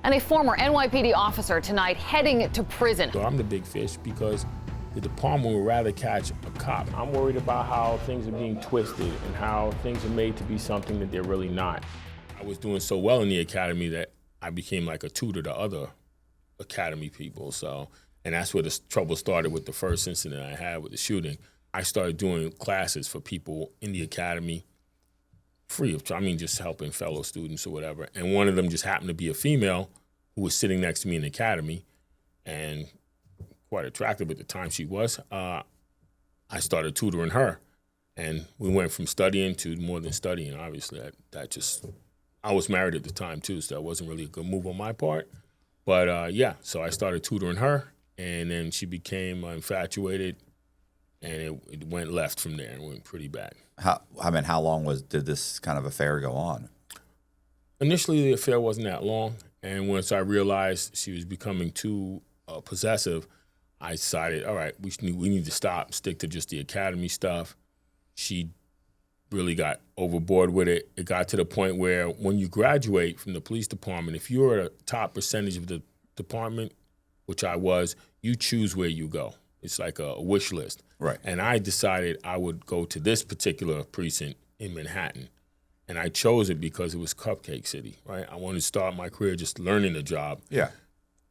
And a former NYPD officer tonight heading to prison. So I'm the big fish because the department would rather catch a cop. I'm worried about how things are being twisted and how things are made to be something that they're really not. I was doing so well in the academy that I became like a tutor to other academy people. So, and that's where the trouble started with the first incident I had with the shooting. I started doing classes for people in the academy, free of charge. I mean, just helping fellow students or whatever. And one of them just happened to be a female who was sitting next to me in the academy, and quite attractive at the time she was. I started tutoring her, and we went from studying to more than studying. Obviously, I was married at the time too, so that wasn't really a good move on my part. But yeah, so I started tutoring her, and then she became infatuated, and it went left from there. It went pretty bad. How long did this kind of affair go on? Initially, the affair wasn't that long, and once I realized she was becoming too possessive, I decided, all right, we need to stop, stick to just the academy stuff. She really got overboard with it. It got to the point where when you graduate from the police department, if you're at a top percentage of the department, which I was, you choose where you go. It's like a wish list. Right. And I decided I would go to this particular precinct in Manhattan. And I chose it because it was Cupcake City, right? I wanted to start my career just learning the job. Yeah.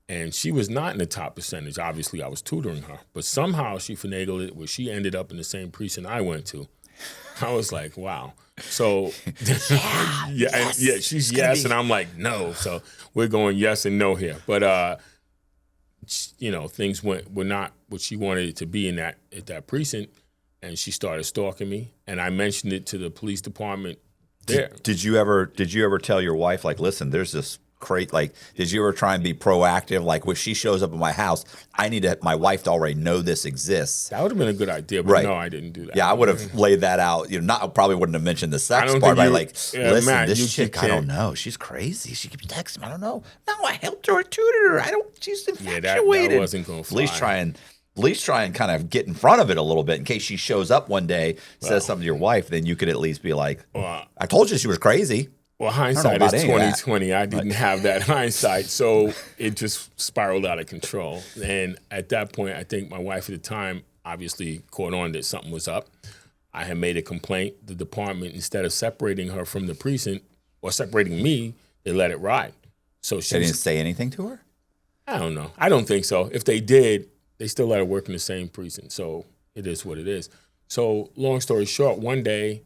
And she was not in the top percentage. Obviously, I was tutoring her. But somehow she finagled it where she ended up in the same precinct I went to. I was like, wow. So, she's yes, and I'm like, no. So we're going yes and no here. But, things were not what she wanted it to be at that precinct. And she started stalking me. And I mentioned it to the police department there. Did you ever tell your wife, like, listen, there's this crate, like, did you ever try and be proactive? Like, when she shows up at my house, I need my wife to already know this exists. That would have been a good idea, but no, I didn't do that. Yeah, I would have laid that out. Probably wouldn't have mentioned the sex part, but listen, Matt, this chick, I don't know. She's crazy. She could be texting me. I don't know. No, I helped her, tutored her. She's infatuated. Yeah, that wasn't going to fly. At least try and kind of get in front of it a little bit in case she shows up one day, says something to your wife, then you could at least be like, I told you she was crazy. Well, hindsight is 20/20. I didn't have that hindsight, so it just spiraled out of control. And at that point, I think my wife at the time obviously caught on that something was up. I had made a complaint. The department, instead of separating her from the precinct or separating me, they let it ride. So they didn't say anything to her? I don't know. I don't think so. If they did, they still let her work in the same precinct. So it is what it is. So long story short, one day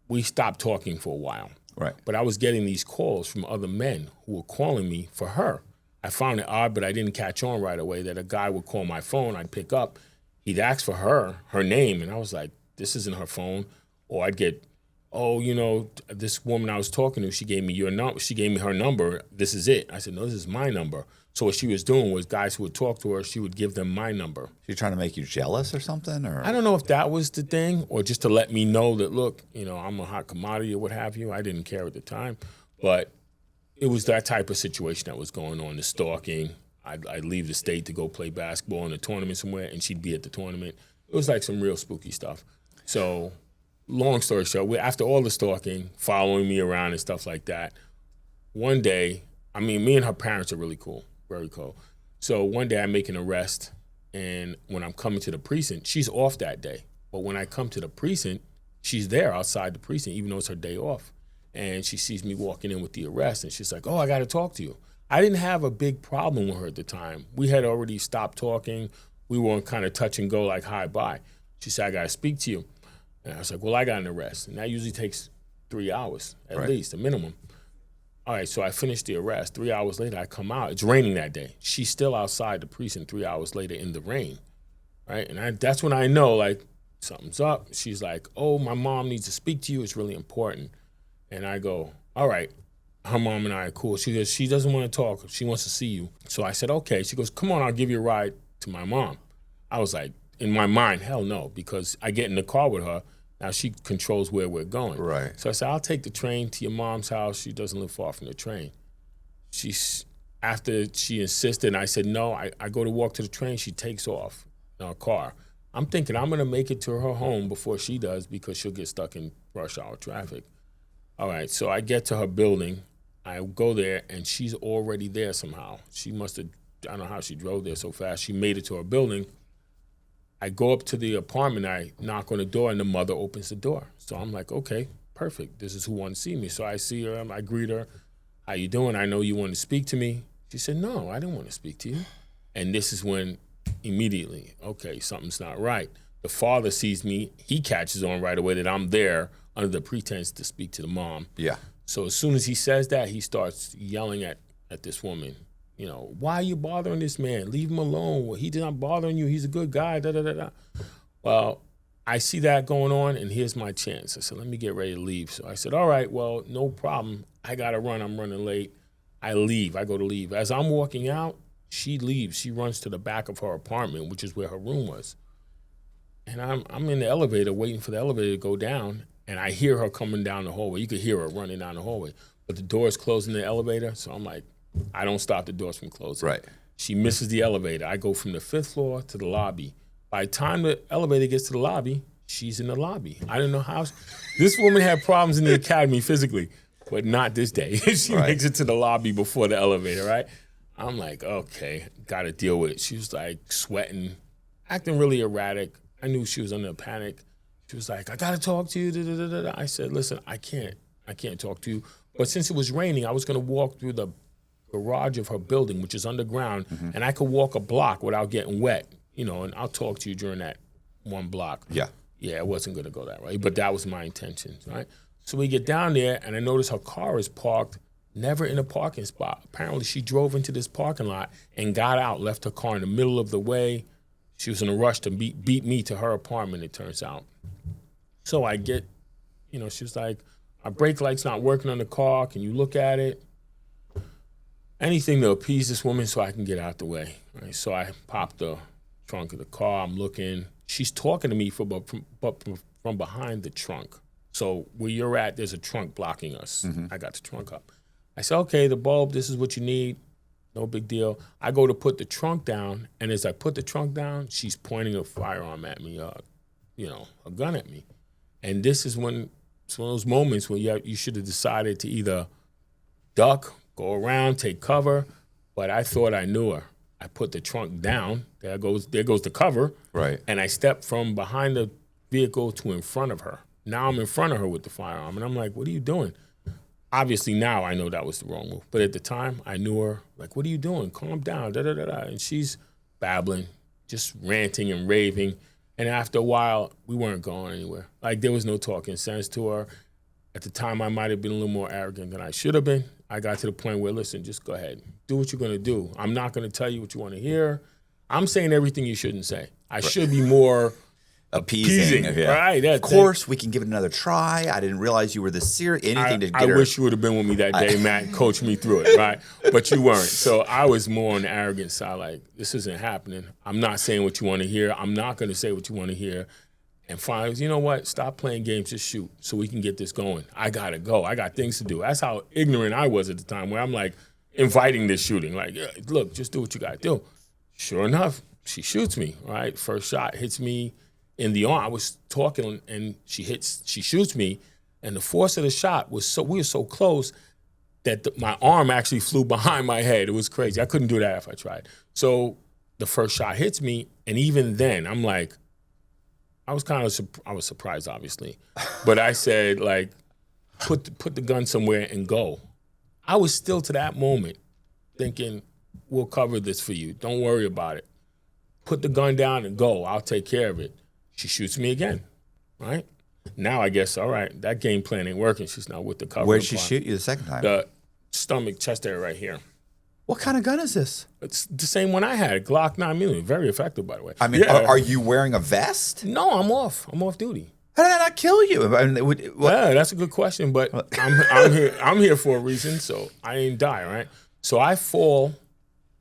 we stopped talking for a while. Right. But I was getting these calls from other men who were calling me for her. I found it odd, but I didn't catch on right away that a guy would call my phone. I'd pick up. He'd ask for her name, and I was like, this isn't her phone. Or I'd get, this woman I was talking to, she gave me your number. She gave me her number. This is it. I said, no, this is my number. So what she was doing was guys who would talk to her, she would give them my number. She trying to make you jealous or something? Or I don't know if that was the thing, or just to let me know that, look, I'm a hot commodity or what have you. I didn't care at the time. But it was that type of situation that was going on, the stalking. I'd leave the state to go play basketball in a tournament somewhere, and she'd be at the tournament. It was like some real spooky stuff. So long story short, after all the stalking, following me around and stuff like that, one day, me and her parents are really cool. Very cool. So one day I make an arrest, and when I'm coming to the precinct, she's off that day. But when I come to the precinct, she's there outside the precinct, even though it's her day off. And she sees me walking in with the arrest, and she's like, I got to talk to you. I didn't have a big problem with her at the time. We had already stopped talking. We were kind of touch and go, like, hi, bye. She said, I got to speak to you. And I was like, well, I got an arrest. And that usually takes 3 hours, at least, a minimum. All right, so I finished the arrest. 3 hours later, I come out. It's raining that day. She's still outside the precinct 3 hours later in the rain, right? And that's when I know, like, something's up. She's like, my mom needs to speak to you. It's really important. And I go, all right. Her mom and I are cool. She goes, she doesn't want to talk. She wants to see you. So I said, okay. She goes, come on, I'll give you a ride to my mom. I was like, in my mind, hell no, because I get in the car with her. Now she controls where we're going. Right. So I said, I'll take the train to your mom's house. She doesn't live far from the train. After she insisted, and I said, no, I go to walk to the train. She takes off in our car. I'm thinking I'm going to make it to her home before she does because she'll get stuck in rush hour traffic. All right, so I get to her building. I go there, and she's already there somehow. She must have, I don't know how she drove there so fast. She made it to her building. I go up to the apartment, I knock on the door, and the mother opens the door. So I'm like, okay, perfect. This is who wants to see me. So I see her, I greet her. How you doing? I know you want to speak to me. She said, no, I didn't want to speak to you. And this is when immediately, okay, something's not right. The father sees me. He catches on right away that I'm there under the pretense to speak to the mom. Yeah. So as soon as he says that, he starts yelling at this woman. You know, why are you bothering this man? Leave him alone. He's not bothering you. He's a good guy, da-da-da-da. Well, I see that going on, and here's my chance. I said, let me get ready to leave. So I said, all right, well, no problem. I got to run. I'm running late. I leave. I go to leave. As I'm walking out, she leaves. She runs to the back of her apartment, which is where her room was. And I'm in the elevator waiting for the elevator to go down, and I hear her coming down the hallway. You could hear her running down the hallway. But the door's closing the elevator, so I'm like, I don't stop the doors from closing. Right. She misses the elevator. I go from the 5th floor to the lobby. By the time the elevator gets to the lobby, she's in the lobby. I don't know how. This woman had problems in the academy physically, but not this day. She makes it to the lobby before the elevator, right? I'm like, okay, got to deal with it. She was like sweating, acting really erratic. I knew she was under a panic. She was like, I got to talk to you. Da, da, da, da. I said, listen, I can't talk to you. But since it was raining, I was going to walk through the garage of her building, which is underground, and I could walk a block without getting wet, you know, and I'll talk to you during that one block. Yeah. Yeah, it wasn't going to go that way, but that was my intention, right? So we get down there, and I notice her car is parked, never in a parking spot. Apparently, she drove into this parking lot and got out, left her car in the middle of the way. She was in a rush to beat me to her apartment, it turns out. So I get, you know, she was like, our brake light's not working on the car. Can you look at it? Anything to appease this woman so I can get out the way, right? So I pop the trunk of the car. I'm looking. She's talking to me from behind the trunk. So where you're at, there's a trunk blocking us. I got the trunk up. I said, okay, the bulb, this is what you need. No big deal. I go to put the trunk down, and as I put the trunk down, she's pointing a firearm at me, you know, a gun at me. And this is when it's one of those moments where you should have decided to either duck, go around, take cover, but I thought I knew her. I put the trunk down. There goes the cover. Right. And I stepped from behind the vehicle to in front of her. Now I'm in front of her with the firearm, and I'm like, what are you doing? Obviously now I know that was the wrong move, but at the time I knew her. Like, what are you doing? Calm down, da-da-da-da. And she's babbling, just ranting and raving. And after a while, we weren't going anywhere. Like, there was no talking sense to her. At the time, I might have been a little more arrogant than I should have been. I got to the point where, listen, just go ahead. Do what you're going to do. I'm not going to tell you what you want to hear. I'm saying everything you shouldn't say. I should be more appeasing. Yeah. Right. Of course, we can give it another try. I didn't realize you were this serious. Anything to get I her. wish you would have been with me that day, Matt, coach me through it, right? But you weren't. So I was more on the arrogant side, like, this isn't happening. I'm not saying what you want to hear. I'm not going to say what you want to hear. And finally, you know what? Stop playing games, just shoot so we can get this going. I got to go. I got things to do. That's how ignorant I was at the time, where I'm like inviting this shooting. Like, yeah, look, just do what you got to do. Sure enough, she shoots me, right? First shot hits me in the arm. I was talking, and she shoots me, and the force of the shot was we were so close that my arm actually flew behind my head. It was crazy. I couldn't do that if I tried. So the first shot hits me, and even then, I'm like, I was surprised, obviously, but I said, like, put the gun somewhere and go. I was still to that moment thinking, we'll cover this for you. Don't worry about it. Put the gun down and go. I'll take care of it. She shoots me again, right? Now I guess, all right, that game plan ain't working. She's not with the cover. Where'd she shoot you the second time? The stomach, chest area right here. What kind of gun is this? It's the same one I had, Glock 9mm. Very effective, by the way. I mean, are you wearing a vest? No, I'm off. I'm off duty. How did that not kill you? I mean, Yeah, that's a good question, but I'm here for a reason, so I ain't die, right? So I fall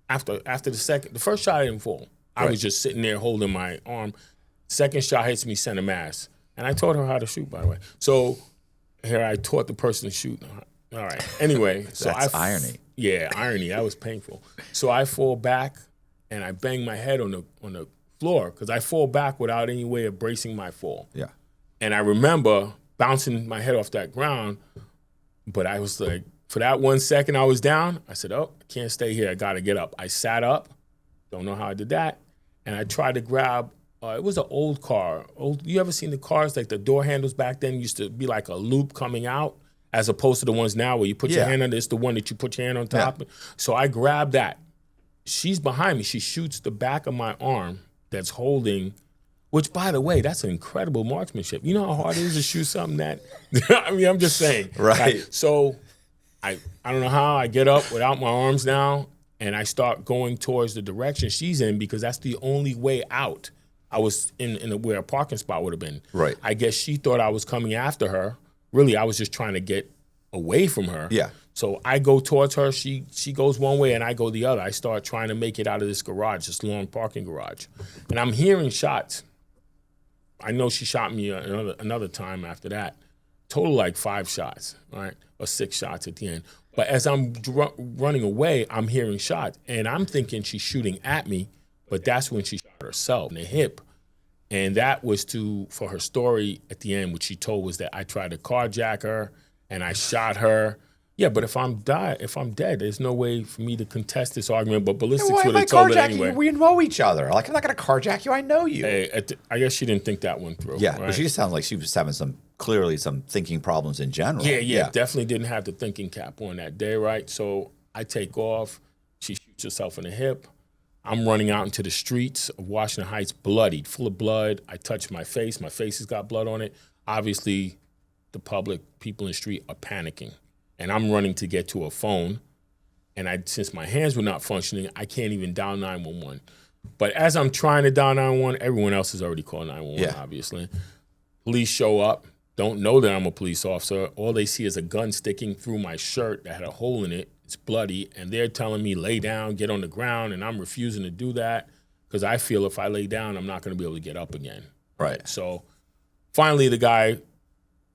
after the first shot I didn't fall. I was just sitting there holding my arm. Second shot hits me center mass. And I taught her how to shoot, by the way. So here I taught the person to shoot. All right. Anyway, so that's irony. Yeah, irony. That was painful. So I fall back and I bang my head on the floor because I fall back without any way of bracing my fall. Yeah. And I remember bouncing my head off that ground, but I was like for that 1 second I was down, I said, oh, I can't stay here. I got to get up. I sat up. Don't know how I did that. And I tried to grab, it was an old car. You ever seen the cars, like the door handles back then used to be like a loop coming out, as opposed to the ones now where you put your hand under. It's the one that you put your hand on top. Yeah. So I grabbed that. She's behind me. She shoots the back of my arm that's holding, which, by the way, that's an incredible marksmanship. You know how hard it is to shoot something that, I mean, I'm just saying. Right. So I don't know how I get up without my arms now, and I start going towards the direction she's in because that's the only way out. I was in where a parking spot would have been. Right. I guess she thought I was coming after her. Really, I was just trying to get away from her. Yeah. So I go towards her. She goes one way and I go the other. I start trying to make it out of this garage, this long parking garage. And I'm hearing shots. I know she shot me another time after that. Total like 5 shots, right? Or 6 shots at the end. But as I'm running away, I'm hearing shots. And I'm thinking she's shooting at me, but that's when she shot herself in the hip. And that was for her story at the end, which she told was that I tried to carjack her and I shot her. Yeah, but if I'm dead, there's no way for me to contest this argument. But ballistics would have told it anyway. We know each other. Like, I'm not going to carjack you. I know you. Hey, I guess she didn't think that one through. Yeah, right? but she just sounds like she was having some thinking problems in general. Yeah, definitely didn't have the thinking cap on that day, right? So I take off. She shoots herself in the hip. I'm running out into the streets of Washington Heights, bloodied, full of blood. I touch my face. My face has got blood on it. Obviously, the public, people in the street are panicking. And I'm running to get to a phone. And since my hands were not functioning, I can't even dial 911. But as I'm trying to dial 911, everyone else has already called 911, obviously. Police show up, don't know that I'm a police officer. All they see is a gun sticking through my shirt that had a hole in it. It's bloody. And they're telling me, lay down, get on the ground. And I'm refusing to do that because I feel if I lay down, I'm not going to be able to get up again. Right. So finally, the guy,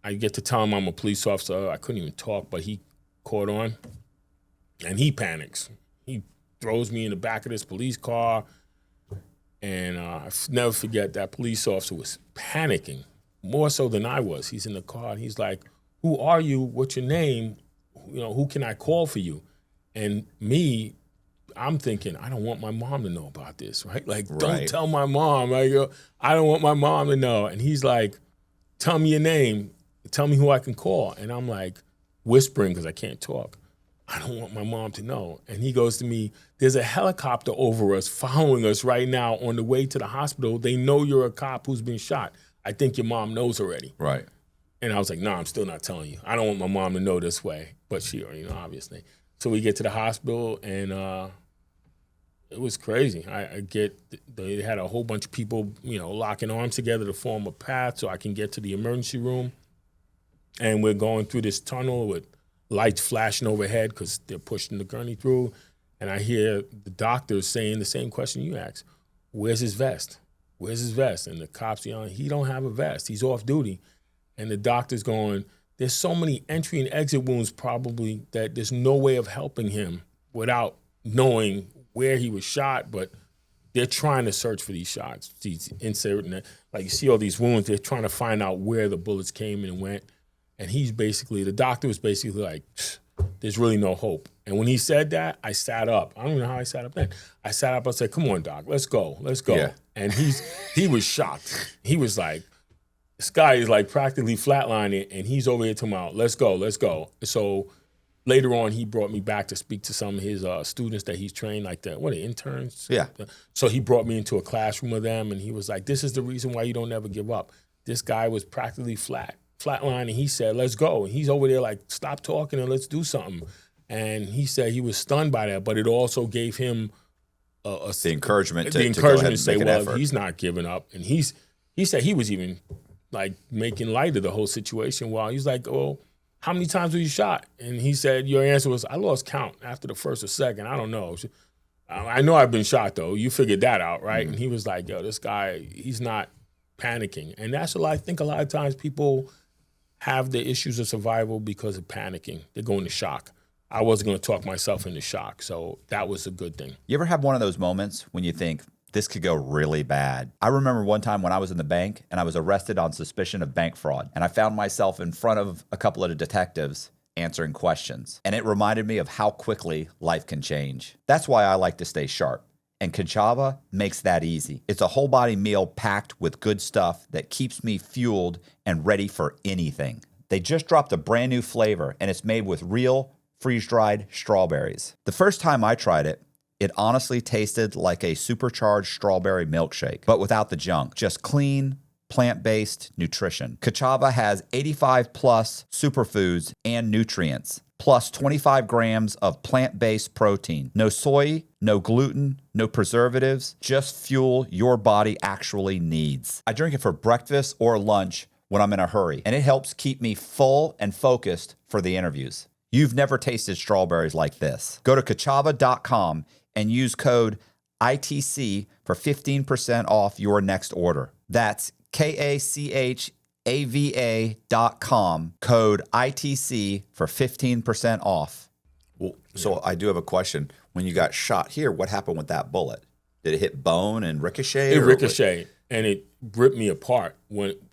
I get to tell him I'm a police officer. I couldn't even talk, but he caught on, and he panics. He throws me in the back of this police car, and I never forget that police officer was panicking, more so than I was. He's in the car, and he's like, who are you? What's your name? You know, who can I call for you? And me, I'm thinking, I don't want my mom to know about this, right? Like, don't tell my mom. Like, I don't want my mom to know. And he's like, tell me your name. Tell me who I can call. And I'm like whispering because I can't talk. I don't want my mom to know. And he goes to me, there's a helicopter over us following us right now on the way to the hospital. They know you're a cop who's been shot. I think your mom knows already. Right. And I was like, no, I'm still not telling you. I don't want my mom to know this way. But she already know, obviously. So we get to the hospital and it was crazy. They had a whole bunch of people, locking arms together to form a path so I can get to the emergency room. And we're going through this tunnel with lights flashing overhead because they're pushing the gurney through. And I hear the doctors saying the same question you asked. Where's his vest? Where's his vest? And the cops yelling, he don't have a vest. He's off duty. And the doctor's going, there's so many entry and exit wounds probably that there's no way of helping him without knowing where he was shot. But they're trying to search for these shots. These inserting, like you see all these wounds, they're trying to find out where the bullets came and went. And the doctor was basically like, there's really no hope. And when he said that, I sat up. I don't know how I sat up then. I sat up, I said, come on, doc, let's go. Yeah. And he was shocked. He was like, this guy is like practically flatlining and he's over here talking about, let's go. So later on, he brought me back to speak to some of his students that he's trained, like the interns? Yeah. So he brought me into a classroom with them and he was like, this is the reason why you don't ever give up. This guy was practically flatline, and he said, let's go. And he's over there like, stop talking and let's do something. And he said he was stunned by that, but it also gave him the encouragement to say, well, he's not giving up. And he said he was even like making light of the whole situation. While he's like, oh, how many times were you shot? And he said, your answer was, I lost count after the first or second. I don't know. I know I've been shot though. You figured that out, right? Mm-hmm. And he was like, yo, this guy, he's not panicking. And that's I think a lot of times people have the issues of survival because of panicking. They go into shock. I wasn't going to talk myself into shock, so that was a good thing. You ever have one of those moments when you think, this could go really bad? I remember one time when I was in the bank and I was arrested on suspicion of bank fraud. And I found myself in front of a couple of the detectives answering questions. And it reminded me of how quickly life can change. That's why I like to stay sharp. And Cashapp makes that easy. It's a whole body meal packed with good stuff that keeps me fueled and ready for anything. They just dropped a brand new flavor, and it's made with real freeze-dried strawberries. The first time I tried it, it honestly tasted like a supercharged strawberry milkshake, but without the junk. Just clean, plant-based nutrition. Cashapp has 85 plus superfoods and nutrients, plus 25 grams of plant-based protein. No soy, no gluten, no preservatives, just fuel your body actually needs. I drink it for breakfast or lunch when I'm in a hurry, and it helps keep me full and focused for the interviews. You've never tasted strawberries like this. Go to Cashapp.com and use code ITC for 15% off your next order. That's KACHAVA.com, code ITC for 15% off. Well, so I do have a question. When you got shot here, what happened with that bullet? Did it hit bone and ricochet? It ricocheted, and it ripped me apart.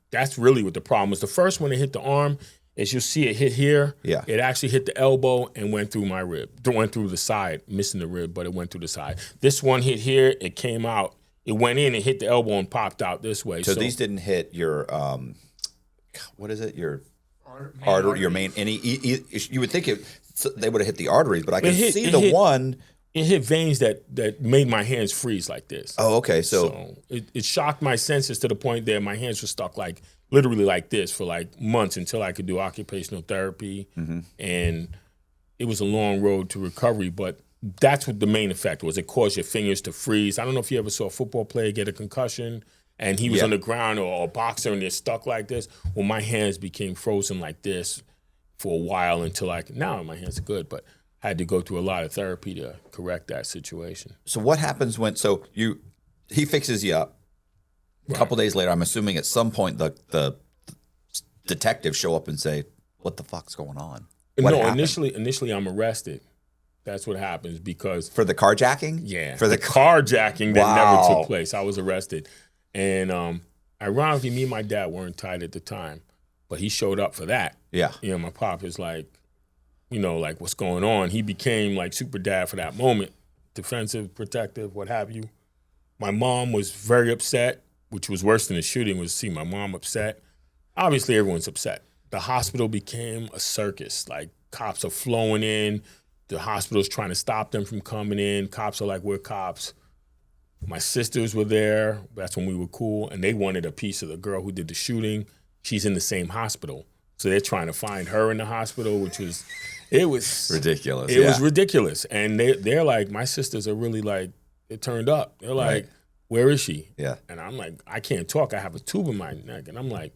That's really what the problem was. The first one it hit the arm, as you'll see it hit here, yeah. It actually hit the elbow and went through my rib. It went through the side, missing the rib, but it went through the side. This one hit here, it came out. It went in and hit the elbow and popped out this way. So these didn't hit your, what is it? Your artery, your main, you would think they would have hit the arteries, but I can see the one. It hit veins that made my hands freeze like this. Oh, okay. So it shocked my senses to the point that my hands were stuck literally like this for like months until I could do occupational therapy. Mm-hmm. And it was a long road to recovery, but that's what the main effect was. It caused your fingers to freeze. I don't know if you ever saw a football player get a concussion and he was on the ground, or a boxer and they're stuck like this. Well, my hands became frozen like this for a while until now my hands are good, but I had to go through a lot of therapy to correct that situation. So what happens he fixes you up. A couple days later, I'm assuming at some point the detectives show up and say, "What the fuck's going on?" Initially I'm arrested. That's what happens because for the carjacking. Yeah, for the carjacking that never took place. I was arrested, and ironically, me and my dad weren't tied at the time, but he showed up for that. Yeah, my pop is like, what's going on? He became like super dad for that moment, defensive, protective, what have you. My mom was very upset, which was worse than the shooting, was to see my mom upset. Obviously, everyone's upset. The hospital became a circus. Like, cops are flowing in. The hospital's trying to stop them from coming in. Cops are like, we're cops. My sisters were there. That's when we were cool. And they wanted a piece of the girl who did the shooting. She's in the same hospital. So they're trying to find her in the hospital, which was, it was ridiculous. It was ridiculous. And they're like, my sisters are really like, it turned up. They're like, where is she? Yeah. And I'm like, I can't talk. I have a tube in my neck. And I'm like,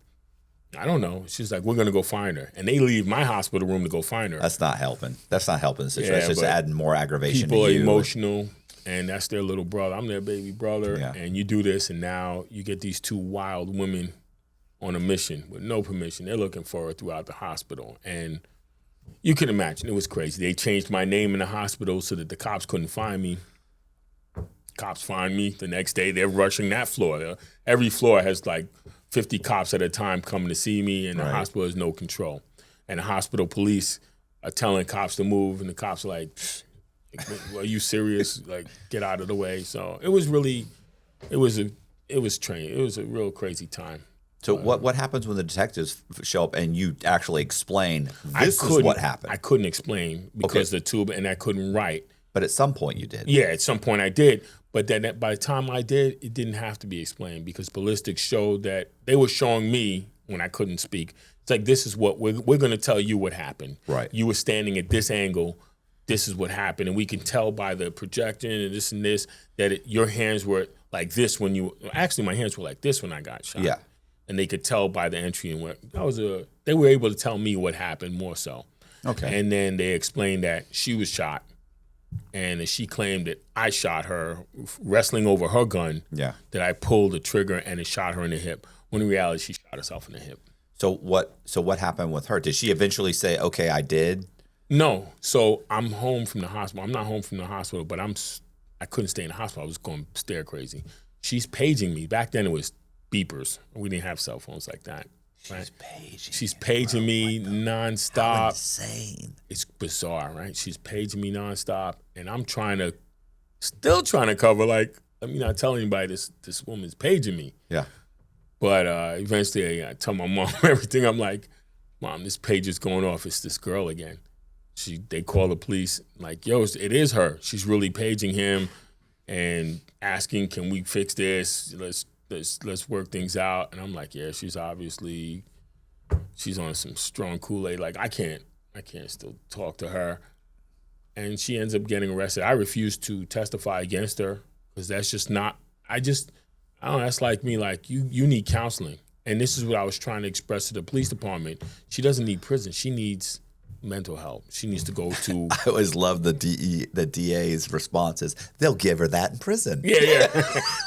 I don't know. She's like, we're going to go find her. And they leave my hospital room to go find her. That's not helping. That's not helping the situation. It's just adding more aggravation to you. People are emotional, and that's their little brother. I'm their baby brother. Yeah. And you do this, and now you get these two wild women on a mission with no permission. They're looking for her throughout the hospital. And you can imagine, it was crazy. They changed my name in the hospital so that the cops couldn't find me. Cops find me the next day. They're rushing that floor. Every floor has like 50 cops at a time coming to see me, and the hospital has no control. And the hospital police are telling cops to move, and the cops are like, are you serious? Like, get out of the way. So it was really, it was a real crazy time. So what happens when the detectives show up and you actually explain, this is what happened? I couldn't explain because the tube, and I couldn't write. But at some point you did. Yeah, at some point I did. But then by the time I did, it didn't have to be explained because ballistics showed that they were showing me when I couldn't speak. It's like, this is what we're going to tell you what happened. Right. You were standing at this angle. This is what happened. And we can tell by the projection and this that your hands were like this when actually my hands were like this when I got shot. Yeah. And they could tell by the entry and they were able to tell me what happened more so. Okay. And then they explained that she was shot. And she claimed that I shot her wrestling over her gun, that I pulled the trigger and it shot her in the hip, when in reality she shot herself in the hip. So what happened with her? Did she eventually say, okay, I did? No. So I'm home from the hospital. I'm not home from the hospital, but I couldn't stay in the hospital. I was going stir crazy. She's paging me. Back then it was beepers. We didn't have cell phones like that. She's paging me nonstop. How insane. It's bizarre, right? She's paging me nonstop, and I'm still trying to cover, like, let me not tell anybody this woman's paging me. Yeah. But eventually I tell my mom everything. I'm like, Mom, this page is going off. It's this girl again. They call the police, like, yo, it is her. She's really paging him and asking, can we fix this? Let's work things out. And I'm like, yeah, she's on some strong Kool-Aid. Like, I can't still talk to her. And she ends up getting arrested. I refuse to testify against her because that's just not, I don't know, that's like me, like, you need counseling. And this is what I was trying to express to the police department. She doesn't need prison. She needs mental help. She needs to go to. I always love the DA's responses. They'll give her that in prison. Yeah.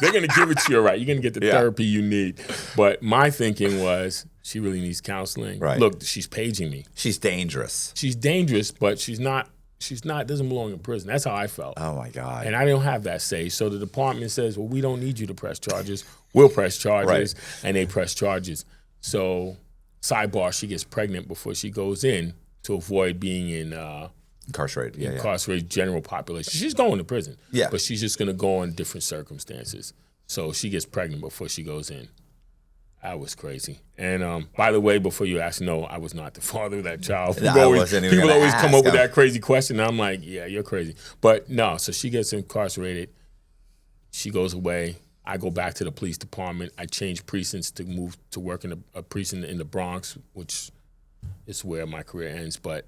They're going to give it to you, right? You're going to get the therapy you need. But my thinking was, she really needs counseling. Right. Look, she's paging me. She's dangerous. She's dangerous, but she's not, doesn't belong in prison. That's how I felt. Oh, my God. And I don't have that say. So the department says, well, we don't need you to press charges. We'll press charges. Right. And they press charges. So, sidebar, she gets pregnant before she goes in to avoid being incarcerated. Incarcerated general population. She's going to prison. Yeah. But she's just going to go in different circumstances. So she gets pregnant before she goes in. That was crazy. And by the way, before you ask, no, I was not the father of that child. People always come up with that crazy question. And I'm like, yeah, you're crazy. But no, so she gets incarcerated. She goes away. I go back to the police department. I change precincts to move to work in a precinct in the Bronx, which is where my career ends. But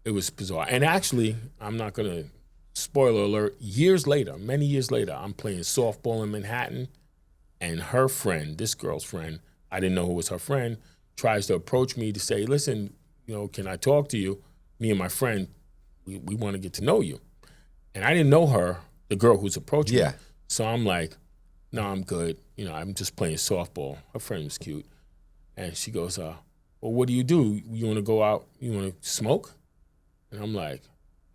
it was bizarre. And actually, I'm not going to, spoiler alert, many years later, I'm playing softball in Manhattan. And her friend, this girl's friend, I didn't know who was her friend, tries to approach me to say, listen, can I talk to you? Me and my friend, we want to get to know you. And I didn't know her, the girl who's approaching me. So I'm like, no, I'm good. I'm just playing softball. Her friend was cute. And she goes, well, what do? You want to go out? You want to smoke? And I'm like,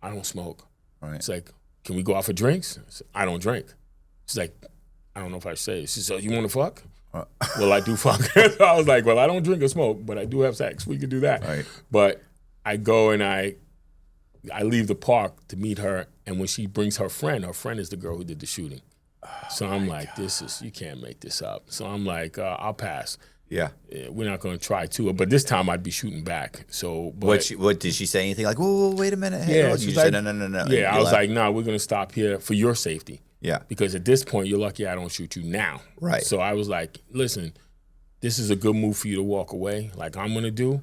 I don't smoke. Right. It's like, can we go out for drinks? I said, I don't drink. She's like, I don't know if I say it. She said, you want to fuck? Well, I do fuck. So I was like, well, I don't drink or smoke, but I do have sex. We can do that. Right. But I go and I leave the park to meet her, and when she brings her friend is the girl who did the shooting. So I'm like, you can't make this up. So I'm like, I'll pass. Yeah. We're not going to try to, but this time I'd be shooting back. So, but what did she say? Anything like, whoa, wait a minute? Hey, yeah, she's like, no. Yeah, I was like, no, we're going to stop here for your safety. Yeah. Because at this point, you're lucky I don't shoot you now. Right. So I was like, listen, this is a good move for you to walk away, like I'm going to do.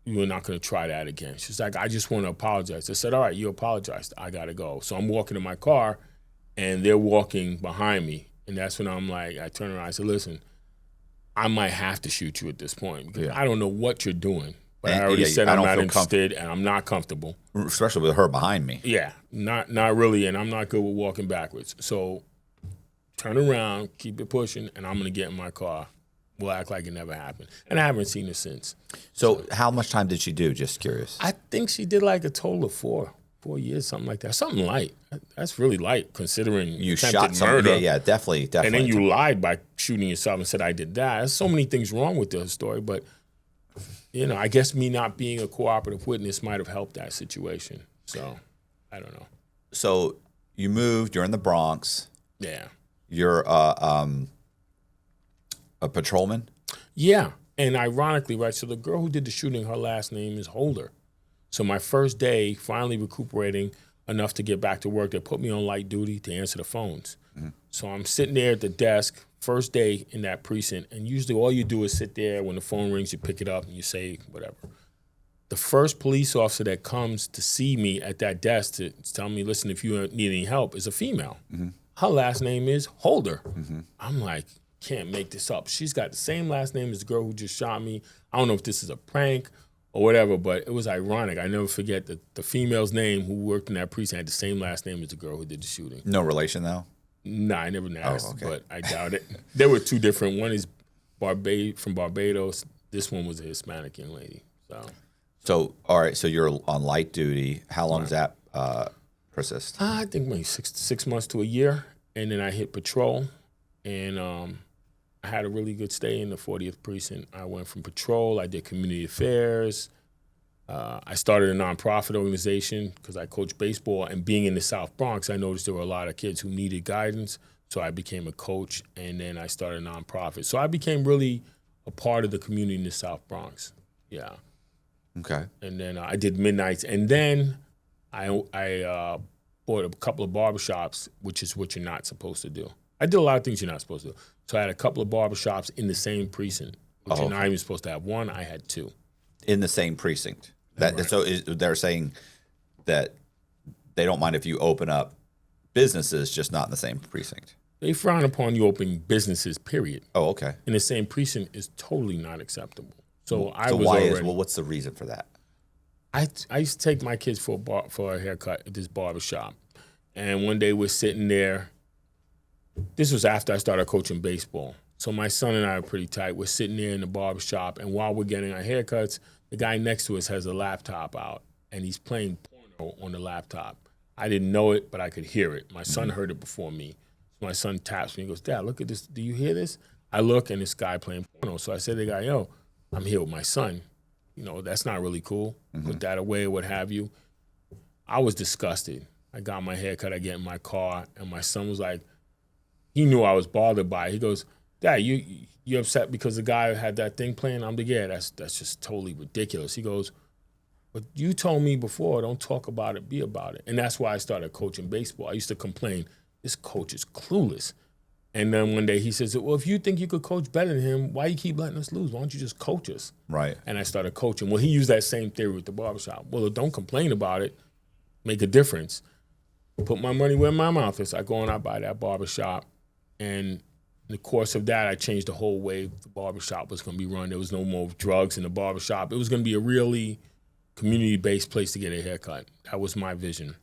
You're not going to try that again. She's like, I just want to apologize. I said, all right, you apologized. I got to go. So I'm walking in my car, and they're walking behind me. And that's when I'm like, I turn around, I said, listen, I might have to shoot you at this point because I don't know what you're doing. But I already said I'm not interested and I'm not comfortable. Especially with her behind me. Yeah, not really, and I'm not good with walking backwards. So turn around, keep it pushing, and I'm going to get in my car. We'll act like it never happened. And I haven't seen her since. So how much time did she do? Just curious. I think she did like a total of 4 years, something like that. Something light. That's really light considering you attempted shot murder. Yeah, definitely. And then you lied by shooting yourself and said, I did that. There's so many things wrong with the story, but I guess me not being a cooperative witness might have helped that situation. So, I don't know. So, you moved, you're in the Bronx. Yeah. You're a patrolman? Yeah. And ironically, right, so the girl who did the shooting, her last name is Holder. So my first day, finally recuperating enough to get back to work, they put me on light duty to answer the phones. Mm-hmm. So I'm sitting there at the desk, first day in that precinct, and usually all you do is sit there. When the phone rings, you pick it up and you say whatever. The first police officer that comes to see me at that desk to tell me, listen, if you need any help, is a female. Mm-hmm. Her last name is Holder. Mm-hmm. I'm like, can't make this up. She's got the same last name as the girl who just shot me. I don't know if this is a prank or whatever, but it was ironic. I never forget that the female's name who worked in that precinct had the same last name as the girl who did the shooting. No relation, though? Nah, I never asked, but I doubt it. There were 2 different. One is from Barbados. This one was a Hispanic young lady. So, all right, so you're on light duty. How long does that persist? I think maybe 6 months to a year. And then I hit patrol. And I had a really good stay in the 40th precinct. I went from patrol. I did community affairs. I started a nonprofit organization because I coached baseball, and being in the South Bronx, I noticed there were a lot of kids who needed guidance. So I became a coach, and then I started a nonprofit. So I became really a part of the community in the South Bronx. Yeah. Okay. And then I did midnights, and then I bought a couple of barbershops, which is what you're not supposed to do. I did a lot of things you're not supposed to do. So I had a couple of barbershops in the same precinct, which you're not even supposed to have one. I had two. In the same precinct. So they're saying that they don't mind if you open up businesses, just not in the same precinct. They frown upon you opening businesses, period. Oh, okay. In the same precinct is totally not acceptable. So what's the reason for that? I used to take my kids for a haircut at this barbershop. And one day we're sitting there. This was after I started coaching baseball. So my son and I are pretty tight. We're sitting there in the barbershop, and while we're getting our haircuts, the guy next to us has a laptop out, and he's playing porno on the laptop. I didn't know it, but I could hear it. My son heard it before me. So my son taps me and goes, "Dad, look at this. Do you hear this?" I look, and this guy playing porno. So I said to the guy, "Yo, I'm here with my son. You know, that's not really cool. Put that away, what have you." I was disgusted. I got my haircut. I get in my car, and my son was like, he knew I was bothered by it. He goes, "Dad, you upset because the guy had that thing playing?" I'm like, "Yeah, that's just totally ridiculous." He goes, "But you told me before, don't talk about it, be about it." And that's why I started coaching baseball. I used to complain, this coach is clueless. And then one day he says, "Well, if you think you could coach better than him, why you keep letting us lose? Why don't you just coach us?" Right. And I started coaching. Well, he used that same theory with the barbershop. Well, don't complain about it, make a difference. Put my money where my mouth is. I go and I buy that barbershop. And in the course of that, I changed the whole way the barbershop was going to be run. There was no more drugs in the barbershop. It was going to be a really community-based place to get a haircut. That was my vision.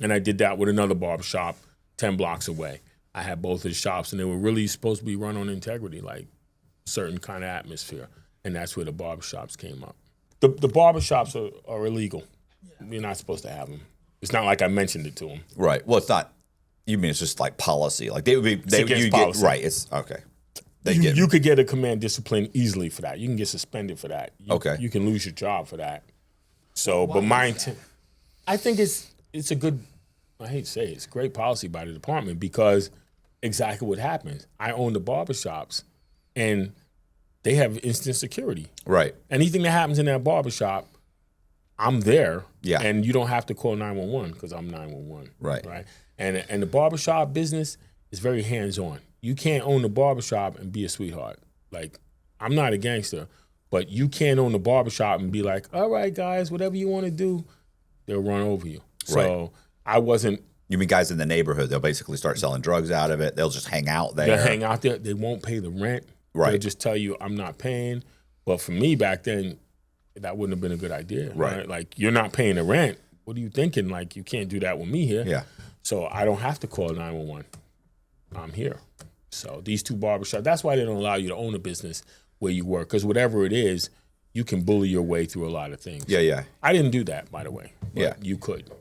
And I did that with another barbershop 10 blocks away. I had both of the shops, and they were really supposed to be run on integrity, like a certain kind of atmosphere. And that's where the barbershops came up. The barbershops are illegal. You're not supposed to have them. It's not like I mentioned it to them. Right. Well, it's not. You mean it's just like policy? Like they would be. It's against policy. Right. It's okay. You could get a command discipline easily for that. You can get suspended for that. You can lose your job for that. So, but my intent, I think it's a good. I hate to say it's a great policy by the department because exactly what happens. I own the barbershops, and they have instant security. Right. Anything that happens in that barbershop, I'm there. Yeah. And you don't have to call 911 because I'm 911. Right. Right. And the barbershop business is very hands-on. You can't own the barbershop and be a sweetheart. Like, I'm not a gangster, but you can't own the barbershop and be like, "All right, guys, whatever you want to do," they'll run over you. So I wasn't. You mean guys in the neighborhood? They'll basically start selling drugs out of it. They'll just hang out there. They'll hang out there. They won't pay the rent. Right. They'll just tell you, "I'm not paying." But for me back then, that wouldn't have been a good idea. Right. Like, you're not paying the rent. What are you thinking? Like, you can't do that with me here. Yeah. So I don't have to call 911. I'm here. So these two barbershops, that's why they don't allow you to own a business where you work. Because whatever it is, you can bully your way through a lot of things. Yeah, yeah. I didn't do that, by the way. But yeah. You could.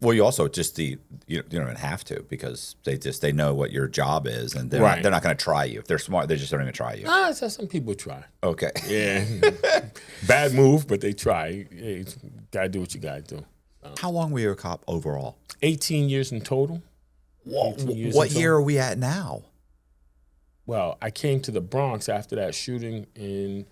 Well, you also just you don't even have to because they know what your job is and they're not going to try you. If they're smart, they just don't even try you. So some people try. Okay. Yeah. Bad move, but they try. Hey, gotta do what you gotta do. How long were you a cop overall? 18 years in total. What year are we at now? Well, I came to the Bronx after that shooting in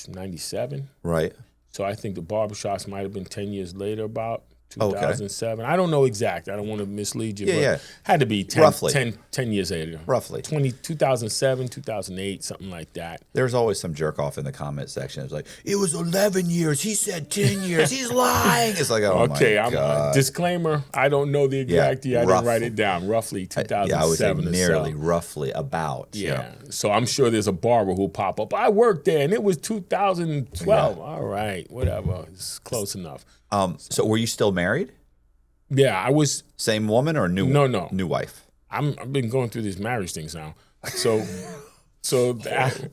97. Right. So I think the barbershops might have been 10 years later, about 2007. Okay. I don't know exact. I don't want to mislead you, but had to be 10 years later. Roughly. 2007, 2008, something like that. There's always some jerk off in the comment section. It's like, it was 11 years. He said 10 years. He's lying. It's like, oh okay, my God. Disclaimer, I don't know the exact year. I didn't write it down. Roughly 2007 yeah, I would say nearly, so. roughly, about. Yeah. So I'm sure there's a barber who'll pop up. I worked there, and it was 2012. Yeah. All right, whatever. It's close enough. So were you still married? Yeah, I was. Same woman or new? No. New wife. I've been going through these marriage things now. So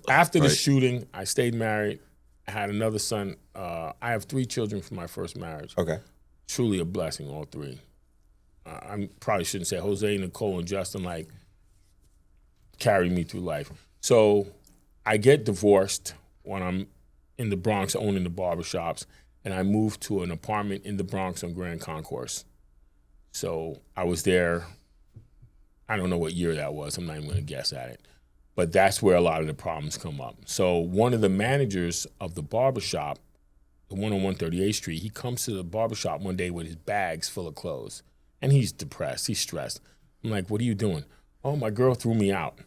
after the shooting, I stayed married. I had another son. I have 3 children from my first marriage. Okay. Truly a blessing, all 3. I probably shouldn't say Jose, Nicole, and Justin. Like, carried me through life. So I get divorced when I'm in the Bronx owning the barbershops, and I moved to an apartment in the Bronx on Grand Concourse. So I was there, I don't know what year that was, I'm not even gonna guess at it. But that's where a lot of the problems come up. So one of the managers of the barbershop, the one on 138th Street, he comes to the barbershop one day with his bags full of clothes. And he's depressed, he's stressed. I'm like, what are you doing? Oh, my girl threw me out.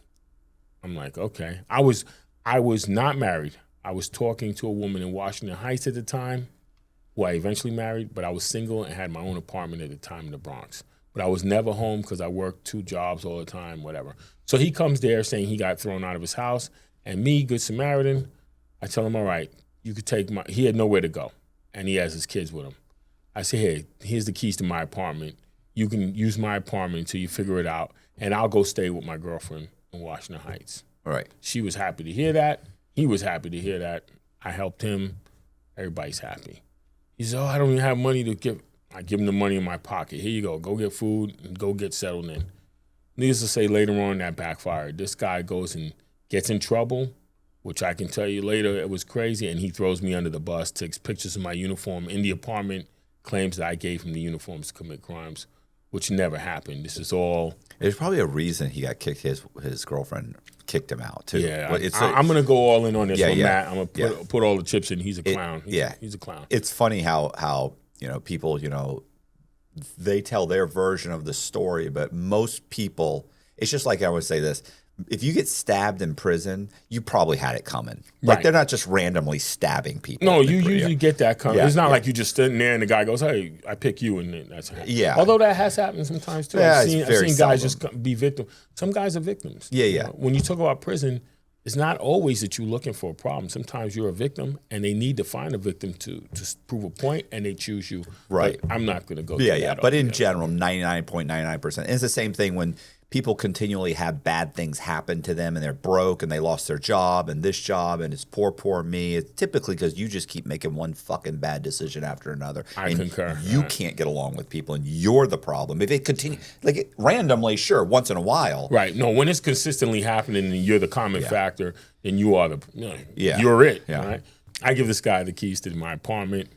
I'm like, okay. I was not married. I was talking to a woman in Washington Heights at the time, who I eventually married, but I was single and had my own apartment at the time in the Bronx. But I was never home because I worked 2 jobs all the time, whatever. So he comes there saying he got thrown out of his house, and me, Good Samaritan, I tell him, all right, you could take he had nowhere to go, and he has his kids with him. I say, hey, here's the keys to my apartment. You can use my apartment until you figure it out, and I'll go stay with my girlfriend in Washington Heights. All right. She was happy to hear that. He was happy to hear that. I helped him. Everybody's happy. He says, oh, I don't even have money to give. I give him the money in my pocket. Here you go. Go get food and go get settled in. Needless to say, later on, that backfired. This guy goes and gets in trouble, which I can tell you later, it was crazy, and he throws me under the bus, takes pictures of my uniform in the apartment, claims that I gave him the uniforms to commit crimes, which never happened. This is all... There's probably a reason he got kicked. His girlfriend kicked him out, too. Yeah, Well, I'm going to go all in on this one, yeah, Matt. I'm going to put all the chips in. He's a clown. He's a clown. It's funny how people, they tell their version of the story, but most people, it's just like I would say this. If you get stabbed in prison, you probably had it coming. Like, Right. they're not just randomly stabbing people. No, you usually get that coming. Yeah, It's not yeah. like you just sitting there and the guy goes, hey, I pick you, and then that's it. Yeah. Although that has happened sometimes, too. Yeah, I've it's seen very guys seldom. just be victims. Some guys are victims. Yeah, You yeah. know, when you talk about prison, it's not always that you're looking for a problem. Sometimes you're a victim, and they need to find a victim to prove a point, and they choose you. Right. But I'm not going to go Yeah, through yeah. that But in altogether. general, 99.99%. And it's the same thing when people continually have bad things happen to them and they're broke and they lost their job and this job and it's poor me. It's typically because you just keep making one fucking bad decision after another. I concur. You Right. can't get along with people and you're the problem. If it continues, randomly, sure, once in a while. Right. No, when it's consistently happening and you're the common factor, then you are you're it. Yeah. Right? I give this guy the keys to my apartment,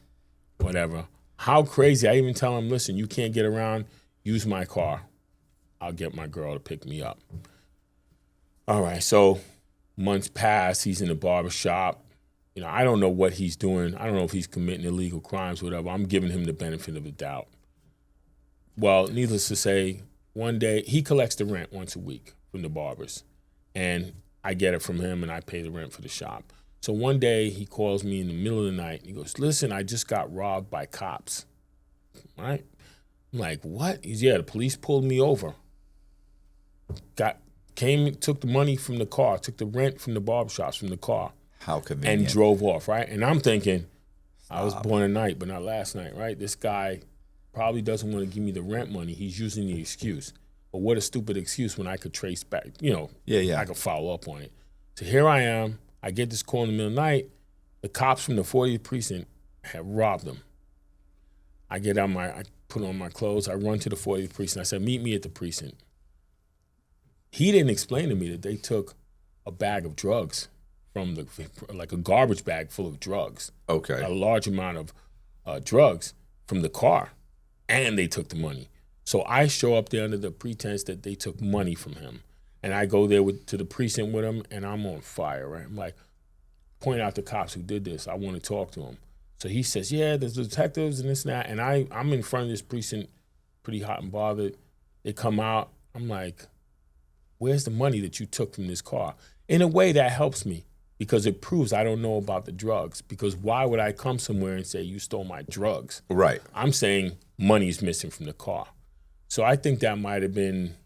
whatever. How crazy. I even tell him, listen, you can't get around, use my car. I'll get my girl to pick me up. All right, so months pass, he's in the barbershop. I don't know what he's doing. I don't know if he's committing illegal crimes, whatever. I'm giving him the benefit of the doubt. Well, needless to say, one day, he collects the rent once a week from the barbers. And I get it from him and I pay the rent for the shop. So one day he calls me in the middle of the night and he goes, listen, I just got robbed by cops. Right? I'm like, what? He's, yeah, the police pulled me over. Took the money from the car, took the rent from the barbershops from the car. How convenient. And drove off, right? And I'm thinking, I was born tonight, but not last night, right? This guy probably doesn't want to give me the rent money. He's using the excuse. But what a stupid excuse when I could trace back, Yeah. I could follow up on it. So here I am. I get this call in the middle of the night. The cops from the 40th precinct have robbed him. I put on my clothes. I run to the 40th precinct. I said, meet me at the precinct. He didn't explain to me that they took a bag of drugs from like a garbage bag full of drugs. Okay. A large amount of drugs from the car, and they took the money. So I show up there under the pretense that they took money from him. And I go there to the precinct with him, and I'm on fire, right? I'm like, point out the cops who did this. I want to talk to him. So he says, yeah, there's detectives and this and that. And I'm in front of this precinct, pretty hot and bothered. They come out. I'm like, where's the money that you took from this car? In a way, that helps me because it proves I don't know about the drugs. Because why would I come somewhere and say, you stole my drugs? Right. I'm saying money's missing from the car. So I think that might have been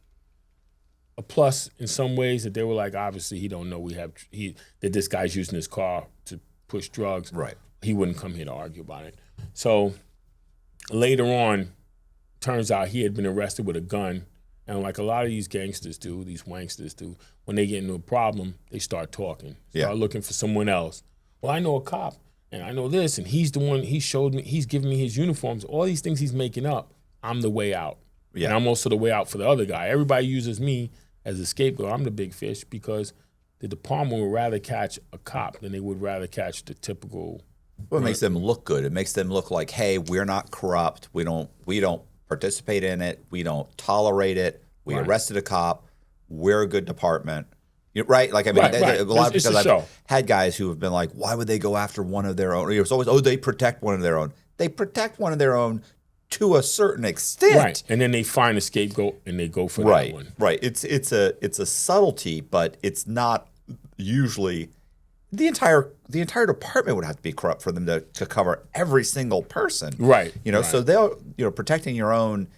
a plus in some ways, that they were like, obviously he don't know that this guy's using his car to push drugs. Right. He wouldn't come here to argue about it. So later on, turns out he had been arrested with a gun. And like a lot of these gangsters do, these wanksters do, when they get into a problem, they start talking, start looking for someone else. Well, I know a cop, and I know this, and he's the one, he showed me, he's giving me his uniforms. All these things he's making up, I'm the way out. Yeah. And I'm also the way out for the other guy. Everybody uses me as a scapegoat. I'm the big fish because the department would rather catch a cop than they would rather catch the typical. Well, it makes them look good. It makes them look like, hey, we're not corrupt. We don't participate in it. We don't tolerate it. We arrested a cop. We're a good department. Right? Like, I mean, a lot because I've had guys who have been like, why would they go after one of their own? It's always, they protect one of their own. They protect one of their own to a certain extent. Right. And then they find a scapegoat and they go for that one. Right. It's a subtlety, but it's not usually the entire department would have to be corrupt for them to cover every single person. Right. So they'll, protecting your own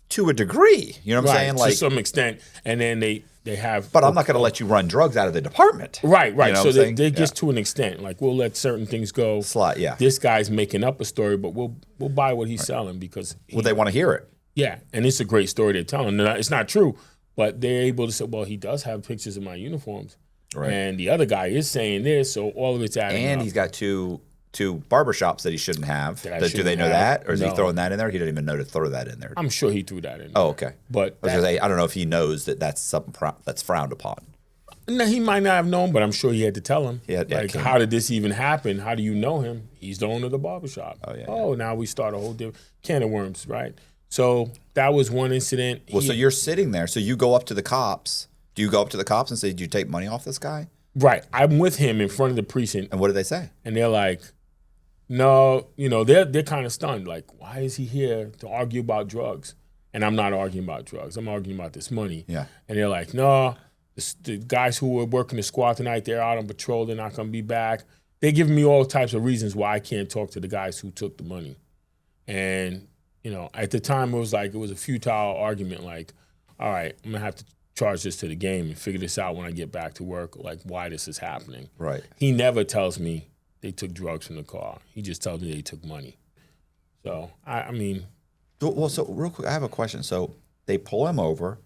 to a degree. You know what I'm saying? Like, to some extent. And then they have. But I'm not going to let you run drugs out of the department. Right. You know so they just to an extent. Like, we'll let certain things go. This guy's making up a story, but we'll buy what he's selling because. They want to hear it. Yeah. And it's a great story they're telling. It's not true, but they're able to say, well, he does have pictures of my uniforms. Right. And the other guy is saying this, so all of it's adding up. And he's got two barbershops that he shouldn't have. Do they know that? Or is he throwing that in there? He didn't even know to throw that in there. I'm sure he threw that in there. Oh, okay. But I was gonna say, I don't know if he knows that that's something that's frowned upon. No, he might not have known, but I'm sure he had to tell him. How did this even happen? How do you know him? He's the owner of the barbershop. Oh, yeah. Oh, now we start a whole different can of worms, right? So that was one incident. Well, so you're sitting there. So you go up to the cops. Do you go up to the cops and say, "Did you take money off this guy?" Right. I'm with him in front of the precinct. And what do they say? And they're like, no, they're kind of stunned. Like, why is he here to argue about drugs? And I'm not arguing about drugs. I'm arguing about this money. Yeah. And they're like, no, the guys who were working the squad tonight, they're out on patrol. They're not going to be back. They're giving me all types of reasons why I can't talk to the guys who took the money. And, at the time, it was a futile argument. Like, all right, I'm going to have to charge this to the game and figure this out when I get back to work, like why this is happening. Right. He never tells me they took drugs from the car. He just tells me they took money. So, I mean. Well, so real quick, I have a question. So they pull him over.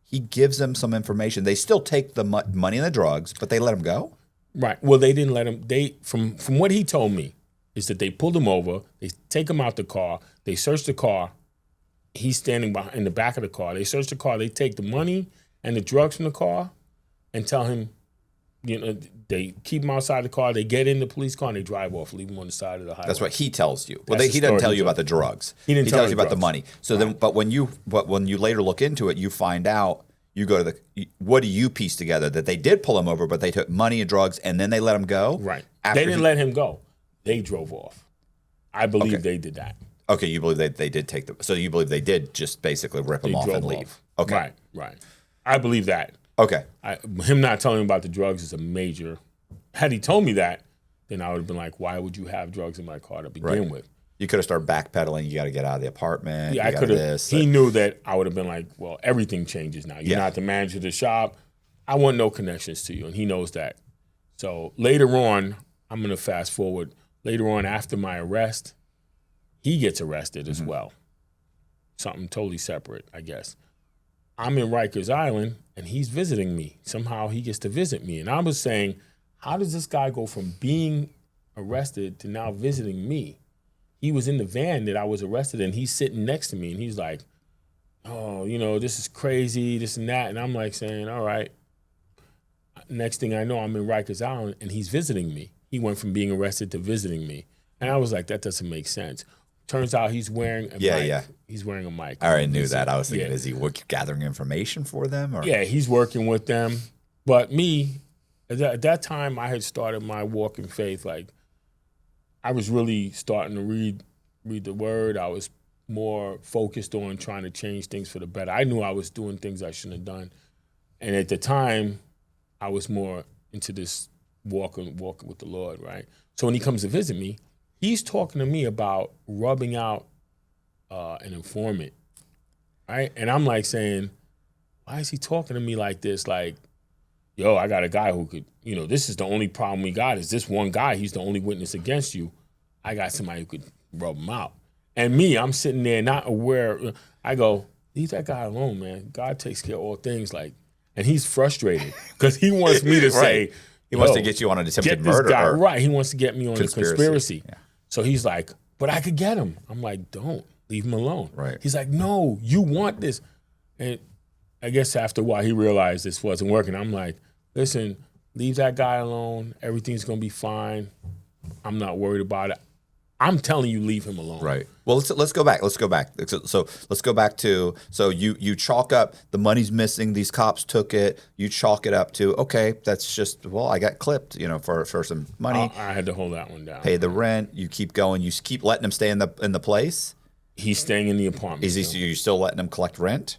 He gives them some information. They still take the money and the drugs, but they let him go? Right. Well, they didn't let him. From what he told me, is that they pulled him over. They take him out the car. They search the car. He's standing in the back of the car. They search the car. They take the money and the drugs from the car and tell him, they keep him outside the car. They get in the police car and they drive off, leave him on the side of the highway. That's what he tells you. Well, he doesn't tell you about the drugs. He tells you about the money. So then, but when you later look into it, you find out. You go to what do you piece together that they did pull him over, but they took money and drugs and then they let him go? Right. They didn't let him go. They drove off. I believe they did that. Okay, you believe they did take them. So you believe they did just basically rip him off and leave. Okay. Right. I believe that. Okay. Him not telling me about the drugs is a major. Had he told me that, then I would have been like, why would you have drugs in my car to begin with? You could have started backpedaling. You got to get out of the apartment. Yeah, I could have. He knew that I would have been like, well, everything changes now. You're not the manager of the shop. I want no connections to you, and he knows that. So later on, I'm going to fast forward. Later on, after my arrest, he gets arrested as well. Something totally separate, I guess. I'm in Rikers Island, and he's visiting me. Somehow he gets to visit me. And I was saying, how does this guy go from being arrested to now visiting me? He was in the van that I was arrested in. He's sitting next to me, and he's like, oh, this is crazy, this and that. And I'm like saying, all right. Next thing I know, I'm in Rikers Island, and he's visiting me. He went from being arrested to visiting me. And I was like, that doesn't make sense. Turns out he's wearing a mic. Yeah. He's wearing a mic. I already knew that. I was thinking, is he gathering information for them? Or? Yeah, he's working with them. But me, at that time, I had started my walk in faith. Like, I was really starting to read the word. I was more focused on trying to change things for the better. I knew I was doing things I shouldn't have done. And at the time, I was more into this walking with the Lord, right? So when he comes to visit me, he's talking to me about rubbing out an informant, right? And I'm like saying, why is he talking to me like this? Like, yo, I got a guy who could, this is the only problem we got is this one guy. He's the only witness against you. I got somebody who could rub him out. And me, I'm sitting there not aware. I go, leave that guy alone, man. God takes care of all things. Like, and he's frustrated because he wants me to say, he wants to get you on an attempted murder. Guy, right. He wants to get me on a conspiracy. Yeah. So he's like, but I could get him. I'm like, don't leave him alone. Right. He's like, no, you want this. And I guess after a while he realized this wasn't working. I'm like, listen, leave that guy alone. Everything's gonna be fine. I'm not worried about it. I'm telling you, leave him alone. Right. Well, let's go back. Let's go back. So let's go back to you chalk up the money's missing. These cops took it. You chalk it up to okay. That's just I got clipped. For some money. I had to hold that one down. Pay the rent. You keep going. You keep letting him stay in the place. He's staying in the apartment. Is you still letting him collect rent?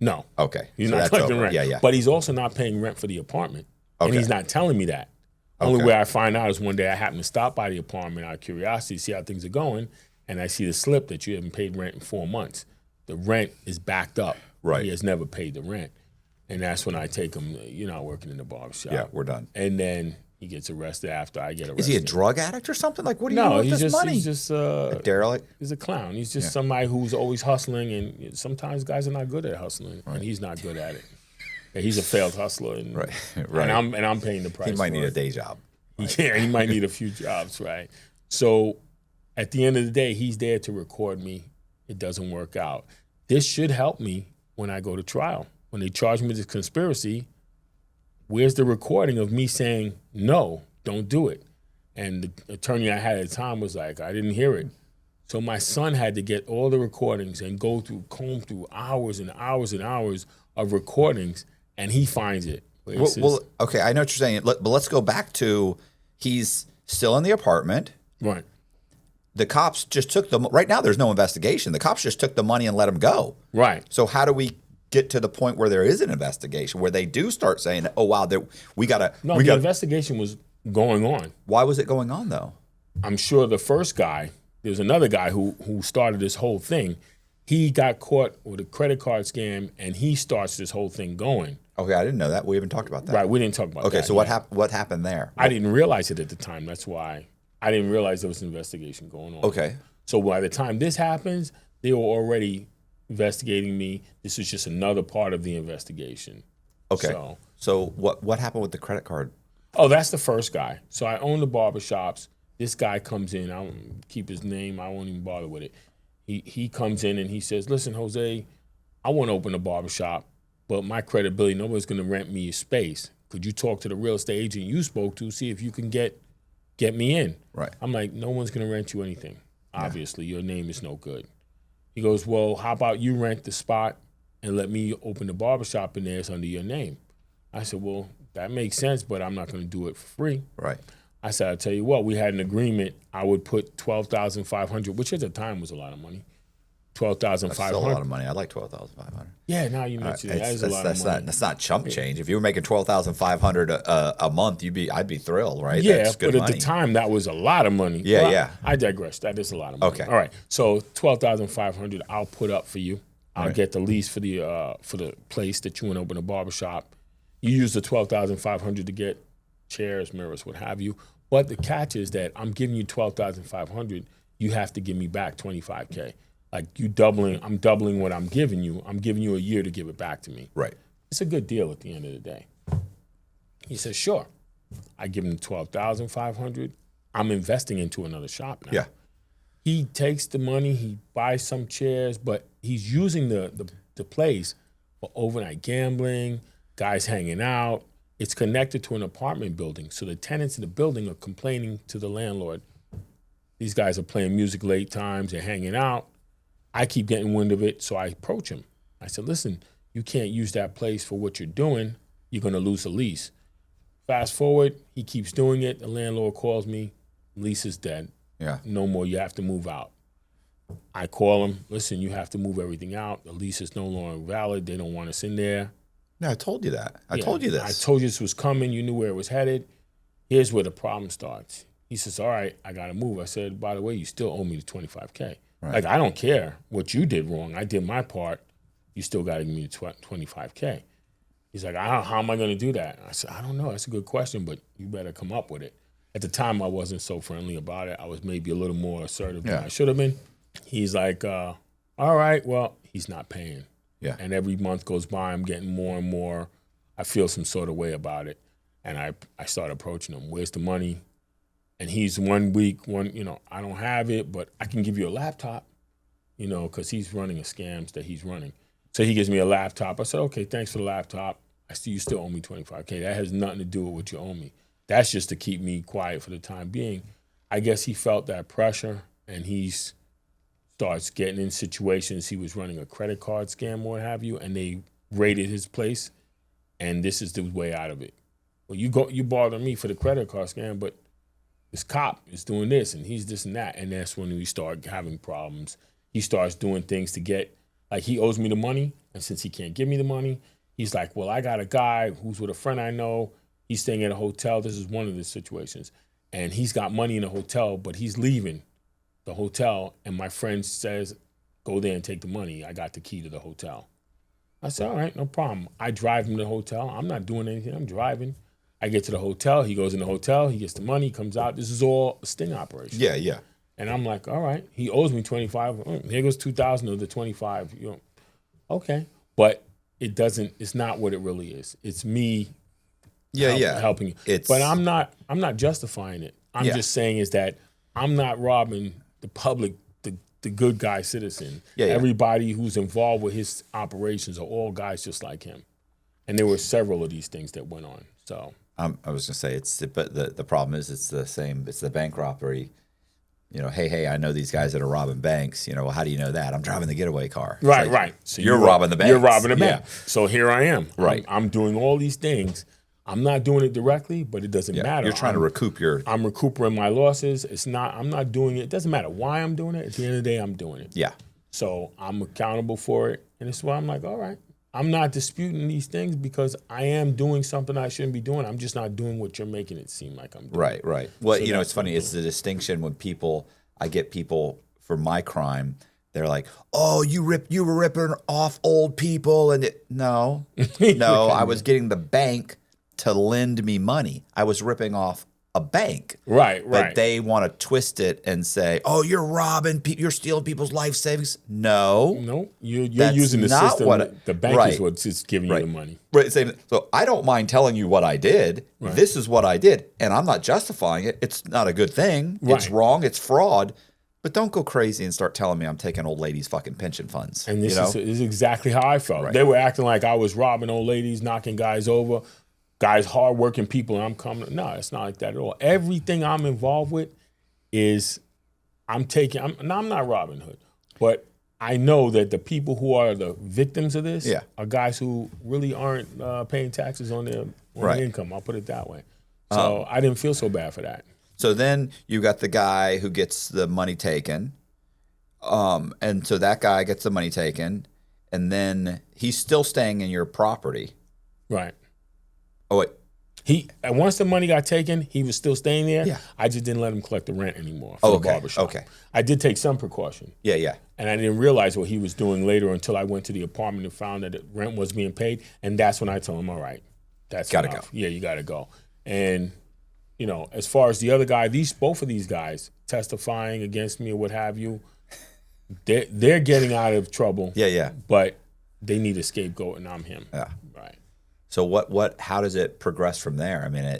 No. Okay. He's So not that's collecting over. rent. Yeah. But he's also not paying rent for the apartment. And Okay. he's not telling me that. Only Okay. way I find out is one day I happen to stop by the apartment out of curiosity, see how things are going, and I see the slip that you haven't paid rent in 4 months. The rent is backed up. Right. He has never paid the rent. And that's when I take him, you're not working in the barbershop. Yeah, we're done. And then he gets arrested after I get arrested. Is he a drug addict or something? Like, what are you doing No, with he's this just, money? he's just derelict. he's a clown. He's just somebody who's always hustling, and sometimes guys are not good at hustling, and he's not good at it. And he's a failed hustler, and, Right. and I'm paying the price. He might for need it. a day job. Yeah, he might need a few jobs, right? So at the end of the day, he's there to record me. It doesn't work out. This should help me when I go to trial. When they charge me with this conspiracy, where's the recording of me saying, no, don't do it? And the attorney I had at the time was like, I didn't hear it. So my son had to get all the recordings and comb through hours and hours and hours of recordings, and he finds it. Well, okay, I know what you're saying, but let's go back to he's still in the apartment. Right. The cops just took right now there's no investigation. The cops just took the money and let him go. Right. So how do we get to the point where there is an investigation, where they do start saying, oh, wow, we got to... No, the investigation was going on. Why was it going on, though? I'm sure the first guy, there's another guy who started this whole thing. He got caught with a credit card scam, and he starts this whole thing going. Okay, I didn't know that. We haven't talked about that. Right, we didn't talk about that. Okay, so what happened there? I didn't realize it at the time. That's why I didn't realize there was an investigation going on. Okay. So by the time this happens, they were already investigating me. This is just another part of the investigation. Okay. So what happened with the credit card? Oh, that's the first guy. So I own the barbershops. This guy comes in. I won't keep his name. I won't even bother with it. He comes in and he says, listen, Jose, I want to open a barbershop, but my credibility, nobody's going to rent me a space. Could you talk to the real estate agent you spoke to, see if you can get me in? Right. I'm like, no one's going to rent you anything. Obviously, your name is no good. He goes, well, how about you rent the spot and let me open the barbershop in there, it's under your name. I said, well, that makes sense, but I'm not going to do it for free. Right. I said, I'll tell you what, we had an agreement. I would put $12,500, which at the time was a lot of money. $12,500. That's still a lot of money. I like $12,500. Yeah, now you mentioned it. That is a lot of money. That's not chump change. If you were making $12,500 a month, I'd be thrilled, right? Yeah, That's good but money. at the time, that was a lot of money. Yeah, Well, yeah. I digress. That is a lot of money. Okay. All right. So $12,500, I'll put up for you. I'll Right. get the lease for the place that you want to open a barbershop. You use the $12,500 to get chairs, mirrors, what have you. But the catch is that I'm giving you $12,500. You have to give me back $25K. Like I'm doubling what I'm giving you. I'm giving you a year to give it back to me. Right. It's a good deal at the end of the day. He says, sure. I give him $12,500. I'm investing into another shop now. Yeah. He takes the money, he buys some chairs, but he's using the place for overnight gambling, guys hanging out. It's connected to an apartment building. So the tenants in the building are complaining to the landlord. These guys are playing music late times, they're hanging out. I keep getting wind of it, so I approach him. I said, listen, you can't use that place for what you're doing. You're going to lose the lease. Fast forward, he keeps doing it. The landlord calls me. Lease is dead. Yeah. No more. You have to move out. I call him. Listen, you have to move everything out. The lease is no longer valid. They don't want us in there. No, I told you that. I Yeah, told you this. I told you this was coming. You knew where it was headed. Here's where the problem starts. He says, all right, I got to move. I said, by the way, you still owe me the $25K. Right. Like, I don't care what you did wrong. I did my part. You still got to give me the $25K. He's like, how am I going to do that? I said, I don't know. That's a good question, but you better come up with it. At the time, I wasn't so friendly about it. I was maybe a little more assertive than I should have been. He's like, all right, well, he's not paying. Yeah. And every month goes by, I'm getting more and more. I feel some sort of way about it. And I start approaching him. Where's the money? And he's 1 week, I don't have it, but I can give you a laptop, because he's running a scams that he's running. So he gives me a laptop. I said, okay, thanks for the laptop. You still owe me $25K. That has nothing to do with what you owe me. That's just to keep me quiet for the time being. I guess he felt that pressure, and he starts getting in situations. He was running a credit card scam, what have you, and they raided his place, and this is the way out of it. Well, you bother me for the credit card scam, but this cop is doing this, and he's this and that, and that's when we start having problems. He starts doing things to get, like he owes me the money, and since he can't give me the money, he's like, well, I got a guy who's with a friend I know. He's staying at a hotel. This is one of the situations. And he's got money in a hotel, but he's leaving the hotel, and my friend says, go there and take the money. I got the key to the hotel. I said, all right, no problem. I drive him to the hotel. I'm not doing anything. I'm driving. I get to the hotel. He goes in the hotel. He gets the money, comes out. This is all a sting operation. Yeah, yeah. And I'm like, all right. He owes me $25. Here goes $2,000 of the $25. Okay. But it's not what it really is. It's me helping you. But I'm not justifying it. I'm just saying is that I'm not robbing the public, the good guy citizen. Yeah. Everybody who's involved with his operations are all guys just like him. And there were several of these things that went on. So I was gonna say but the problem is it's the same. It's the bank robbery. Hey, I know these guys that are robbing banks. Well, how do you know that? I'm driving the getaway car. It's right. So you're robbing the bank. You're robbing the bank. So here I am. Right. I'm doing all these things. I'm not doing it directly, but it doesn't matter. You're trying to recoup I'm recuperating my losses. I'm not doing it. It doesn't matter why I'm doing it. At the end of the day, I'm doing it. Yeah. So I'm accountable for it. And it's why I'm like, all right. I'm not disputing these things because I am doing something I shouldn't be doing. I'm just not doing what you're making it seem like I'm doing. Right. Well, it's funny. It's the distinction when I get people for my crime, they're like, oh, you were ripping off old people. And no, I was getting the bank to lend me money. I was ripping off a bank. Right. But they want to twist it and say, oh, you're robbing people, you're stealing people's life savings. No, you're using the system. The bank is what's giving you the money. Right. So I don't mind telling you what I did. Right. This is what I did. And I'm not justifying it. It's not a good thing. Right. It's wrong. It's fraud. But don't go crazy and start telling me I'm taking old ladies' fucking pension funds. And this is exactly how I felt. Right. They were acting like I was robbing old ladies, knocking guys over. Guys, hardworking people, and I'm coming. No, it's not like that at all. Everything I'm involved with is I'm not Robin Hood, but I know that the people who are the victims of this are guys who really aren't paying taxes on their income. I'll put it that way. So I didn't feel so bad for that. So then you got the guy who gets the money taken, and so that guy gets the money taken, and then he's still staying in your property. Right. Oh, wait. Once the money got taken, he was still staying there. Yeah. I just didn't let him collect the rent anymore for the barbershop. Okay. I did take some precaution. Yeah. And I didn't realize what he was doing later until I went to the apartment and found that the rent was being paid. And that's when I told him, all right, that's gotta enough. go. Yeah, you got to go. And, as far as the other guy, both of these guys testifying against me or what have you, they're getting out of trouble. Yeah. But they need a scapegoat, and I'm him. Yeah. Right. So how does it progress from there? I mean,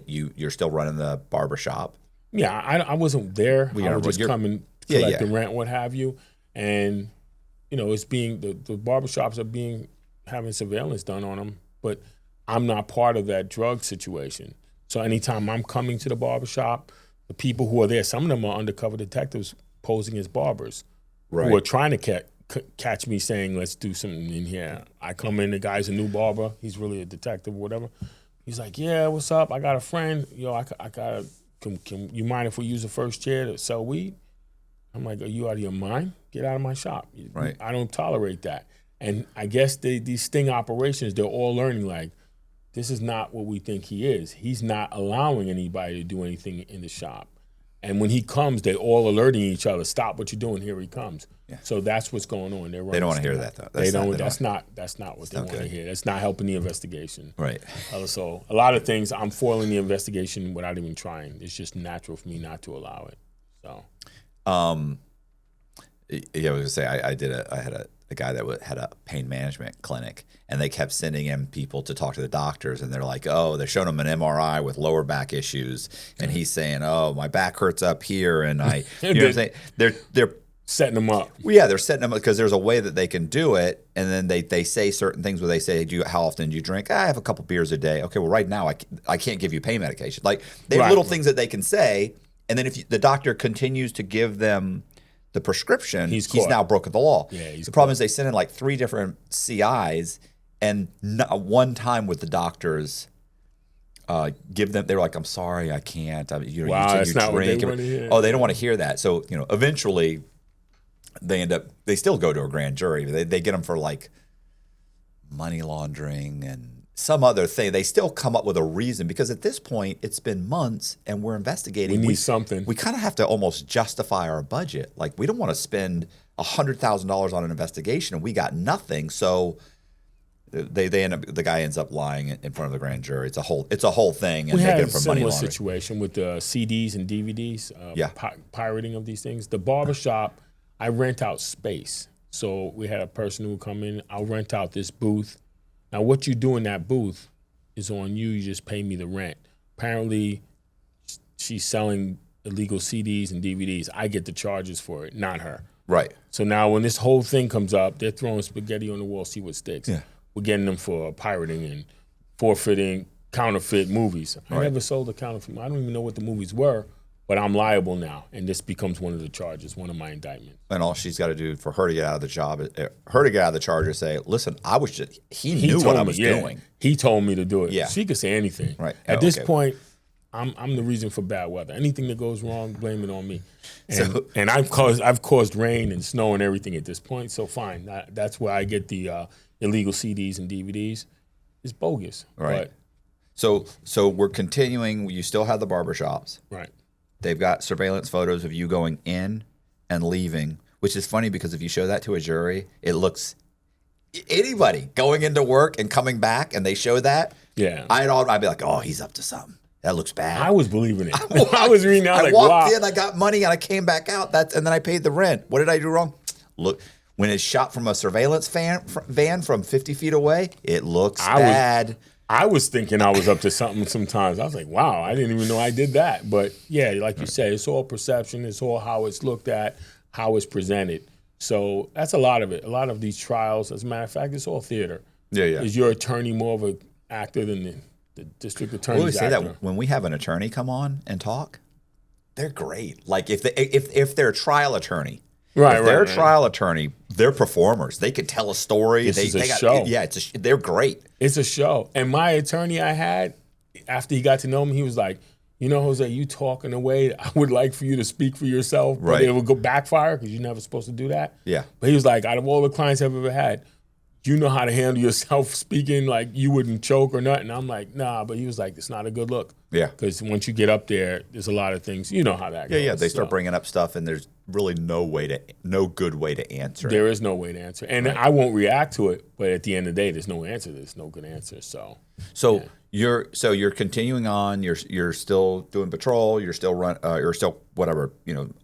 you're still running the barbershop. Yeah, I wasn't there. I was just coming to collect the rent, what have you. And, it's being, the barbershops are having surveillance done on them, but I'm not part of that drug situation. So anytime I'm coming to the barbershop, the people who are there, some of them are undercover detectives posing as barbers who are trying to catch me saying, let's do something in here. I come in, the guy's a new barber. He's really a detective or whatever. He's like, yeah, what's up? I got a friend. Can you mind if we use the first chair to sell weed? I'm like, are you out of your mind? Get out of my shop. Right. I don't tolerate that. And I guess these sting operations, they're all learning, like, this is not what we think he is. He's not allowing anybody to do anything in the shop. And when he comes, they all alerting each other. Stop what you're doing. Here he comes. Yeah. So that's what's going on. They don't want to hear that, though. That's not what they want to hear. That's not helping the investigation. Right. So a lot of things, I'm foiling the investigation without even trying. It's just natural for me not to allow it. So. Yeah, I was gonna say I had a guy that had a pain management clinic, and they kept sending him people to talk to the doctors, and they're like, oh, they're showing him an MRI with lower back issues, and he's saying, oh, my back hurts up here, and I, you know what I'm saying? They're setting them up. Well, yeah, they're setting them up because there's a way that they can do it, and then they say certain things where they say, how often do you drink? I have a couple beers a day. Okay, well, right now I can't give you pain medication. Like, they have little things that they can say, and then if the doctor continues to give them the prescription, he's now broken the law. Yeah, the problem is they send in like 3 different CIs, and not one time with the doctors give them. They were like, "I'm sorry, I can't." You That's you not drink. what they want to hear. Oh, they don't want to hear that. So eventually, they still go to a grand jury. They get them for like money laundering and some other thing. They still come up with a reason, because at this point it's been months and we're investigating. We need something. We kind of have to almost justify our budget. Like, we don't want to spend $100,000 on an investigation and we got nothing. So they end up, the guy ends up lying in front of the grand jury. It's a whole thing, and We they had get a him for money similar laundering. situation with the CDs and DVDs, pirating of these things. The barbershop, I rent out space. So we had a person who would come in, I'll rent out this booth. Now, what you do in that booth is on you. You just pay me the rent. Apparently, she's selling illegal CDs and DVDs. I get the charges for it, not her. Right. So now when this whole thing comes up, they're throwing spaghetti on the wall, see what sticks. Yeah. We're getting them for pirating and forfeiting counterfeit movies. I never sold a counterfeit. I don't even know what the movies were, but I'm liable now, and this becomes one of the charges, one of my indictments. And all she's got to do for her to get out of the job, charge is say, "Listen, I was just he knew what I was doing. He told me to do it." Yeah. She could say anything. Right. At this point, I'm the reason for bad weather. Anything that goes wrong, blame it on me. And I've caused rain and snow and everything at this point. So fine, that's where I get the illegal CDs and DVDs. It's bogus. Right. So we're continuing. You still have the barbershops. Right. They've got surveillance photos of you going in and leaving, which is funny because if you show that to a jury, it looks anybody going into work and coming back, and they show that. Yeah. I'd be like, "Oh, he's up to something. That looks bad." I was believing it. I was reading out I like, walked wow. in, I got money, and I came back out. And then I paid the rent. What did I do wrong? Look, when it's shot from a surveillance van from 50 feet away, it looks bad. I was thinking I was up to something sometimes. I was like, wow, I didn't even know I did that. But yeah, like you say, it's all perception. It's all how it's looked at, how it's presented. So that's a lot of it. A lot of these trials, as a matter of fact, it's all theater. Yeah. Is your attorney more of an actor than the district attorney's We always say actor? that when we have an attorney come on and talk, they're great. Like if they're a trial attorney, if they're a trial attorney, they're performers. They could tell a story. This is a show. Yeah, they're great. It's a show. And my attorney I had, after he got to know me, he was like, "You know, Jose, you talk in a way I would like for you to speak for yourself, but it would go backfire because you're never supposed to do that." Yeah. But he was like, out of all the clients I've ever had, you know how to handle yourself speaking, like you wouldn't choke or nothing. I'm like, nah, but he was like, it's not a good look. Yeah. Because once you get up there, there's a lot of things, you know how that goes. Yeah. They start bringing up stuff, and there's really no good way to answer. There is no way to answer. And I won't react to it, but at the end of the day, there's no answer. There's no good answer. So you're continuing on. You're still doing patrol. You're still you're still whatever,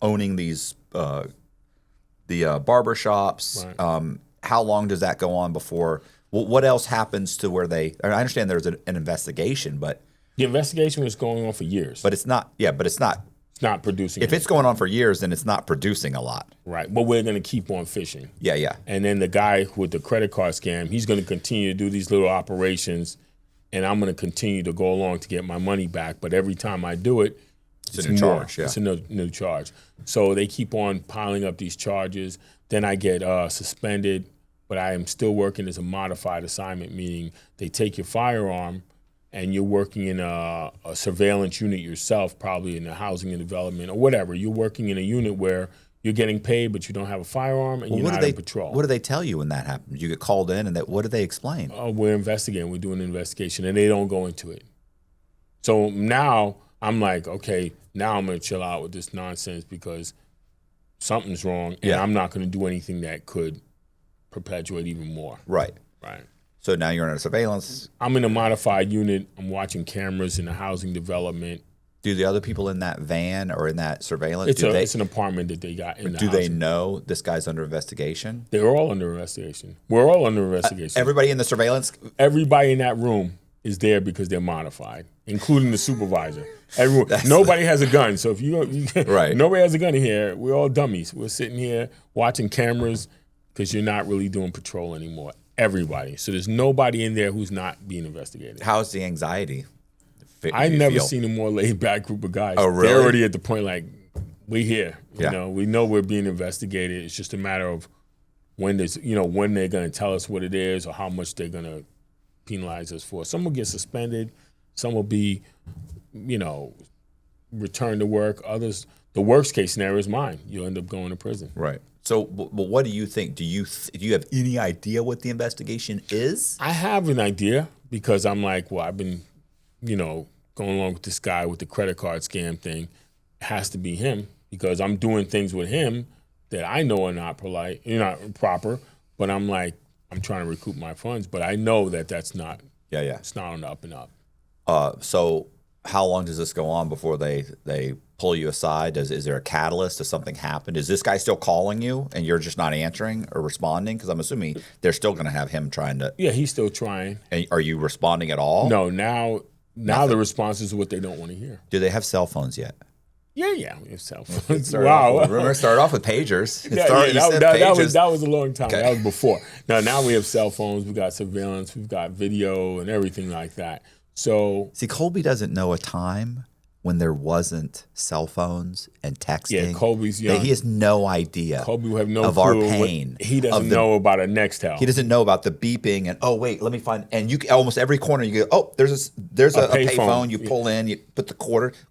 owning these the barber shops. Right. How long does that go on before? What else happens to where I understand there's an investigation, but the investigation was going on for years. But it's not. Yeah, but it's not. It's not producing. If it's going on for years, then it's not producing a lot. Right. But we're going to keep on fishing. Yeah. And then the guy with the credit card scam, he's going to continue to do these little operations, and I'm going to continue to go along to get my money back. But every time I do it, it's a new charge. Yeah. It's a new charge. So they keep on piling up these charges. Then I get suspended, but I am still working as a modified assignment, meaning they take your firearm and you're working in a surveillance unit yourself, probably in the housing and development or whatever. You're working in a unit where you're getting paid, but you don't have a firearm and you're not in patrol. What do they tell you when that happens? You get called in, and what do they explain? Oh, we're investigating. We're doing an investigation, and they don't go into it. So now I'm like, okay, now I'm going to chill out with this nonsense because something's wrong, and I'm not going to do anything that could perpetuate even more. Right. So now you're in a surveillance. I'm in a modified unit. I'm watching cameras in the housing development. Do the other people in that van or in that surveillance? It's an apartment that they got in the Do housing. they know this guy's under investigation? They're all under investigation. We're all under investigation. Everybody in the surveillance? Everybody in that room is there because they're modified, including the supervisor. Everyone, nobody has a gun. So if Right. nobody has a gun in here, we're all dummies. We're sitting here watching cameras because you're not really doing patrol anymore. Everybody. So there's nobody in there who's not being investigated. How's the anxiety? I've never seen a more laid back group of guys. Oh, really? They're already at the point like, we here. Yeah. We know we're being investigated. It's just a matter of when when they're going to tell us what it is or how much they're going to penalize us for. Some will get suspended. Some will be, returned to work. Others, the worst case scenario is mine. You'll end up going to prison. Right. So, but what do you think? Do you have any idea what the investigation is? I have an idea because I'm like, well, I've been, going along with this guy with the credit card scam thing. It has to be him because I'm doing things with him that I know are not polite, not proper. But I'm like, I'm trying to recoup my funds, but I know that that's not. Yeah. It's not on the up and up. So how long does this go on before they pull you aside? Is there a catalyst? Does something happen? Is this guy still calling you and you're just not answering or responding? Because I'm assuming they're still going to have him trying to. Yeah, he's still trying. And are you responding at all? No, now the response is what they don't want to hear. Do they have cell phones yet? Yeah, we have cell phones. Wow. Remember, start off with pagers. That was a long time. Okay. That was before. Now we have cell phones. We got surveillance. We've got video and everything like that. So see, Colby doesn't know a time when there wasn't cell phones and texting. Yeah, Colby's young. He has no idea. Colby will have no of clue our pain. He doesn't know about a Nextel. He doesn't know about the beeping and wait, let me find. And you almost every corner you go, there's a payphone. You pull in, you put the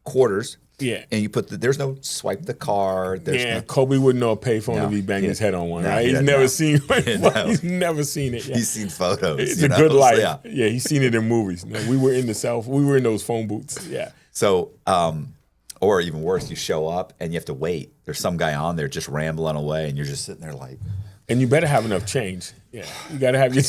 quarters. Yeah. And you put there's no swipe the card. Colby wouldn't know a payphone if he banged his head on one, right? He's never seen He's never seen it. Yeah. He's seen photos. It's a good life. Yeah, he's seen it in movies. No, we were in those phone booths. Yeah. So, or even worse, you show up and you have to wait. There's some guy on there just rambling away and you're just sitting there like. And you better have enough change. Yeah, you got to have your.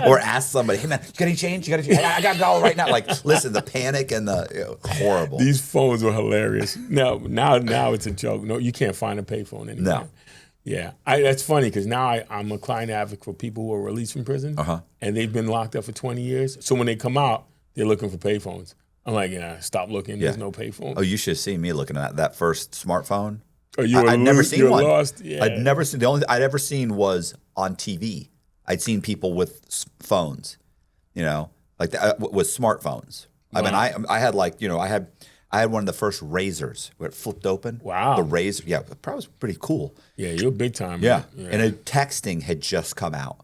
Or ask somebody, hey man, you got any change? You got any change? I got a dollar right now. Like, listen, the panic and the horrible. These phones were hilarious. Now it's a joke. No, you can't find a payphone anymore. No. Yeah, that's funny because now I'm a client advocate for people who are released from prison, and they've been locked up for 20 years. So when they come out, they're looking for payphones. I'm like, stop looking. There's no payphone. Oh, you should have seen me looking at that first smartphone. Oh, I'd never seen one. Lost? Yeah. I'd never seen. The only I'd ever seen was on TV. I'd seen people with phones, like with smartphones. Wow. I mean, I had I had one of the first razors where it flipped open. Wow. The razor, yeah, it probably was pretty cool. Yeah, you're big time. Yeah. And texting had just come out.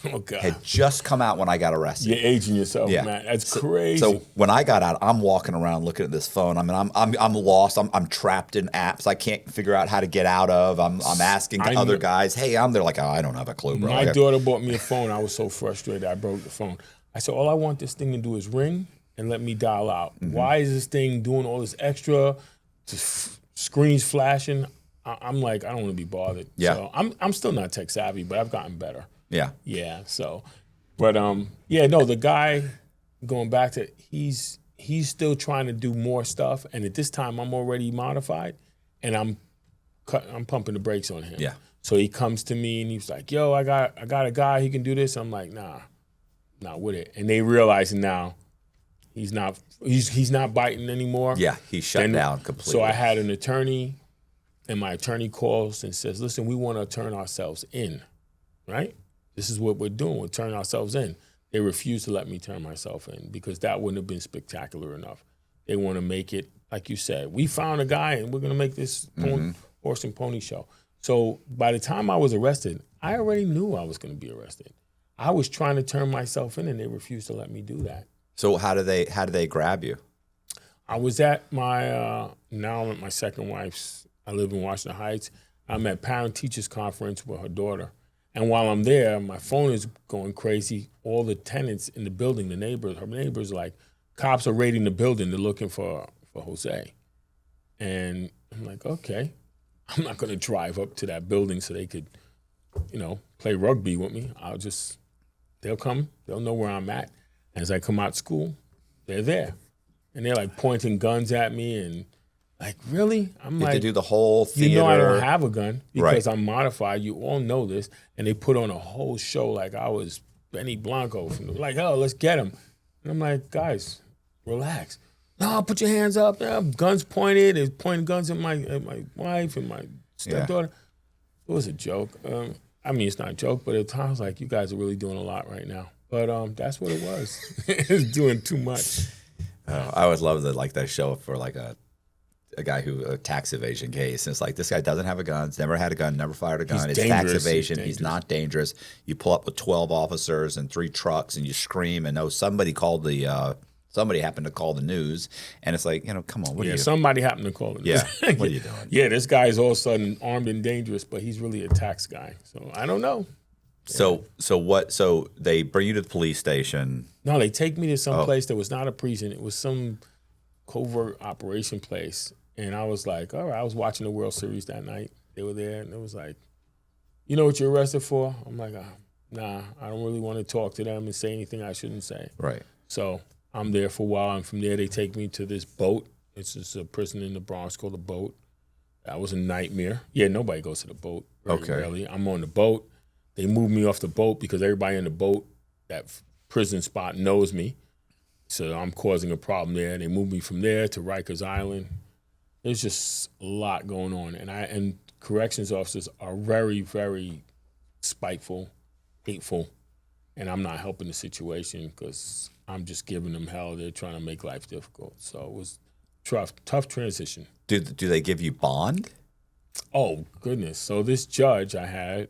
Oh God. Had just come out when I got arrested. You're aging yourself, man. That's crazy. So when I got out, I'm walking around looking at this phone. I mean, I'm lost. I'm trapped in apps I can't figure out how to get out of. I'm asking other guys, hey, I'm there like, I don't have a clue, bro. My daughter bought me a phone. I was so frustrated. I broke the phone. I said, all I want this thing to do is ring and let me dial out. Mm-hmm. Why is this thing doing all this extra? Just screens flashing. I'm like, I don't want to be bothered. Yeah. So I'm still not tech savvy, but I've gotten better. Yeah. Yeah. So, but the guy going back to he's still trying to do more stuff, and at this time I'm already modified, and I'm pumping the brakes on him. Yeah. So he comes to me and he's like, "Yo, I got a guy. He can do this." I'm like, "Nah, not with it." And they realize now he's not biting anymore. Yeah. He's shut down completely. So I had an attorney, and my attorney calls and says, "Listen, we want to turn ourselves in, right? This is what we're doing. We're turning ourselves in." They refuse to let me turn myself in because that wouldn't have been spectacular enough. They want to make it, like you said, we found a guy and we're going to make this horse and pony show. So by the time I was arrested, I already knew I was going to be arrested. I was trying to turn myself in and they refused to let me do that. So how do they grab you? I was at now I'm at my second wife's. I live in Washington Heights. I'm at parent-teachers conference with her daughter. And while I'm there, my phone is going crazy. All the tenants in the building, her neighbors, like, cops are raiding the building. They're looking for Jose. And I'm like, okay, I'm not going to drive up to that building so they could, play rugby with me. They'll come. They'll know where I'm at. And as I come out of school, they're there. And they're like pointing guns at me and like, really? I'm like, they do the whole theater. I don't have a gun because I'm modified. You all know this. And they put on a whole show like I was Benny Blanco. Like, oh, let's get him. And I'm like, guys, relax. No, put your hands up. Guns pointed. They're pointing guns at my wife and my stepdaughter. It was a joke. I mean, it's not a joke, but at times, like, you guys are really doing a lot right now. But that's what it was. It's doing too much. I always love that show for like a guy a tax evasion case. And it's like, this guy doesn't have a gun, he's never had a gun, never fired a gun. It's tax evasion. He's not dangerous. You pull up with 12 officers and 3 trucks and you scream and somebody happened to call the news. And it's like, come on, what are you? Somebody happened to call the news. Yeah, what are you doing? Yeah, this guy is all of a sudden armed and dangerous, but he's really a tax guy. So I don't know. So they bring you to the police station. No, they take me to some place that was not a precinct. It was some covert operation place. And I was like, all right, I was watching the World Series that night. They were there, and it was like, you know what you're arrested for? I'm like, nah, I don't really want to talk to them and say anything I shouldn't say. Right. So I'm there for a while, and from there they take me to this boat. It's just a prison in the Bronx called the Boat. That was a nightmare. Yeah, nobody goes to the boat. Very rarely. I'm on the boat. They moved me off the boat because everybody in the boat, that prison spot, knows me. So I'm causing a problem there. They moved me from there to Rikers Island. There's just a lot going on. And corrections officers are very, very spiteful, hateful, and I'm not helping the situation because I'm just giving them hell. They're trying to make life difficult. So it was tough transition. Do they give you bond? Oh, goodness. So this judge I had,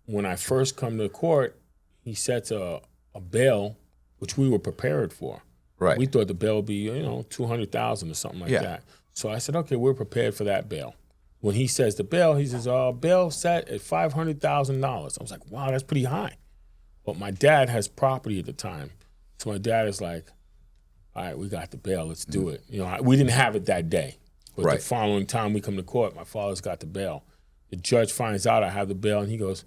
when I first come to court, he sets a bail, which we were prepared for. Right. We thought the bail would be, $200,000 or something like that. So I said, okay, we're prepared for that bail. When he says the bail, he says, bail set at $500,000. I was like, wow, that's pretty high. But my dad has property at the time. So my dad is like, all right, we got the bail, let's do it. We didn't have it that day. But the following time we come to court, my father's got the bail. The judge finds out I have the bail, and he goes,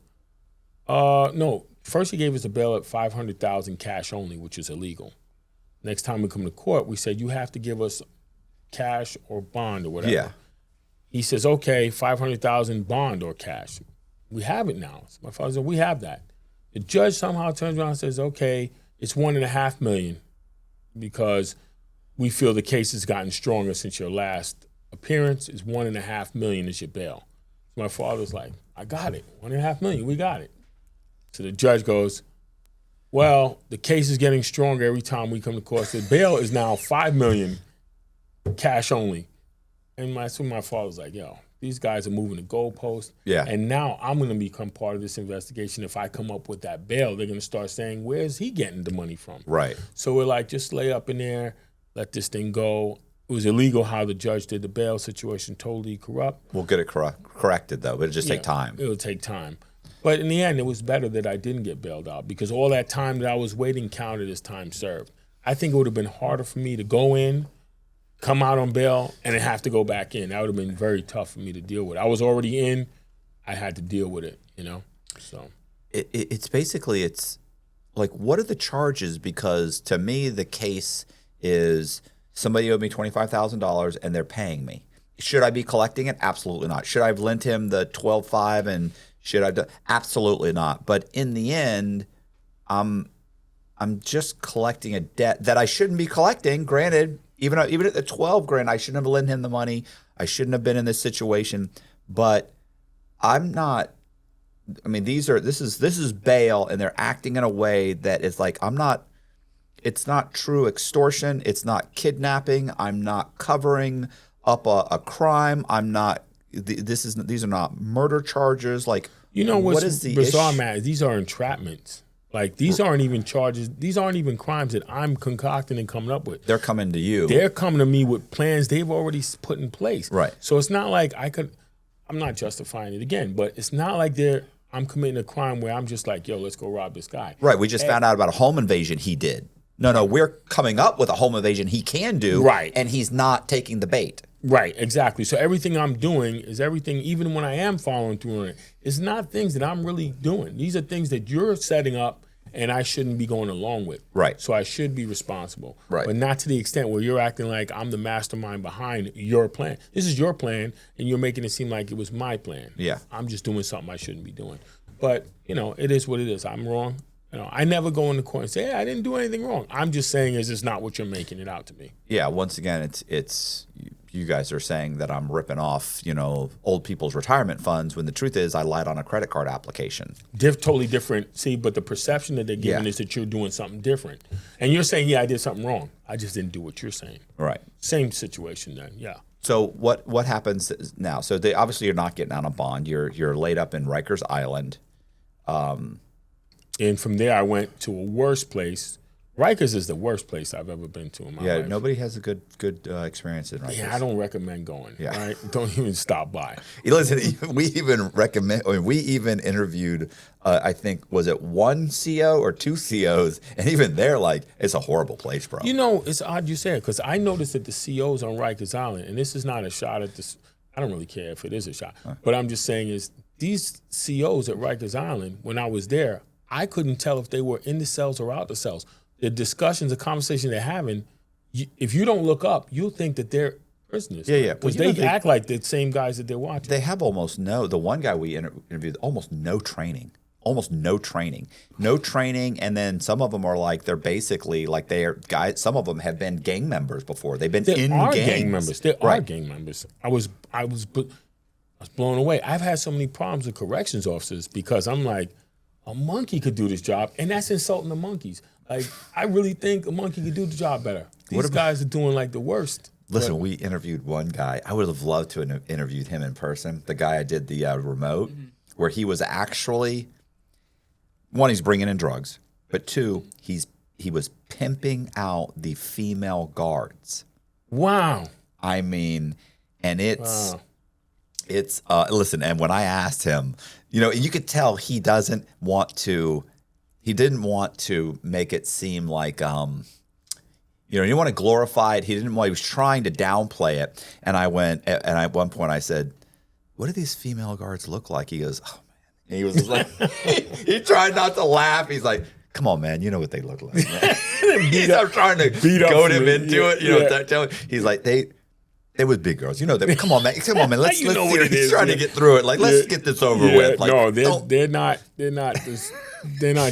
no. First he gave us the bail at $500,000 cash only, which is illegal. Next time we come to court, we said, you have to give us cash or bond or whatever. Yeah. He says, okay, $500,000 bond or cash. We have it now. So my father said, we have that. The judge somehow turns around and says, okay, it's $1.5 million because we feel the case has gotten stronger since your last appearance. It's $1.5 million is your bail. So my father's like, I got it. $1.5 million, we got it. So the judge goes, well, the case is getting stronger every time we come to court. So the bail is now $5 million cash only. And my father's like, yo, these guys are moving the goalpost. Yeah. And now I'm going to become part of this investigation. If I come up with that bail, they're going to start saying, where's he getting the money from? Right. So we're like, just lay up in there, let this thing go. It was illegal how the judge did the bail situation, totally corrupt. We'll get it corrected, though, but it'll just take time. It'll take time. But in the end, it was better that I didn't get bailed out because all that time that I was waiting counted as time served. I think it would have been harder for me to go in, come out on bail, and then have to go back in. That would have been very tough for me to deal with. I was already in. I had to deal with it, So it's basically like, what are the charges? Because to me, the case is somebody owed me $25,000 and they're paying me. Should I be collecting it? Absolutely not. Should I have lent him the $12,500 and should I do? Absolutely not. But in the end, I'm just collecting a debt that I shouldn't be collecting. Granted, even at the $12,000, I shouldn't have lent him the money. I shouldn't have been in this situation. But I'm not. I mean, this is bail, and they're acting in a way that is like, I'm not. It's not true extortion. It's not kidnapping. I'm not covering up a crime. I'm not. These are not murder charges. Like, what is the bizarre, issue? Matt? These are entrapments. Like, these aren't even charges. These aren't even crimes that I'm concocting and coming up with. They're coming to you. They're coming to me with plans they've already put in place. Right. So it's not like I'm not justifying it again, but it's not like I'm committing a crime where I'm just like, yo, let's go rob this guy. Right. We just found out about a home invasion he did. No, we're coming up with a home invasion he can do. Right. And he's not taking the bait. Right, exactly. So everything I'm doing is everything, even when I am following through on it, it's not things that I'm really doing. These are things that you're setting up and I shouldn't be going along with. Right. So I should be responsible. Right. But not to the extent where you're acting like I'm the mastermind behind your plan. This is your plan and you're making it seem like it was my plan. Yeah. I'm just doing something I shouldn't be doing. But, it is what it is. I'm wrong. You know, I never go in the court and say, hey, I didn't do anything wrong. I'm just saying is it's not what you're making it out to be. Yeah, once again, it's you guys are saying that I'm ripping off, old people's retirement funds when the truth is I lied on a credit card application. Totally different. See, but the perception that they're giving is that you're doing something different. And you're saying, yeah, I did something wrong. I just didn't do what you're saying. Right. Same situation then, yeah. So what happens now? So obviously you're not getting out on bond. You're laid up in Rikers Island. And from there, I went to a worse place. Rikers is the worst place I've ever been to in my life. Yeah, nobody has a good experience in Rikers. Yeah, I don't recommend going. Yeah. Right? Don't even stop by. Listen, we even interviewed, I think, was it one CO or two COs? And even they're like, it's a horrible place, bro. It's odd you say it, because I noticed that the COs on Rikers Island, and this is not a shot at this, I don't really care if it is a shot, but I'm just saying is these COs at Rikers Island, when I was there, I couldn't tell if they were in the cells or out the cells. The discussions, the conversation they're having, if you don't look up, you'll think that they're prisoners. Yeah. Because they act like the same guys that they're watching. They have the one guy we interviewed, almost no training. And then some of them are like, they're basically like they're guys, some of them have been gang members before. They've been in gangs. Gang members. There are gang members. I was blown away. I've had so many problems with corrections officers because I'm like, a monkey could do this job, and that's insulting the monkeys. Like, I really think a monkey could do the job better. These guys are doing like the worst. Listen, we interviewed one guy. I would have loved to have interviewed him in person. The guy I did the remote, where he was actually, one, he's bringing in drugs, but two, he was pimping out the female guards. Wow. I mean, and it's listen, and when I asked him, you could tell he didn't want to make it seem like, he didn't want to glorify it. He was trying to downplay it. And at one point I said, what do these female guards look like? He goes, oh man. And he was just like, he tried not to laugh. He's like, come on, man. You know what they look like, man. I'm trying to goad him into it. He's like, they was big girls. Come on, man. Let's see. He's trying to get through it. Like, let's get this over with. Like, no, they're not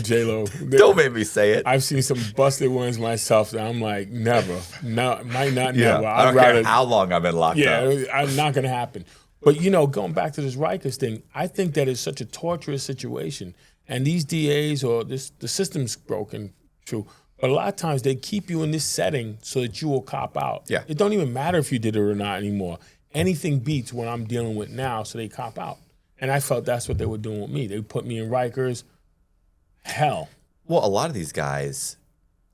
J-Lo. Don't make me say it. I've seen some busted ones myself that I'm like, never. No, might not Yeah, never. I don't care how long I've been locked up. Yeah, not going to happen. But, going back to this Rikers thing, I think that is such a torturous situation. And these DAs or the system's broken, true. But a lot of times they keep you in this setting so that you will cop out. Yeah. It don't even matter if you did it or not anymore. Anything beats what I'm dealing with now, so they cop out. And I felt that's what they were doing with me. They put me in Rikers. Hell. Well, a lot of these guys,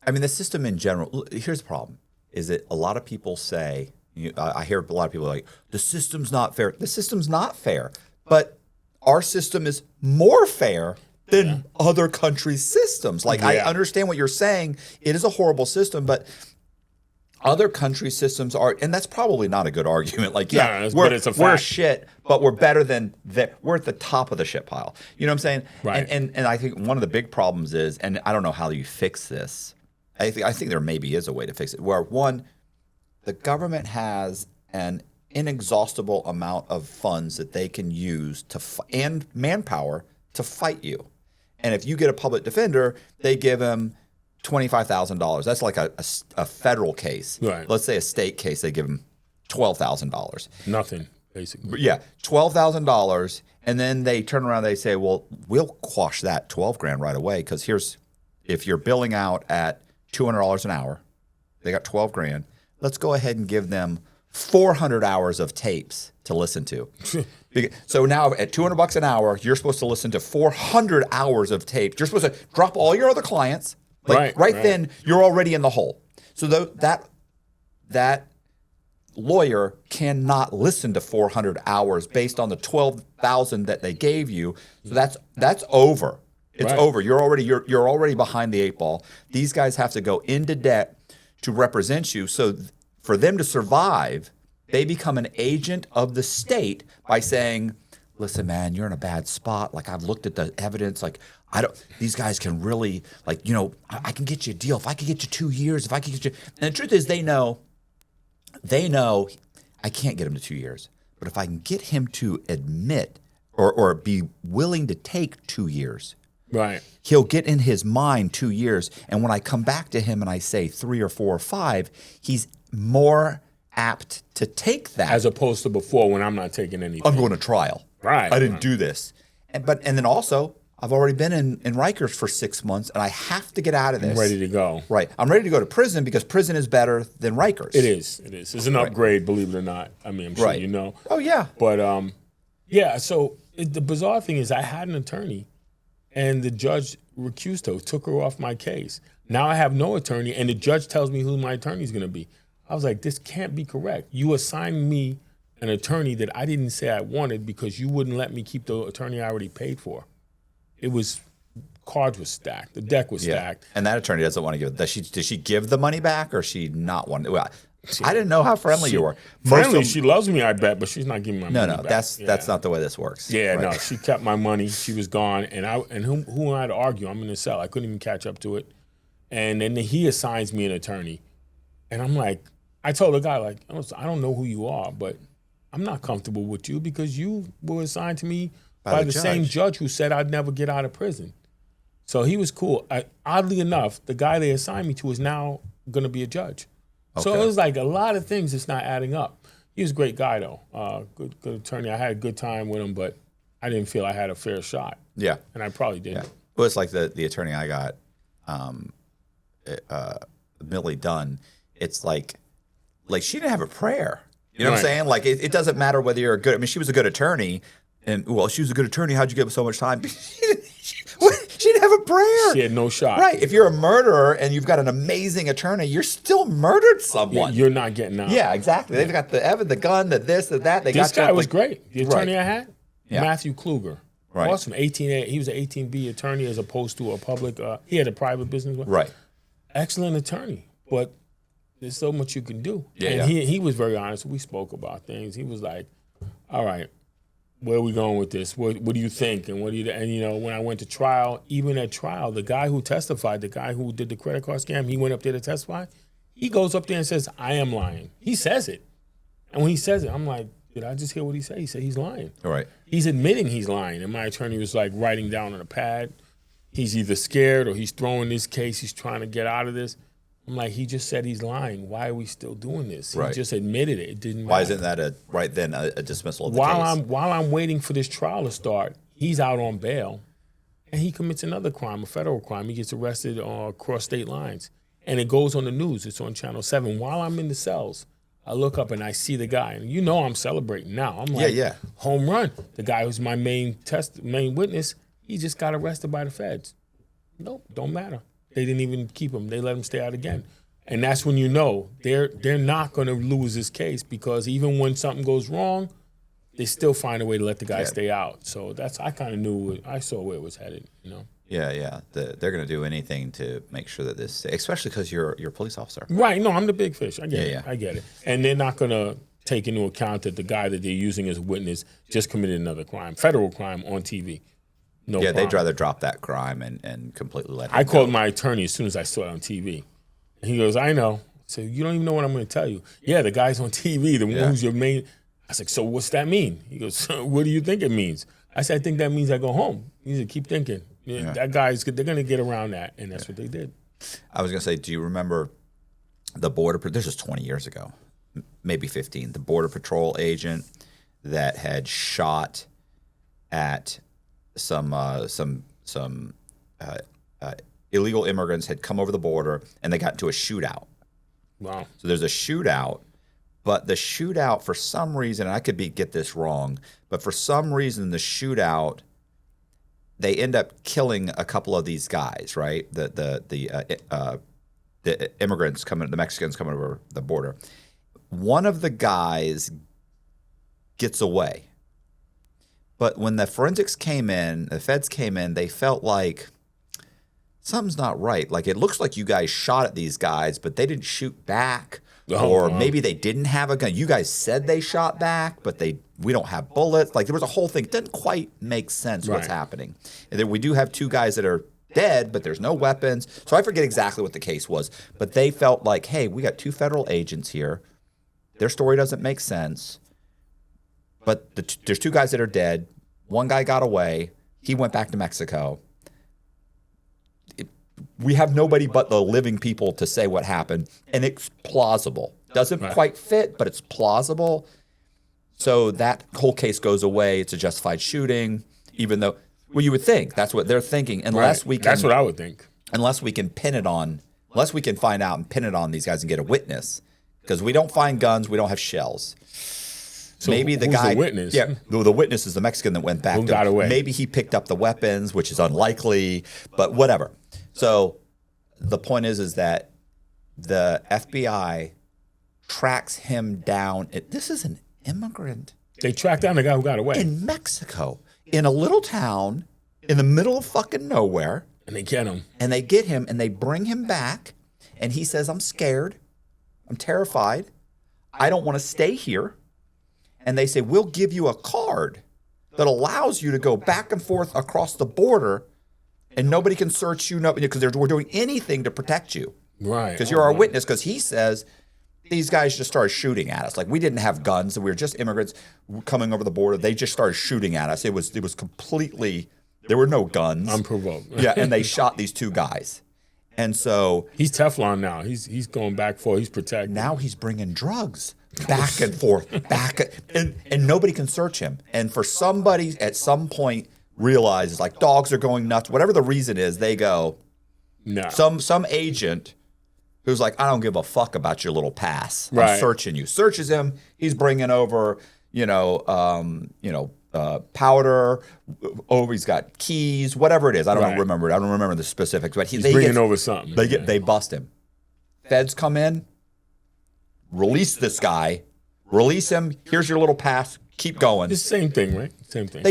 I mean, the system in general, here's the problem, is that a lot of people say, I hear a lot of people like, the system's not fair. The system's not fair. But our system is more fair than other countries' systems. Like, I understand what you're saying. It is a horrible system, but other countries' systems are, and that's probably not a good argument. Like, but it's a fact. We're shit, but we're better than that. We're at the top of the shit pile. You know what I'm saying? Right. And I think one of the big problems is, and I don't know how you fix this. I think there maybe is a way to fix it. Where one, the government has an inexhaustible amount of funds that they can use and manpower to fight you. And if you get a public defender, they give him $25,000. That's like a federal case. Right. Let's say a state case, they give him $12,000. Nothing, basically. Yeah, $12,000, and then they turn around and they say, well, we'll quash that $12,000 right away because if you're billing out at $200 an hour, they got $12,000. Let's go ahead and give them 400 hours of tapes to listen to. So now at $200 an hour, you're supposed to listen to 400 hours of tape. You're supposed to drop all your other clients. Like right then, you're already in the hole. So that lawyer cannot listen to 400 hours based on the 12,000 that they gave you. So that's over. It's over. You're already behind the eight ball. These guys have to go into debt to represent you. So for them to survive, they become an agent of the state by saying, listen, man, you're in a bad spot. Like, I've looked at the evidence. Like, these guys can really, like, I can get you a deal. If I could get you 2 years, if I could get you. And the truth is they know I can't get him to 2 years. But if I can get him to admit or be willing to take 2 years, Right. He'll get in his mind 2 years. And when I come back to him and I say 3 or 4 or 5, he's more apt to take that. As opposed to before when I'm not taking anything. I'm going to trial. Right. I didn't do this. And then also, I've already been in Rikers for 6 months, and I have to get out of this. I'm ready to go. Right. I'm ready to go to prison because prison is better than Rikers. It is. It is. It's an upgrade, believe it or not. I mean, I'm sure Right. you know. Oh, yeah. But, yeah, so the bizarre thing is I had an attorney, and the judge recused her, took her off my case. Now I have no attorney, and the judge tells me who my attorney is going to be. I was like, this can't be correct. You assigned me an attorney that I didn't say I wanted because you wouldn't let me keep the attorney I already paid for. It was, cards were stacked. The deck was stacked. And that attorney doesn't want to give it. Does she give the money back or she not want to? I didn't know how friendly you were. Friendly, she loves me, I bet, but she's not giving my money back. That's not the way this works. Yeah, right? no, she kept my money. She was gone, and who am I to argue? I'm in the cell. I couldn't even catch up to it. And then he assigns me an attorney, and I'm like, I told the guy, like, I don't know who you are, but I'm not comfortable with you because you were assigned to me by the same judge who said I'd never get out of prison. So he was cool. Oddly enough, the guy they assigned me to is now going to be a judge. Okay. So it was like a lot of things that's not adding up. He was a great guy, though. Good attorney. I had a good time with him, but I didn't feel I had a fair shot. Yeah. And I probably didn't. Yeah. Well, it's like the attorney I got, Millie Dunn. It's like she didn't have a prayer. You know what I'm saying? Like, it doesn't matter whether you're a good, I mean, she was a good attorney. And, well, she was a good attorney. How'd you give so much time? She didn't have a prayer. She had no shot. Right. If you're a murderer and you've got an amazing attorney, you're still murdered someone. You're not getting out. Yeah, exactly. They've got the gun, the this, the that. This guy was great. The attorney Right. I had, Matthew Kluger. Right. Awesome. He was an 18B attorney as opposed to a public. He had a private business. Right. Excellent attorney, but there's so much you can do. Yeah, and he was very honest. We spoke about things. He was like, all right, where are we going with this? What do you think? And when I went to trial, even at trial, the guy who testified, the guy who did the credit card scam, he went up there to testify. He goes up there and says, I am lying. He says it. And when he says it, I'm like, did I just hear what he said? He said he's lying. All right. He's admitting he's lying. And my attorney was like writing down on a pad. He's either scared or he's throwing this case. He's trying to get out of this. I'm like, he just said he's lying. Why are we still doing this? He just admitted it. It didn't matter. Why isn't that a dismissal of the case? While I'm waiting for this trial to start, he's out on bail, and he commits another crime, a federal crime. He gets arrested across state lines, and it goes on the news. It's on Channel 7. While I'm in the cells, I look up and I see the guy, and I'm celebrating now. I'm like, home run. The guy who's my main witness, he just got arrested by the feds. Nope, don't matter. They didn't even keep him. They let him stay out again. And that's when you know they're not going to lose this case because even when something goes wrong, they still find a way to let the guy stay out. So I kind of knew, I saw where it was headed, Yeah. They're going to do anything to make sure that this, especially because you're a police officer. Right. No, I'm the big fish. I get it. I get it. And they're not going to take into account that the guy that they're using as a witness just committed another crime, federal crime on TV. No problem. They'd rather drop that crime and completely let it go. I called my attorney as soon as I saw it on TV. And he goes, I know. I said, you don't even know what I'm going to tell you. Yeah, the guy's on TV, the one who's your main. I was like, so what's that mean? He goes, what do you think it means? I said, I think that means I go home. He said, keep thinking. That guy's, they're going to get around that. And that's what they did. I was going to say, do you remember the border, this was 20 years ago, maybe 15, the Border Patrol agent that had shot at some illegal immigrants had come over the border and they got into a shootout. Wow. So there's a shootout, but the shootout for some reason, and I could get this wrong, but for some reason the shootout, they end up killing a couple of these guys, right? The immigrants the Mexicans coming over the border. One of the guys gets away. But when the forensics came in, the feds came in, they felt like something's not right. Like, it looks like you guys shot at these guys, but they didn't shoot back. Maybe they didn't have a gun. You guys said they shot back, but we don't have bullets. Like, there was a whole thing. It doesn't quite make sense what's happening. And then we do have two guys that are dead, but there's no weapons. So I forget exactly what the case was. But they felt like, hey, we got two federal agents here. Their story doesn't make sense. But there's two guys that are dead. One guy got away. He went back to Mexico. we have nobody but the living people to say what happened, and it's plausible. Doesn't quite fit, but it's plausible. So that whole case goes away. It's a justified shooting, even though, well, you would think that's what they're thinking, unless we can. That's what I would think. Unless we can pin it on, unless we can find out and pin it on these guys and get a witness, because we don't find guns, we don't have shells. So maybe the who's guy, the witness? yeah, the witness is the Mexican that went back. Who got away? Maybe he picked up the weapons, which is unlikely, but whatever. So the point is that the FBI tracks him down. This is an immigrant. They tracked down the guy who got away. In Mexico, in a little town, in the middle of fucking nowhere. And they get him. And they get him, and they bring him back, and he says, I'm scared. I'm terrified. I don't want to stay here. And they say, we'll give you a card that allows you to go back and forth across the border, and nobody can search you, because we're doing anything to protect you. Right. Because you're our witness, because he says, these guys just started shooting at us. Like, we didn't have guns, and we were just immigrants coming over the border. They just started shooting at us. It was completely, there were no guns. Unprovoked. Yeah, and they shot these two guys. And so he's Teflon now. He's going back for, he's protected. Now he's bringing drugs back and forth, and nobody can search him. And for somebody at some point realizes, like, dogs are going nuts, whatever the reason is, they go, no. Some agent who's like, I don't give a fuck about your little pass. Right. I'm searching you. Searches him. He's bringing over, powder. Over, he's got keys, whatever it is. I don't remember. I don't remember the specifics. But he's bringing over something. They bust him. Feds come in, release this guy, release him. Here's your little pass. Keep going. It's the same thing, right? Same thing.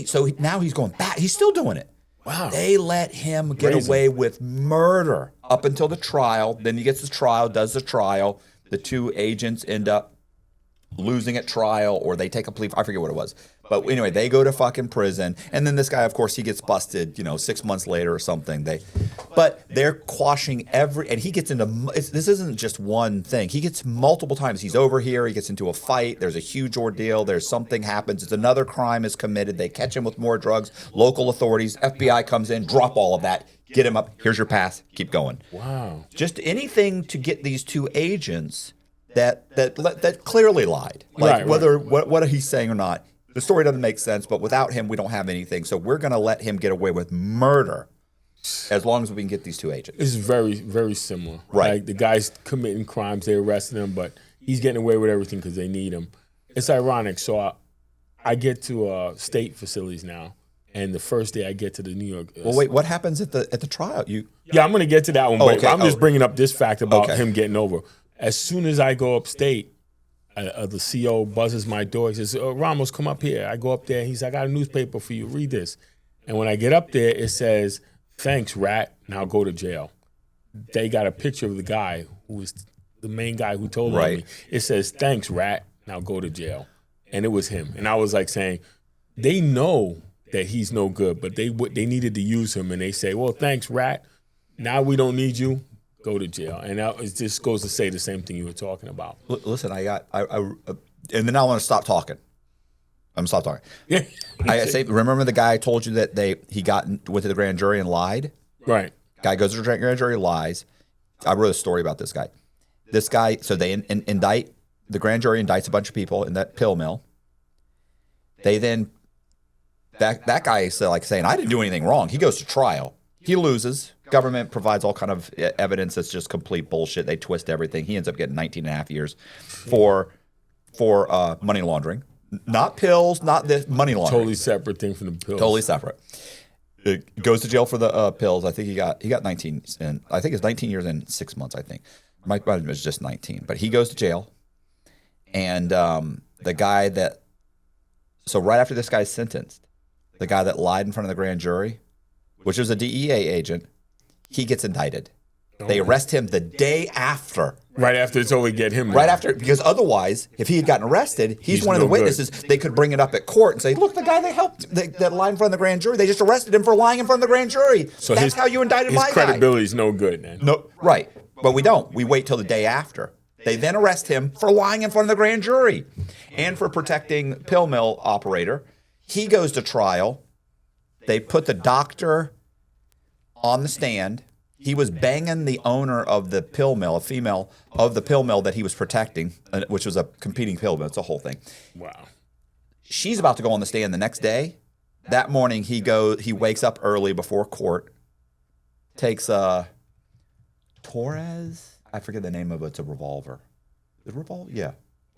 So now he's going back. He's still doing it. Wow. They let him get away with murder up until the trial. Then he gets the trial, does the trial. The two agents end up losing at trial, or they take a plea. I forget what it was. But anyway, they go to fucking prison. And then this guy, of course, he gets busted, 6 months later or something. But they're quashing and he gets into, this isn't just one thing. He gets multiple times. He's over here. He gets into a fight. There's a huge ordeal. There's something happens. It's another crime is committed. They catch him with more drugs. Local authorities, FBI comes in, drop all of that, get him up. Here's your pass. Keep going. Wow. Just anything to get these two agents that clearly lied. Like what he's saying or not. The story doesn't make sense, but without him, we don't have anything. So we're going to let him get away with murder as long as we can get these two agents. It's very, very similar. Right. Like, the guy's committing crimes, they arrested him, but he's getting away with everything because they need him. It's ironic. So I get to state facilities now, and the first day I get to the New York. Well, wait, what happens at the trial? Yeah, I'm going to get to that one, but okay. I'm just bringing up this fact about him getting over. As soon as I go upstate, the CO buzzes my door. He says, Ramos, come up here. I go up there. He says, I got a newspaper for you. Read this. And when I get up there, it says, thanks, rat. Now go to jail. They got a picture of the guy who was the main guy who told me. It says, thanks, rat. Now go to jail. And it was him. And I was like saying, they know that he's no good, but they needed to use him. And they say, well, thanks, rat. Now we don't need you. Go to jail. And it just goes to say the same thing you were talking about. Listen, and then I want to stop talking. I'm going to stop talking. Yeah. I say, remember the guy I told you that he went to the grand jury and lied? Right. Guy goes to the grand jury, lies. I wrote a story about this guy. This guy, so they indict, the grand jury indicts a bunch of people in that pill mill. They then, that guy is like saying, I didn't do anything wrong. He goes to trial. He loses. Government provides all kind of evidence that's just complete bullshit. They twist everything. He ends up getting 19 and a half years for money laundering. Not pills, not this, money laundering. Totally separate thing from the pills. Totally separate. It goes to jail for the pills. I think he got 19, and I think it's 19 years and 6 months, I think. Mike Biden was just 19. But he goes to jail. And the guy so right after this guy's sentenced, the guy that lied in front of the grand jury, which was a DEA agent, he gets indicted. They arrest him the day after. Right after it's over, get him. Right after, because otherwise, if he had gotten arrested, he's one of the witnesses. They could bring it up at court and say, look, the guy that lied in front of the grand jury, they just arrested him for lying in front of the grand jury. So that's how you indicted my guy. His credibility is no good, then. No, right. But we don't. We wait till the day after. They then arrest him for lying in front of the grand jury and for protecting pill mill operator. He goes to trial. They put the doctor on the stand. He was banging the owner of the pill mill, a female of the pill mill that he was protecting, which was a competing pill mill. It's a whole thing. Wow. She's about to go on the stand the next day. That morning, he wakes up early before court, takes Torres. I forget the name of it. It's a revolver. The revolver? Yeah.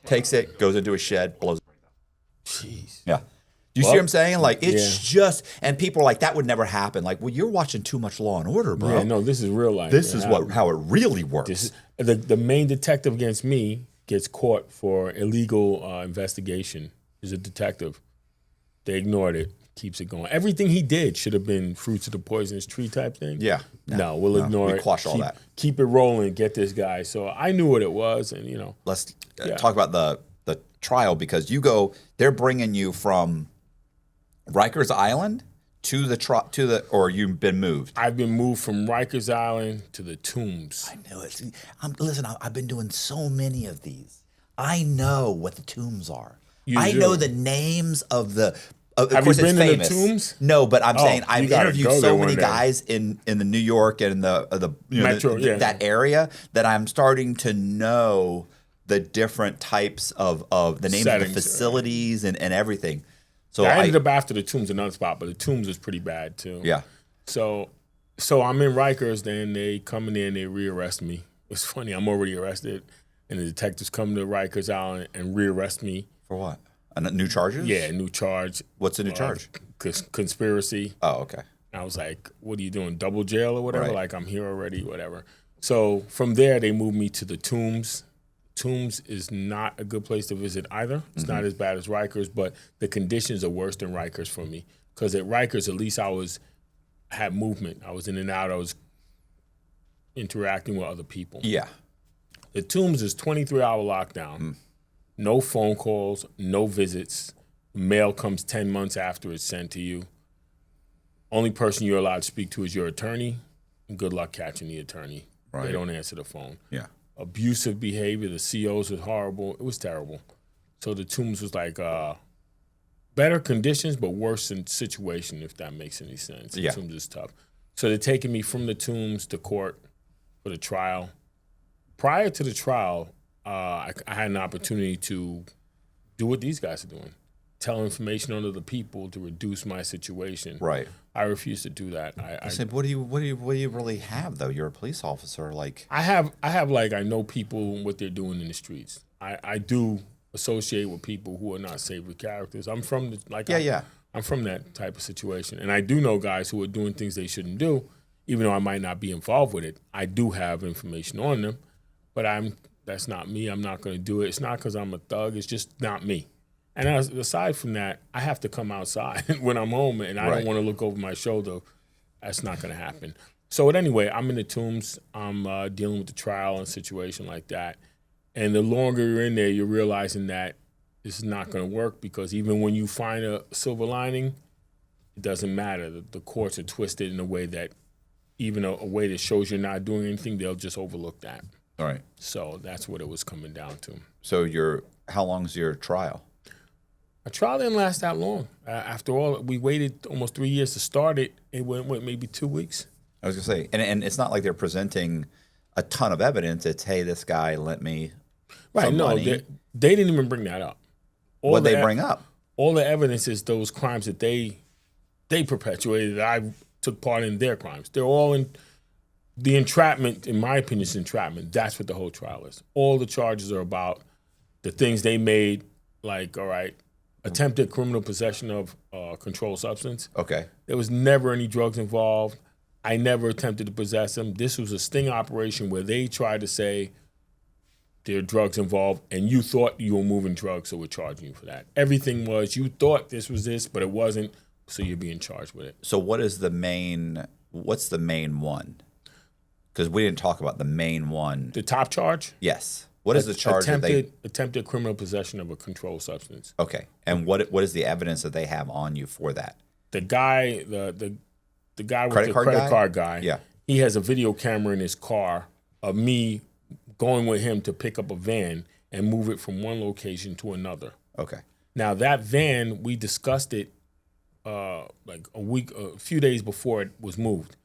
Takes it, goes into a shed, blows it. Jeez. Yeah. Do you see what I'm saying? Like, it's just, and people are like, that would never happen. Like, well, you're watching too much Law and Order, bro. Yeah, no, this is real life. This is how it really works. This is, the main detective against me gets caught for illegal investigation. He's a detective. They ignored it. Keeps it going. Everything he did should have been fruits of the poisonous tree type thing. Yeah. No, we'll ignore it. We quash all that. Keep it rolling. Get this guy. So I knew what it was, and Let's talk about the trial, because they're bringing you from Rikers Island or you've been moved. I've been moved from Rikers Island to the Tombs. I knew it. Listen, I've been doing so many of these. I know what the tombs are. I know the names of the. Of Have course, you been it's in famous. the Tombs? No, but I'm saying I've gotta interviewed go so there many one day. guys in the New York and the Metro, that area that I'm starting to know the different types of the names of the facilities and everything. So I ended up after the Tombs, another spot, but the Tombs was pretty bad too. Yeah. So I'm in Rikers, then they come in there and they rearrest me. It's funny, I'm already arrested, and the detectives come to Rikers Island and rearrest me. For what? New charges? Yeah, new charge. What's the new charge? Conspiracy. Oh, okay. I was like, what are you doing, double jail or whatever? Right. Like, I'm here already, whatever. So from there, they moved me to the Tombs. Tombs is not a good place to visit either. It's not as bad as Rikers, but the conditions are worse than Rikers for me. Because at Rikers, at least I had movement. I was in and out. I was interacting with other people. Yeah. The Tombs is 23-hour lockdown. No phone calls, no visits. Mail comes 10 months after it's sent to you. Only person you're allowed to speak to is your attorney. And good luck catching the attorney. Right. They don't answer the phone. Yeah. Abusive behavior. The COs was horrible. It was terrible. So the Tombs was like better conditions, but worse in situation, if that makes any sense. Yeah. The Tombs is tough. So they're taking me from the Tombs to court for the trial. Prior to the trial, I had an opportunity to do what these guys are doing, tell information on other people to reduce my situation. Right. I refuse to do that. I said, what do you really have though? You're a police officer, like. I have like, I know people and what they're doing in the streets. I do associate with people who are not savory characters. I'm from I'm from that type of situation, and I do know guys who are doing things they shouldn't do, even though I might not be involved with it. I do have information on them, but that's not me. I'm not going to do it. It's not because I'm a thug. It's just not me. And aside from that, I have to come outside when I'm home, and I don't want to look over my shoulder. That's not going to happen. So anyway, I'm in the Tombs. I'm dealing with the trial and situation like that. And the longer you're in there, you're realizing that this is not going to work, because even when you find a silver lining, it doesn't matter. The courts are twisted in a way that, even a way that shows you're not doing anything, they'll just overlook that. All right. So that's what it was coming down to. So how long's your trial? A trial didn't last that long. After all, we waited almost 3 years to start it. It went maybe 2 weeks. I was gonna say, and it's not like they're presenting a ton of evidence. It's, hey, this guy lent me some money. They didn't even bring that up. What they bring up? All the evidence is those crimes that they perpetuated. That I took part in their crimes. They're all in the entrapment. In my opinion, is entrapment. That's what the whole trial is. All the charges are about the things they made. Like, all right, attempted criminal possession of controlled substance. Okay. There was never any drugs involved. I never attempted to possess them. This was a sting operation where they tried to say there are drugs involved, and you thought you were moving drugs, so we're charging you for that. Everything was, you thought this was this, but it wasn't, so you're being charged with it. So what's the main one? Because we didn't talk about the main one. The top charge? Yes. What is the charge attempted criminal possession of a controlled substance. Okay. And what is the evidence that they have on you for that? The guy, the guy with Credit the card credit guy? card guy, Yeah. he has a video camera in his car of me going with him to pick up a van and move it from one location to another. Okay. Now that van, we discussed it like a few days before it was moved.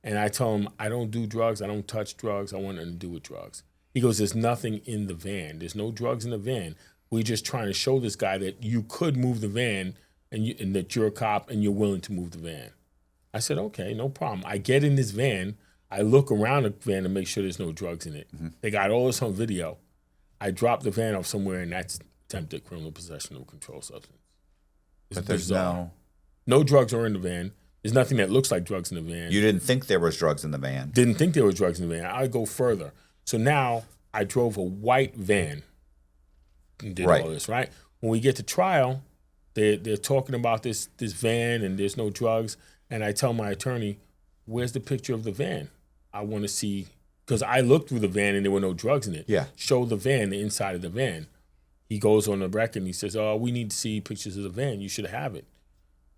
And I told him, I don't do drugs. I don't touch drugs. I want nothing to do with drugs. He goes, there's nothing in the van. There's no drugs in the van. We're just trying to show this guy that you could move the van and that you're a cop and you're willing to move the van. I said, okay, no problem. I get in this van. I look around the van to make sure there's no drugs in it. They got all this on video. I drop the van off somewhere, and that's attempted criminal possession of a controlled substance. But there's no drugs are in the van. There's nothing that looks like drugs in the van. You didn't think there was drugs in the van. Didn't think there were drugs in the van. I go further. So now I drove a white van and did all this, right? When we get to trial, they're talking about this van and there's no drugs. And I tell my attorney, where's the picture of the van? I want to see, because I looked through the van and there were no drugs in it. Yeah. Show the van, the inside of the van. He goes on the record and he says, oh, we need to see pictures of the van. You should have it.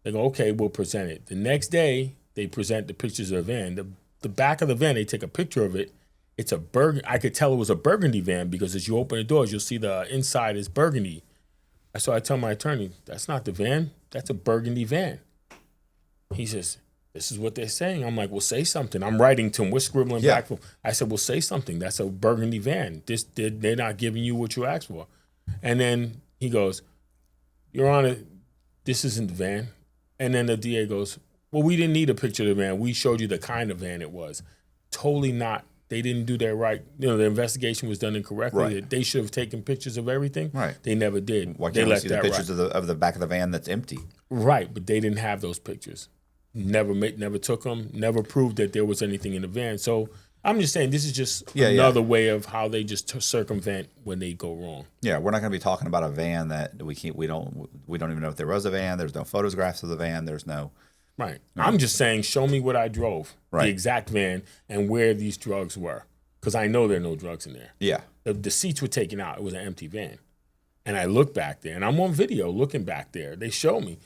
They go, okay, we'll present it. The next day, they present the pictures of the van. The back of the van, they take a picture of it. It's a burgundy. I could tell it was a burgundy van because as you open the doors, you'll see the inside is burgundy. So I tell my attorney, that's not the van. That's a burgundy van. He says, this is what they're saying. I'm like, well, say something. I'm writing to him. We're scribbling back. I said, well, say something. That's a burgundy van. They're not giving you what you asked for. And then he goes, Your Honor, this isn't the van. And then the DA goes, well, we didn't need a picture of the van. We showed you the kind of van it was. Totally not. They didn't do that right. You know, the investigation was done incorrectly. Right. They should have taken pictures of everything. Right. They never did. Why they can't we left see the that pictures right. of the back of the van that's empty? Right, but they didn't have those pictures. Never took them. Never proved that there was anything in the van. So I'm just saying this is just another way of how they just circumvent when they go wrong. Yeah, we're not going to be talking about a van that we don't even know if there was a van. There's no photographs of the van. There's no. Right. I'm just saying, show me what I drove, the exact van, and where these drugs were, because I know there are no drugs in there. Yeah. The seats were taken out. It was an empty van. And I look back there, and I'm on video looking back there. They show me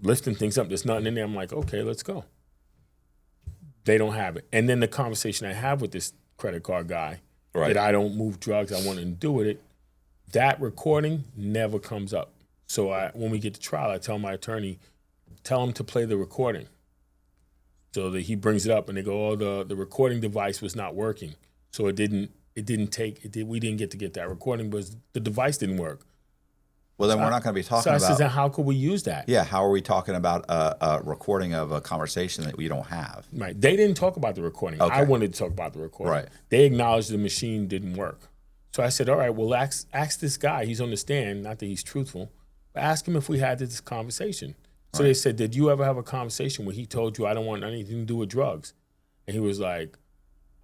lifting things up. There's nothing in there. I'm like, okay, let's go. They don't have it. And then the conversation I have with this credit card guy, that I don't move drugs, I want to do with it, that recording never comes up. So when we get to trial, I tell my attorney, tell him to play the recording. So that he brings it up, and they go, oh, the recording device was not working. So we didn't get to get that recording because the device didn't work. Well, then we're not going to be talking about. So I said, how could we use that? Yeah, how are we talking about a recording of a conversation that we don't have? Right. They didn't talk about the recording. Okay. I wanted to talk about the recording. Right. They acknowledged the machine didn't work. So I said, all right, well, ask this guy. He's on the stand. Not that he's truthful, but ask him if we had this conversation. So they said, did you ever have a conversation where he told you, I don't want anything to do with drugs? And he was like,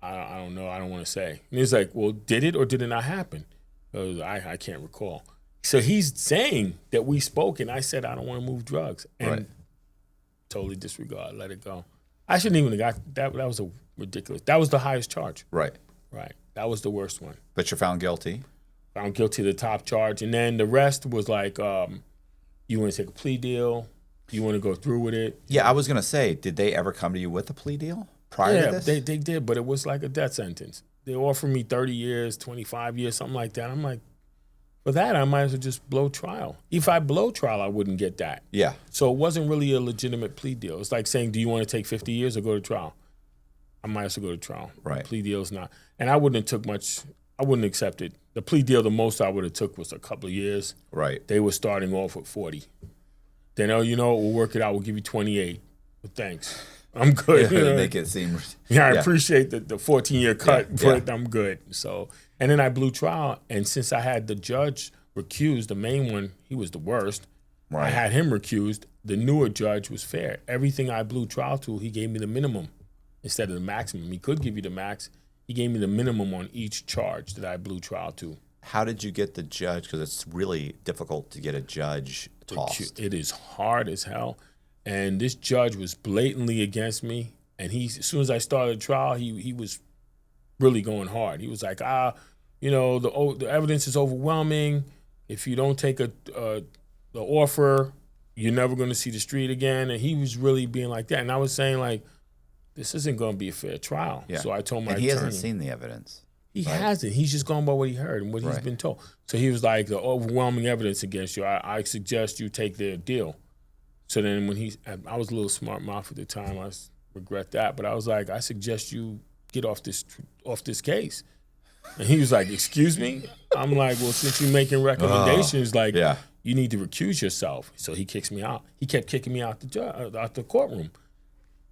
I don't know. I don't want to say. And he's like, well, did it or did it not happen? I can't recall. So he's saying that we spoke, and I said, I don't want to move drugs. And totally disregard, let it go. I shouldn't even have got that. That was a ridiculous. That was the highest charge. Right. Right. That was the worst one. But you're found guilty. Found guilty of the top charge. And then the rest was like, you want to take a plea deal? You want to go through with it? Yeah, I was going to say, did they ever come to you with a plea deal prior to this? Yeah, they did, but it was like a death sentence. They offered me 30 years, 25 years, something like that. I'm like, for that, I might as well just blow trial. If I blow trial, I wouldn't get that. Yeah. So it wasn't really a legitimate plea deal. It's like saying, do you want to take 50 years or go to trial? I might as well go to trial. Right. The plea deal's not. And I wouldn't have took much. I wouldn't accept it. The plea deal, the most I would have took was a couple of years. Right. They were starting off with 40. Then, we'll work it out. We'll give you 28. But thanks. I'm good. Yeah, make it seem. Yeah, I appreciate the 14-year cut, but I'm good. So, and then I blew trial, and since I had the judge recused, the main one, he was the worst. Right. I had him recused. The newer judge was fair. Everything I blew trial to, he gave me the minimum instead of the maximum. He could give you the max. He gave me the minimum on each charge that I blew trial to. How did you get the judge? Because it's really difficult to get a judge tossed. It is hard as hell. And this judge was blatantly against me. And as soon as I started trial, he was really going hard. He was like, the evidence is overwhelming. If you don't take the offer, you're never going to see the street again. And he was really being like that. And I was saying, like, this isn't going to be a fair trial. Yeah. So I told my attorney. And he hasn't seen the evidence. He hasn't. He's just going by what he heard and what he's been told. So he was like, the overwhelming evidence against you, I suggest you take their deal. So then when I was a little smart mouth at the time, I regret that. But I was like, I suggest you get off this case. And he was like, excuse me? I'm like, well, since you're making recommendations, like, you need to recuse yourself. So he kicks me out. He kept kicking me out the courtroom.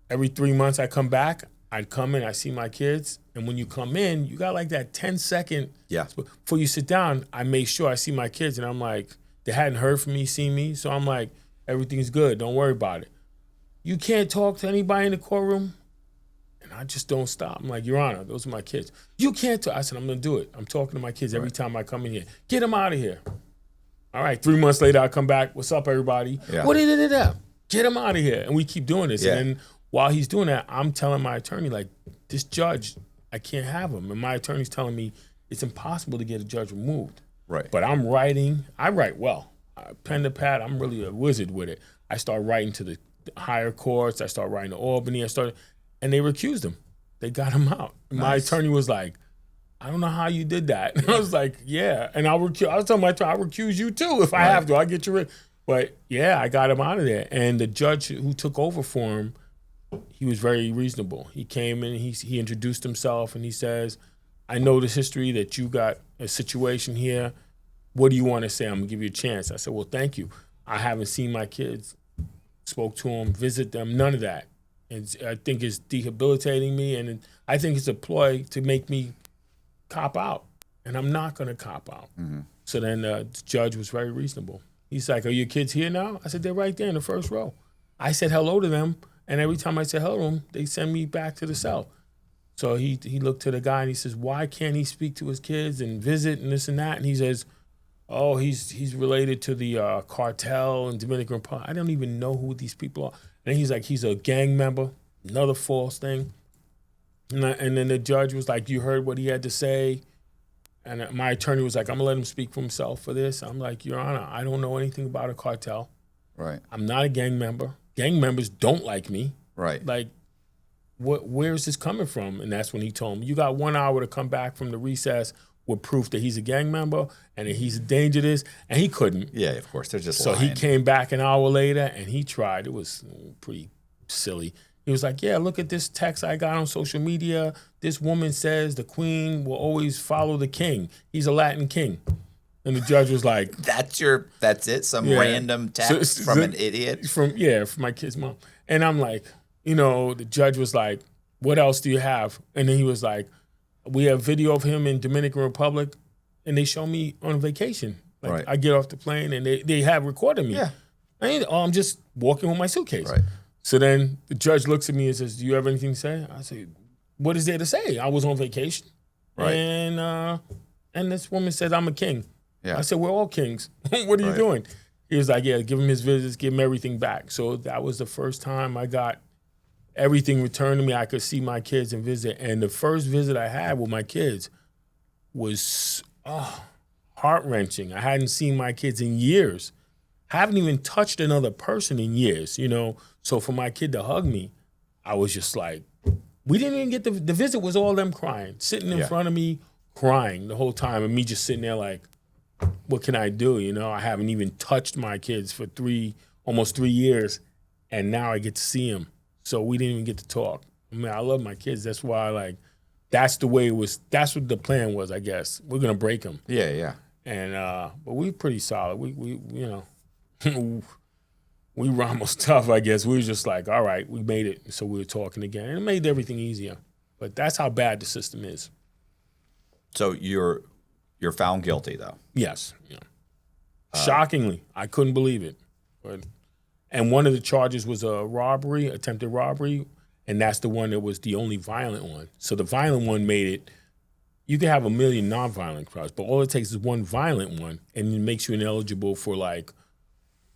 Every 3 months I come back, I'd come in, I see my kids. And when you come in, you got like that 10-second. Before you sit down, I make sure I see my kids. And I'm like, they hadn't heard from me, seen me. So I'm like, everything's good. Don't worry about it. You can't talk to anybody in the courtroom? And I just don't stop. I'm like, Your Honor, those are my kids. You can't talk. I said, I'm going to do it. I'm talking to my kids every time I come in here. Get them out of here. All right, 3 months later, I come back. What's up, everybody? What did it? Get him out of here. And we keep doing this. And then while he's doing that, I'm telling my attorney, like, this judge, I can't have him. And my attorney's telling me it's impossible to get a judge removed. Right. But I'm writing. I write well. Pen to pad, I'm really a wizard with it. I start writing to the higher courts. I start writing to Albany. And they recused him. They got him out. My attorney was like, I don't know how you did that. And I was like, yeah. And I was telling my attorney, I'll recuse you too if I have to. I'll get you rid. But yeah, I got him out of there. And the judge who took over for him, he was very reasonable. He came in, he introduced himself, and he says, I know this history that you got a situation here. What do you want to say? I'm going to give you a chance. I said, well, thank you. I haven't seen my kids, spoke to them, visit them, none of that. And I think it's debilitating me, and I think it's a ploy to make me cop out, and I'm not going to cop out. So then the judge was very reasonable. He's like, are your kids here now? I said, they're right there in the first row. I said hello to them, and every time I said hello to them, they send me back to the cell. So he looked to the guy, and he says, why can't he speak to his kids and visit and this and that? And he says, oh, he's related to the cartel in Dominican Republic. I don't even know who these people are. And he's like, he's a gang member, another false thing. And then the judge was like, you heard what he had to say? And my attorney was like, I'm going to let him speak for himself for this. I'm like, Your Honor, I don't know anything about a cartel. Right. I'm not a gang member. Gang members don't like me. Right. Like, where is this coming from? And that's when he told me, you got 1 hour to come back from the recess with proof that he's a gang member and that he's a danger to this. And he couldn't. Yeah, of course. They're just So lying. he came back an hour later and he tried. It was pretty silly. He was like, yeah, look at this text I got on social media. This woman says the queen will always follow the king. He's a Latin king. And the judge was like, That's it? Some random text from an idiot? From my kid's mom. And I'm like, the judge was like, what else do you have? And then he was like, we have video of him in Dominican Republic, and they show me on vacation. Like, I get off the plane, and they have recorded me. Yeah. I'm just walking with my suitcase. Right. So then the judge looks at me and says, do you have anything to say? I say, what is there to say? I was on vacation. Right. And this woman said, I'm a king. Yeah. I said, we're all kings. What are you doing? He was like, yeah, give him his visits, give him everything back. So that was the first time I got everything returned to me. I could see my kids and visit. And the first visit I had with my kids was heart-wrenching. I hadn't seen my kids in years. Haven't even touched another person in years, So for my kid to hug me, I was just like, we didn't even get the visit was all them crying, sitting in front of me, crying the whole time, and me just sitting there like, what can I do? I haven't even touched my kids for almost 3 years, and now I get to see them. So we didn't even get to talk. I mean, I love my kids. That's why, that's the way it was. That's what the plan was, I guess. We're gonna break them. Yeah, yeah. And but we're pretty solid. We we were almost tough, I guess. We were just like, all right, we made it. So we were talking again, and it made everything easier. But that's how bad the system is. So you're found guilty, though. Yes. Yeah. Shockingly, I couldn't believe it. And one of the charges was a robbery, attempted robbery, and that's the one that was the only violent one. So the violent one made it, you can have a million nonviolent crimes, but all it takes is one violent one, and it makes you ineligible for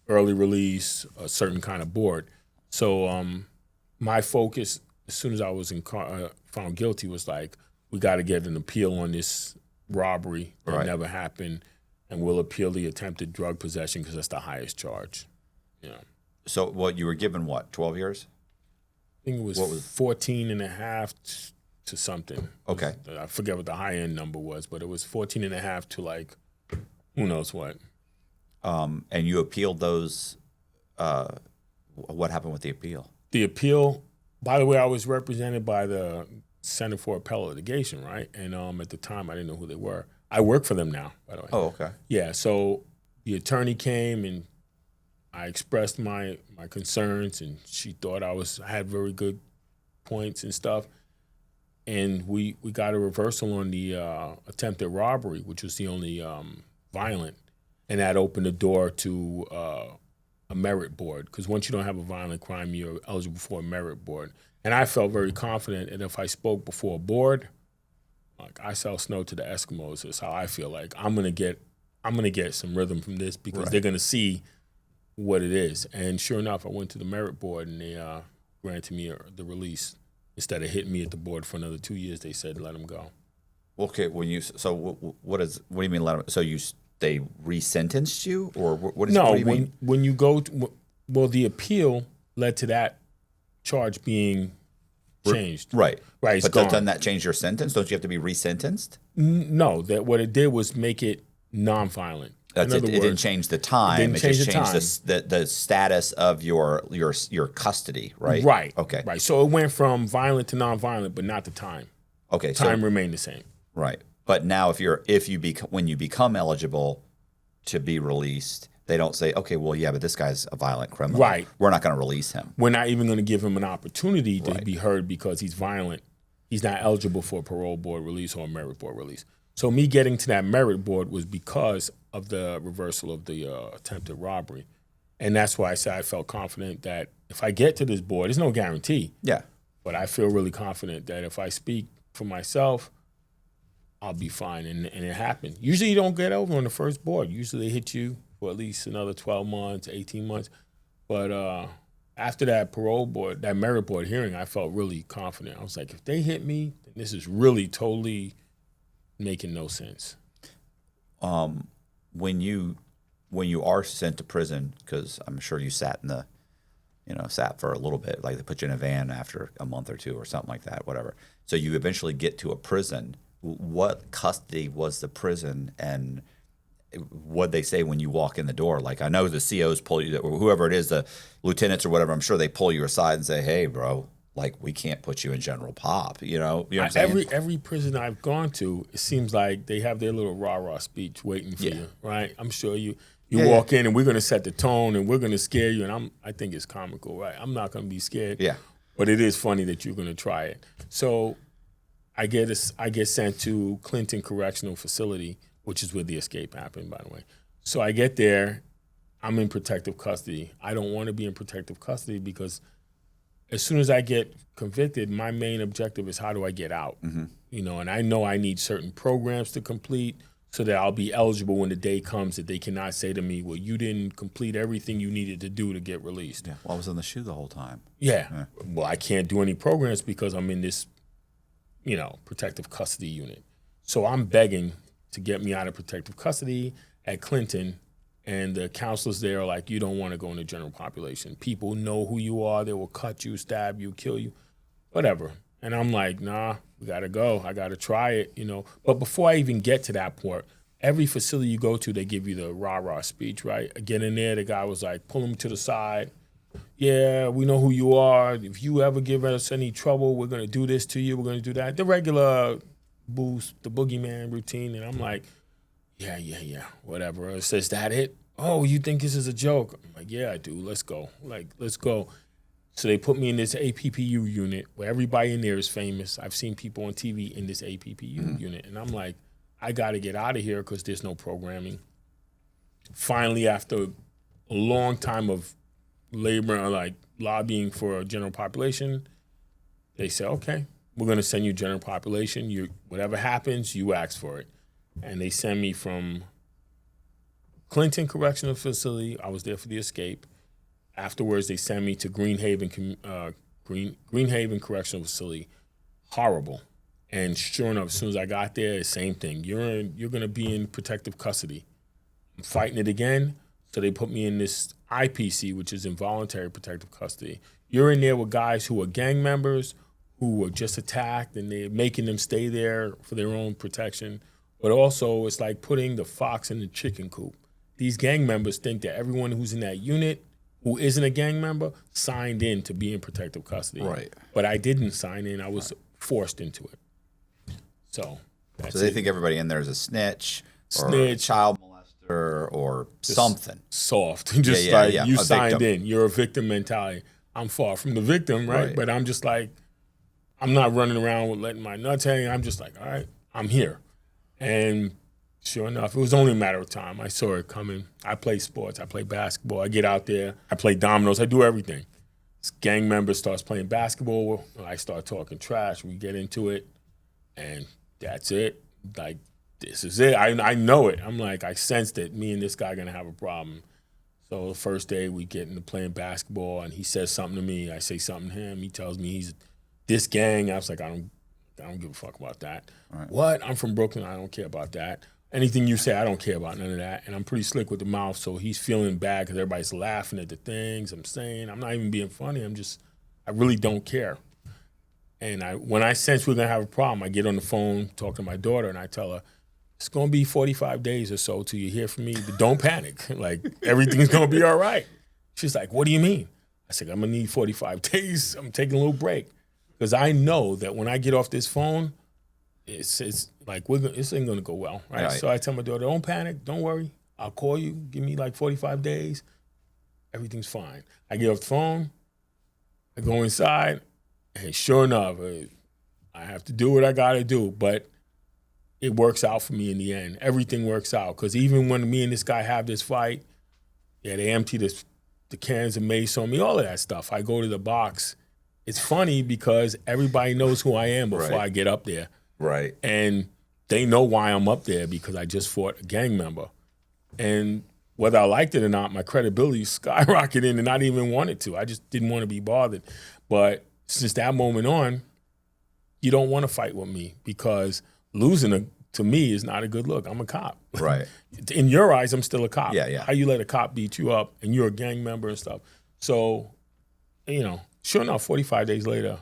early release, a certain kind of board. So my focus, as soon as I was found guilty, was we got to get an appeal on this robbery that never happened, and we'll appeal the attempted drug possession because that's the highest charge. Yeah. So you were given 12 years? I think it was 14 and a half to something. Okay. I forget what the high end number was, but it was 14 and a half to who knows what. And you appealed those. What happened with the appeal? The appeal By the way, I was represented by the Center for Appellate Litigation, right? And at the time, I didn't know who they were. I work for them now, by the way. Oh, okay. Yeah, so the attorney came and I expressed my concerns, and she thought I had very good points and stuff. And we got a reversal on the attempted robbery, which was the only violent, and that opened the door to a merit board, because once you don't have a violent crime, you're eligible for a merit board. And I felt very confident that if I spoke before a board, like I sell snow to the Eskimos, is how I feel like I'm gonna get some rhythm from this, because they're gonna see what it is. And sure enough, I went to the merit board and they granted me the release. Instead of hitting me at the board for another 2 years, they said let him go. Okay, what do you mean let them? So they resentenced you, or what is? No, what do you mean? when you go to, well, the appeal led to that charge being changed. Right. Right. It's But gone. doesn't that change your sentence? Don't you have to be resentenced? No, that what it did was make it nonviolent. That's In it. other It didn't words, change the time. didn't change just the changed the status of your custody, right? Right. Okay. Right. So it went from violent to nonviolent, but not the time. Okay. Time So remained the same. right. But now, when you become eligible to be released, they don't say, okay, well, yeah, but this guy's a violent criminal. Right. We're not going to release him. We're not even going to give him an opportunity to Right. be heard because he's violent. He's not eligible for a parole board release or a merit board release. So me getting to that merit board was because of the reversal of the attempted robbery. And that's why I said I felt confident that if I get to this board, there's no guarantee, Yeah. but I feel really confident that if I speak for myself, I'll be fine. And it happened. Usually you don't get over on the first board. Usually they hit you for at least another 12 months, 18 months. But after that parole board, that merit board hearing, I felt really confident. I was like, if they hit me, then this is really totally making no sense. When you are sent to prison, because I'm sure you sat for a little bit, like they put you in a van after a month or two or something like that, whatever. So you eventually get to a prison. What custody was the prison, and what they say when you walk in the door? Like, I know the COs pull you, or whoever it is, the lieutenants or whatever, I'm sure they pull you aside and say, hey, bro, like, we can't put you in general pop, you know what I'm saying? Every prison I've gone to, it seems like they have their little rah-rah speech waiting for you, right? I'm sure you walk in and we're going to set the tone and we're going to scare you, and I think it's comical, right? I'm not going to be scared. Yeah. But it is funny that you're going to try it. So I get sent to Clinton Correctional Facility, which is where the escape happened, by the way. So I get there, I'm in protective custody. I don't want to be in protective custody because as soon as I get convicted, my main objective is how do I get out? Mm-hmm. You know, and I know I need certain programs to complete so that I'll be eligible when the day comes that they cannot say to me, well, you didn't complete everything you needed to do to get released. Yeah. Well, I was in the shoe the whole time. Yeah. Well, I can't do any programs because I'm in this, protective custody unit. So I'm begging to get me out of protective custody at Clinton, and the counselors there are like, you don't want to go in the general population. People know who you are. They will cut you, stab you, kill you, whatever. And I'm like, nah, we got to go. I got to try it, But before I even get to that point, every facility you go to, they give you the rah-rah speech, right? I get in there, the guy was like, pull him to the side. Yeah, we know who you are. If you ever give us any trouble, we're going to do this to you. We're going to do that. The regular boost, the boogeyman routine. And I'm like, yeah, whatever. It says, that it? Oh, you think this is a joke? I'm like, yeah, I do. Let's go. Let's go. So they put me in this APPU unit where everybody in there is famous. I've seen people on TV in this APPU unit. And I'm like, I got to get out of here because there's no programming. Finally, after a long time of labor, like lobbying for a general population, they said, okay, we're going to send you general population. Whatever happens, you ask for it. And they send me from Clinton Correctional Facility. I was there for the escape. Afterwards, they send me to Greenhaven Correctional Facility. Horrible. And sure enough, as soon as I got there, the same thing. You're going to be in protective custody. I'm fighting it again. So they put me in this IPC, which is involuntary protective custody. You're in there with guys who are gang members, who were just attacked, and they're making them stay there for their own protection. But also, it's like putting the fox in the chicken coop. These gang members think that everyone who's in that unit who isn't a gang member signed in to be in protective custody. Right. But I didn't sign in. I was forced into it. So that's So they it. think everybody in there is a snitch, or a Snitch. child molester, or something. Soft. Just yeah, like yeah. you A signed victim. in. You're a victim mentality. I'm far from the victim, right? Right. But I'm just like, I'm not running around with letting my nuts hang. I'm just like, all right, I'm here. And sure enough, it was only a matter of time. I saw it coming. I play sports. I play basketball. I get out there. I play dominoes. I do everything. This gang member starts playing basketball. I start talking trash. We get into it. And that's it. Like, this is it. I know it. I'm like, I sensed it. Me and this guy are going to have a problem. So the first day we get into playing basketball, and he says something to me. I say something to him. He tells me he's this gang. I was like, I don't give a fuck about that. Right. What? I'm from Brooklyn. I don't care about that. Anything you say, I don't care about none of that. And I'm pretty slick with the mouth, so he's feeling bad because everybody's laughing at the things I'm saying. I'm not even being funny. I really don't care. And when I sense we're gonna have a problem, I get on the phone, talk to my daughter, and I tell her, it's gonna be 45 days or so till you hear from me, but don't panic. Like, everything's gonna be all right. She's like, what do you mean? I said, I'm gonna need 45 days. I'm taking a little break. Because I know that when I get off this phone, it's like, this ain't gonna go well, right? So I tell my daughter, don't panic, don't worry. I'll call you, give me like 45 days. Everything's fine. I get off the phone, I go inside, and sure enough, I have to do what I gotta do, but it works out for me in the end. Everything works out, because even when me and this guy have this fight, they empty the cans of mace on me, all of that stuff. I go to the box. It's funny because everybody knows who I am before I get up there. Right. And they know why I'm up there, because I just fought a gang member. And whether I liked it or not, my credibility skyrocketed, and I didn't even want it to. I just didn't want to be bothered. But since that moment on, you don't want to fight with me, because losing to me is not a good look. I'm a cop. Right. In your eyes, I'm still a cop. Yeah, yeah. How you let a cop beat you up and you're a gang member and stuff. So, sure enough, 45 days later,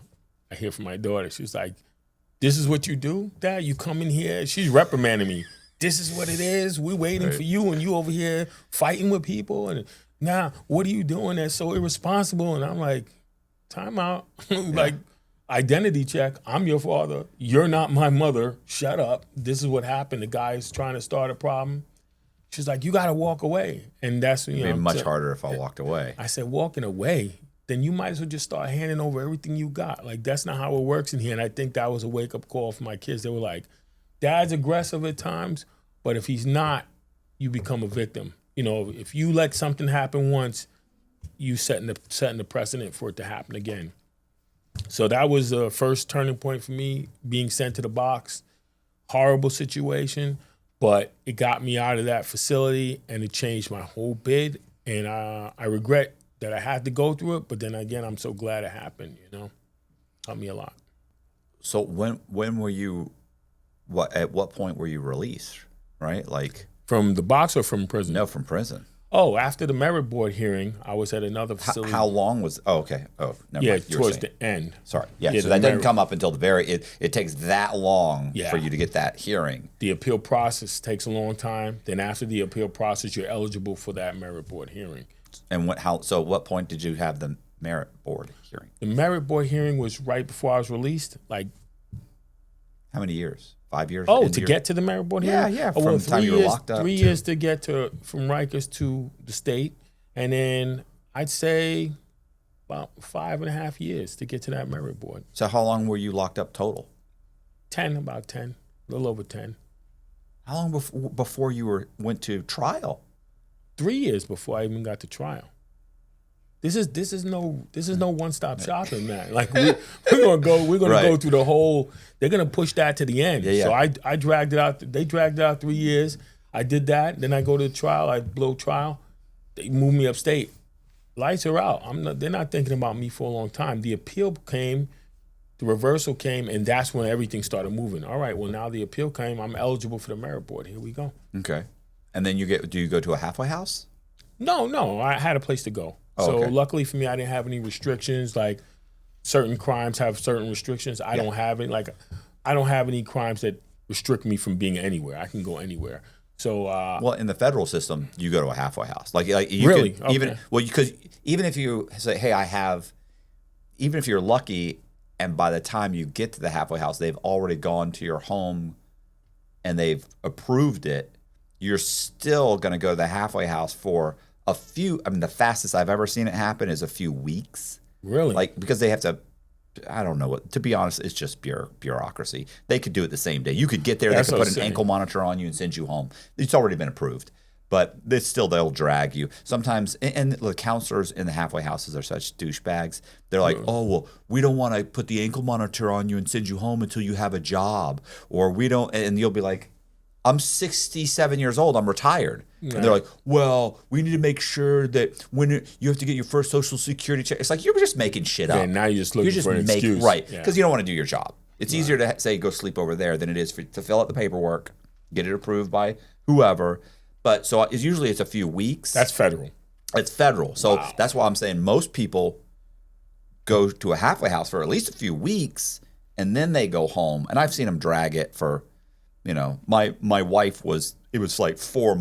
I hear from my daughter. She's like, this is what you do, Dad? You come in here? She's reprimanding me. This is what it is? We're waiting for you, and you over here fighting with people? And now, what are you doing that's so irresponsible? And I'm like, time out. Like, identity check. I'm your father. You're not my mother. Shut up. This is what happened. The guy's trying to start a problem. She's like, you got to walk away. And that's, It'd be much harder if I walked away. I said, walking away? Then you might as well just start handing over everything you got. Like, that's not how it works in here. And I think that was a wake-up call for my kids. They were like, Dad's aggressive at times, but if he's not, you become a victim. If you let something happen once, you setting the precedent for it to happen again. So that was the first turning point for me, being sent to the box. Horrible situation, but it got me out of that facility, and it changed my whole bid. And I regret that I had to go through it, but then again, I'm so glad it happened. Helped me a lot. So when were you? At what point were you released? Right, like From the box or from prison? no, from prison. Oh, after the merit board hearing, I was at another facility. How long was? Oh, okay. Oh, never Yeah, mind. You were towards saying. the end. Sorry. Yeah. Yeah, So the that didn't merit- come up until the very. It takes that long Yeah. for you to get that hearing. The appeal process takes a long time. Then after the appeal process, you're eligible for that merit board hearing. And so at what point did you have the merit board hearing? The merit board hearing was right before I was released. Like, How many years? 5 years? oh, into to your- get to the merit board Yeah, hearing? yeah, Oh, from the time you were locked up 3 to- years to get from Rikers to the state. And then I'd say about 5.5 years to get to that merit board. So how long were you locked up total? About 10, a little over 10. How long before you went to trial? 3 years before I even got to trial. This is no one-stop shopping, man. Like, we're gonna go Right. through the whole. They're gonna push that to the end. Yeah. So I dragged it out. They dragged it out 3 years. I did that. Then I go to trial. I blow trial. They move me upstate. Lights are out. They're not thinking about me for a long time. The appeal came, the reversal came, and that's when everything started moving. All right. Well, now the appeal came. I'm eligible for the merit board. Here we go. Okay. And then do you go to a halfway house? No. I had a place to go. Oh, So okay. luckily for me, I didn't have any restrictions. Like, certain crimes have certain restrictions. I don't have it. Like, I don't have any crimes that restrict me from being anywhere. I can go anywhere. So well, in the federal system, you go to a halfway house. Like you Really? could even Okay. because even if you say, hey, even if you're lucky, and by the time you get to the halfway house, they've already gone to your home and they've approved it, you're still going to go to the halfway house for a few. I mean, the fastest I've ever seen it happen is a few weeks. really, Like, because they have to, I don't know what, to be honest, it's just bureaucracy. They could do it the same day. You could get there, That's they could what put I'm an saying. ankle monitor on you and send you home. It's already been approved. But it's still, they'll drag you. Sometimes, and the counselors in the halfway houses are such douchebags. They're like, oh, well, we don't want to put the ankle monitor on you and send you home until you have a job. Or we don't, and you'll be like, I'm 67 years old. I'm retired. Right. And they're like, well, we need to make sure that when you have to get your first Social Security check. It's like, you're just making shit up. Yeah, now you're just looking for an excuse. Right. Yeah. Because you don't want to do your job. It's easier to say, go sleep over there than it is to fill out the paperwork, get it approved by whoever. But so it's usually a few weeks. That's federal. It's federal. So Wow. that's why I'm saying most people go to a halfway house for at least a few weeks and then they go home. And I've seen them drag it for, my wife it was like 4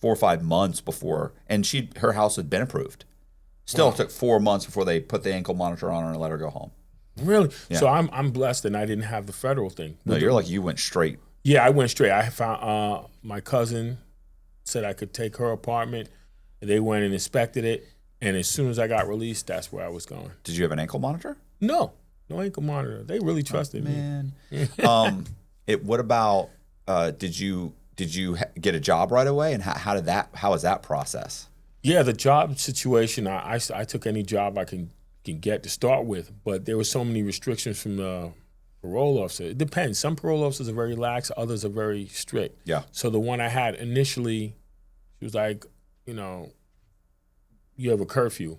or 5 months before, and her house had been approved. Still took 4 months before they put the ankle monitor on her and let her go home. Really? Yeah. So I'm blessed that I didn't have the federal thing. No, you're like, you went straight. Yeah, I went straight. I found my cousin said I could take her apartment. They went and inspected it, and as soon as I got released, that's where I was going. Did you have an ankle monitor? No ankle monitor. They really trusted me. Man. What about, did you get a job right away? And how was that process? Yeah, the job situation. I took any job I can get to start with, but there were so many restrictions from the parole officer. It depends. Some parole officers are very lax, others are very strict. Yeah. So the one I had initially, she was like, you have a curfew.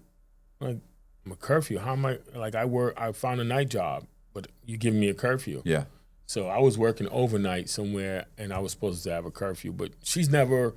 I'm like, I'm a curfew? How am I? Like, I found a night job, but you giving me a curfew. Yeah. So I was working overnight somewhere, and I was supposed to have a curfew, but she's never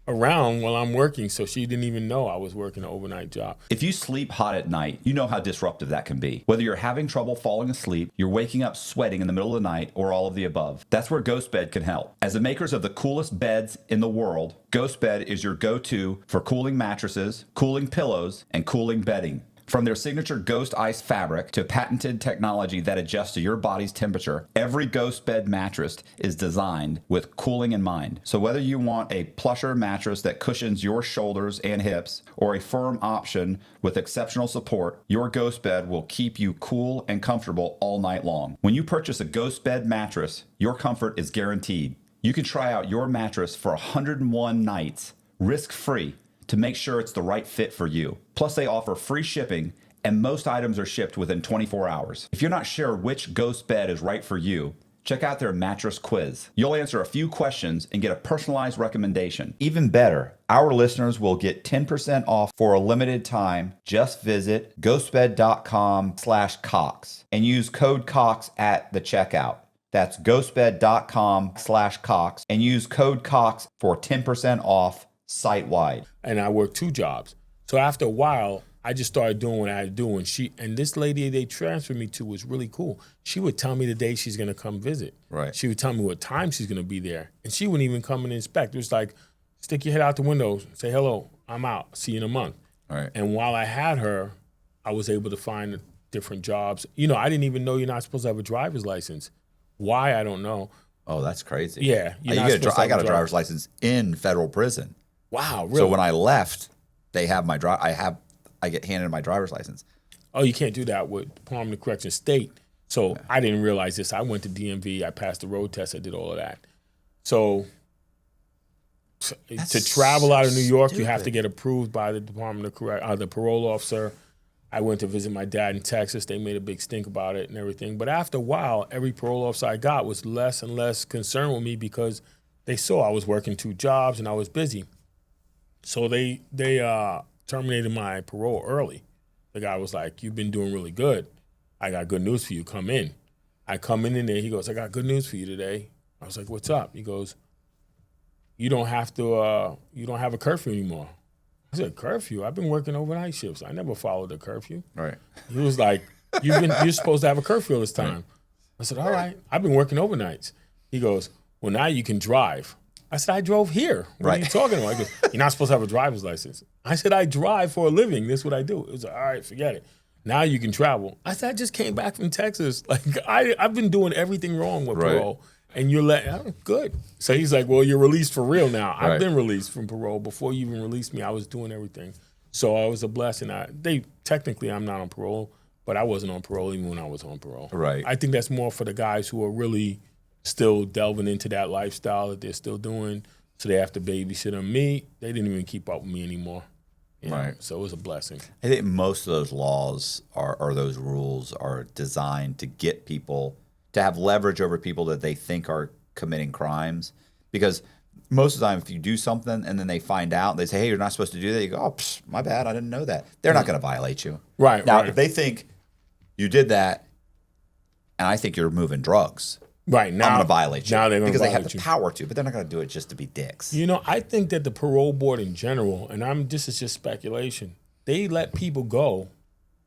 around while I'm working, so she didn't even know I was working an overnight job. If you sleep hot at night, you know how disruptive that can be. Whether you're having trouble falling asleep, you're waking up sweating in the middle of the night, or all of the above. That's where Ghost Bed can help. As the makers of the coolest beds in the world, Ghost Bed is your go-to for cooling mattresses, cooling pillows, and cooling bedding. From their signature Ghost Ice fabric to patented technology that adjusts to your body's temperature, every Ghost Bed mattress is designed with cooling in mind. So whether you want a plusher mattress that cushions your shoulders and hips, or a firm option with exceptional support, your Ghost Bed will keep you cool and comfortable all night long. When you purchase a Ghost Bed mattress, your comfort is guaranteed. You can try out your mattress for 101 nights, risk-free, to make sure it's the right fit for you. Plus, they offer free shipping, and most items are shipped within 24 hours. If you're not sure which Ghost Bed is right for you, check out their mattress quiz. You'll answer a few questions and get a personalized recommendation. Even better, our listeners will get 10% off for a limited time. Just visit ghostbed.com/Cox and use code Cox at the checkout. That's ghostbed.com/Cox and use code Cox for 10% off site-wide. And I worked 2 jobs. So after a while, I just started doing what I had to do. And this lady they transferred me to was really cool. She would tell me the day she's gonna come visit. Right. She would tell me what time she's gonna be there. And she wouldn't even come and inspect. It was like, stick your head out the window, say hello, I'm out, see you in a month. All right. And while I had her, I was able to find different jobs. I didn't even know you're not supposed to have a driver's license. Why, I don't know. Oh, that's crazy. Yeah, you're You not get supposed to I have got a a driver's license in federal prison. Wow, really? So when I left, they have my I get handed my driver's license. Oh, you can't do that with Department of Corrections State. So I didn't realize this. I went to DMV. I passed the road test. I did all of that. So to travel out of New York, you have to get approved by the Department of the parole officer. I went to visit my dad in Texas. They made a big stink about it and everything. But after a while, every parole officer I got was less and less concerned with me because they saw I was working 2 jobs and I was busy. So they terminated my parole early. The guy was like, "You've been doing really good. I got good news for you. Come in." I come in there. He goes, "I got good news for you today." I was like, "What's up?" He goes, "You don't have to. You don't have a curfew anymore." I said, "Curfew? I've been working overnight shifts. I never followed the curfew." Right. He was like, "You're supposed to have a curfew all this time." I said, "All right. I've been working overnights." He goes, "Well, now you can drive." I I said, I drove here. What are you Right. talking about? He goes, you're not supposed to have a driver's license. I said, I drive for a living. This is what I do. It was like, all right, forget it. Now you can travel. I said, I just came back from Texas. Like, I've been doing everything wrong with Right. parole. And you're good. So he's like, well, you're released for real now. Right. I've been released from parole. Before you even released me, I was doing everything. So it was a blessing. Technically, I'm not on parole, but I wasn't on parole even when I was on parole. Right. I think that's more for the guys who are really still delving into that lifestyle that they're still doing. So they have to babysit on me. They didn't even keep up with me anymore. You know? Right. So it was a blessing. I think most of those laws or those rules are designed to get people to have leverage over people that they think are committing crimes. Because most of the time, if you do something and then they find out, they say, hey, you're not supposed to do that. You go, oh, my bad. I didn't know that. They're not going to violate you. Right. Now, right. if they think you did that and I think you're moving drugs, Right. Now, I'm going to violate you. Now they're going to because they have violate the you. power to, but they're not going to do it just to be dicks. You know, I think that the parole board in general, and this is just speculation, they let people go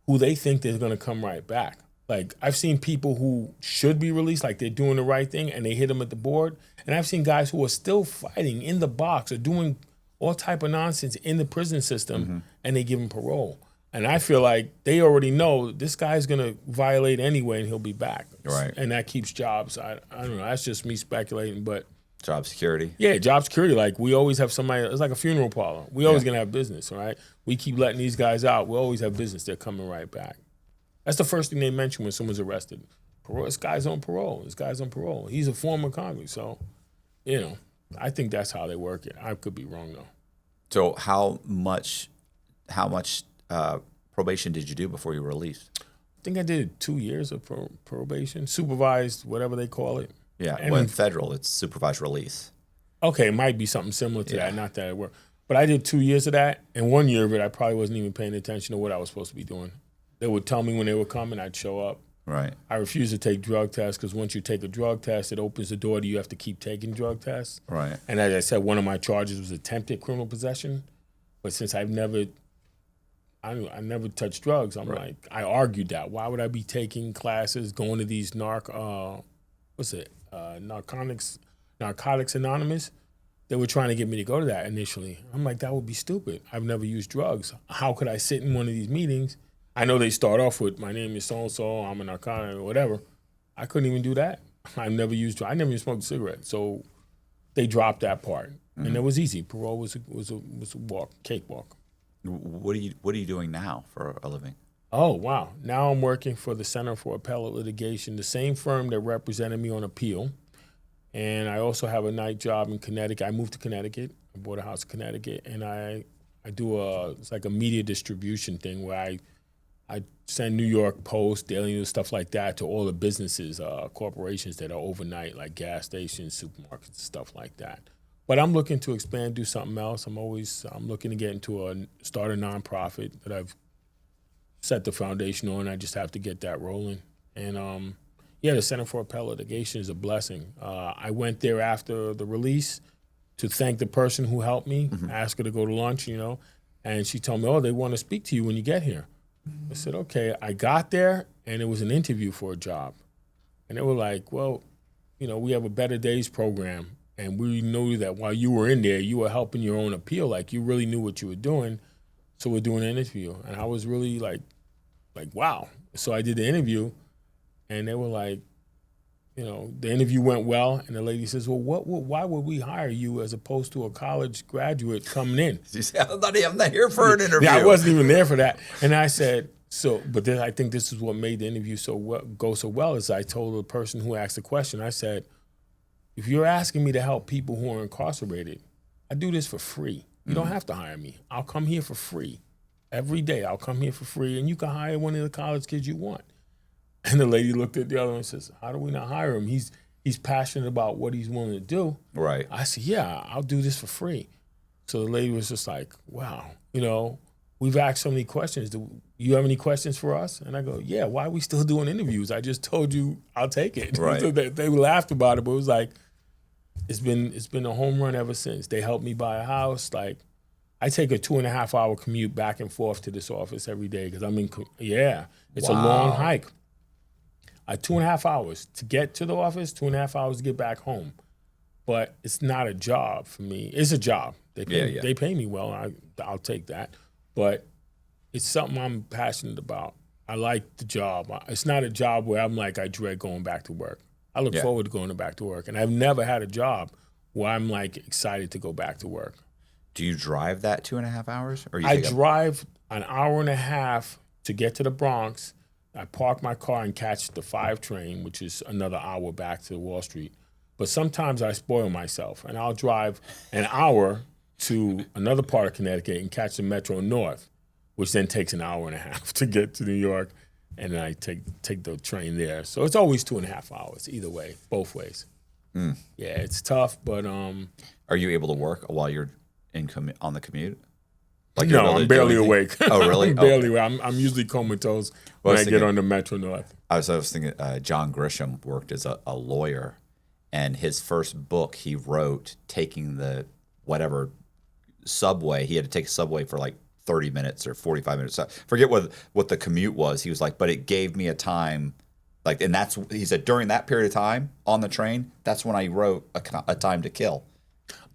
who they think they're going to come right back. Like, I've seen people who should be released, like they're doing the right thing, and they hit them at the board. And I've seen guys who are still fighting in the box or doing all type of nonsense in the prison system, and they give them parole. And I feel like they already know this guy's going to violate anyway, and he'll be back. Right. And that keeps jobs. I don't know. That's just me speculating, but... Job security. Yeah, job security. Like, we always have somebody, it's like a funeral parlor. We always going to have business, right? We keep letting these guys out. We always have business. They're coming right back. That's the first thing they mention when someone's arrested. Parole, this guy's on parole. This guy's on parole. He's a former convict. So, you know, I think that's how they work it. I could be wrong, though. So how much probation did you do before you were released? I think I did 2 years of probation, supervised, whatever they call it. Yeah, And well, in federal, it's supervised release. Okay, it might be something similar to that, not that it worked. But I did 2 years of that, and 1 year of it, I probably wasn't even paying attention to what I was supposed to be doing. They would tell me when they were coming, I'd show up. Right. I refuse to take drug tests because once you take a drug test, it opens the door to you have to keep taking drug tests. Right. And as I said, one of my charges was attempted criminal possession. But since I never touched drugs, I'm like, I argued that. Why would I be taking classes, going to these Narcotics Anonymous? They were trying to get me to go to that initially. I'm like, that would be stupid. I've never used drugs. How could I sit in one of these meetings? I know they start off with, my name is so-and-so, I'm a narcotic or whatever. I couldn't even do that. I never even smoked a cigarette. So they dropped that part. And it was easy. Parole was a walk, cakewalk. What are you doing now for a living? Oh, wow. Now I'm working for the Center for Appellate Litigation, the same firm that represented me on appeal. And I also have a night job in Connecticut. I moved to Connecticut. I bought a house in Connecticut. And I do it's like a media distribution thing where I send New York Post, Daily News, stuff like that to all the businesses, corporations that are overnight, like gas stations, supermarkets, stuff like that. But I'm looking to expand, do something else. I'm looking to get into start a nonprofit that I've set the foundation on. I just have to get that rolling. And the Center for Appellate Litigation is a blessing. I went there after the release to thank the person who helped me, ask her to go to lunch, and she told me, oh, they want to speak to you when you get here. I said, okay. I got there, and it was an interview for a job. And they were like, well, we have a Better Days program, and we knew that while you were in there, you were helping your own appeal. Like, you really knew what you were doing, so we're doing an interview. And I was really like, wow. So I did the interview, and they were like, the interview went well, and the lady says, well, why would we hire you as opposed to a college graduate coming in? She said, I'm not here for an interview. Yeah, I wasn't even there for that. And I said, I think this is what made the interview go so well, is I told the person who asked the question, I said, if you're asking me to help people who are incarcerated, I do this for free. You don't have to hire me. I'll come here for free. Every day I'll come here for free, and you can hire one of the college kids you want. And the lady looked at the other one and says, how do we not hire him? He's passionate about what he's willing to do. Right. I said, yeah, I'll do this for free. So the lady was just like, wow, we've asked so many questions. Do you have any questions for us? And I go, yeah, why are we still doing interviews? I just told you I'll take it. Right. So they laughed about it, but it was like, it's been a home run ever since. They helped me buy a house. Like, I take a 2.5 hour commute back and forth to this office every day because it's a long hike. 2.5 hours to get to the office, 2.5 hours to get back home. but it's not a job for me. It's a job. They pay me well. I'll take that. But it's something I'm passionate about. I like the job. It's not a job where I'm like, I dread going back to work. I look forward to going back to work. And I've never had a job where I'm like excited to go back to work. Do you drive that 2.5 hours? Or I drive an hour and a half to get to the Bronx. I park my car and catch the 5 train, which is another hour back to Wall Street. But sometimes I spoil myself, and I'll drive an hour to another part of Connecticut and catch the Metro North, which then takes an hour and a half to get to New York, and then I take the train there. So it's always 2.5 hours either way, both ways. Yeah, it's tough, but are you able to work while you're on the commute? No, I'm barely awake. Oh, really? I'm barely awake. I'm usually comatose when I get on the Metro North. I was thinking John Grisham worked as a lawyer, and his first book he wrote taking the whatever subway. He had to take a subway for like 30 minutes or 45 minutes. I forget what the commute was. He was like, but it gave me a time, like, and he said during that period of time on the train, that's when I wrote A Time to Kill.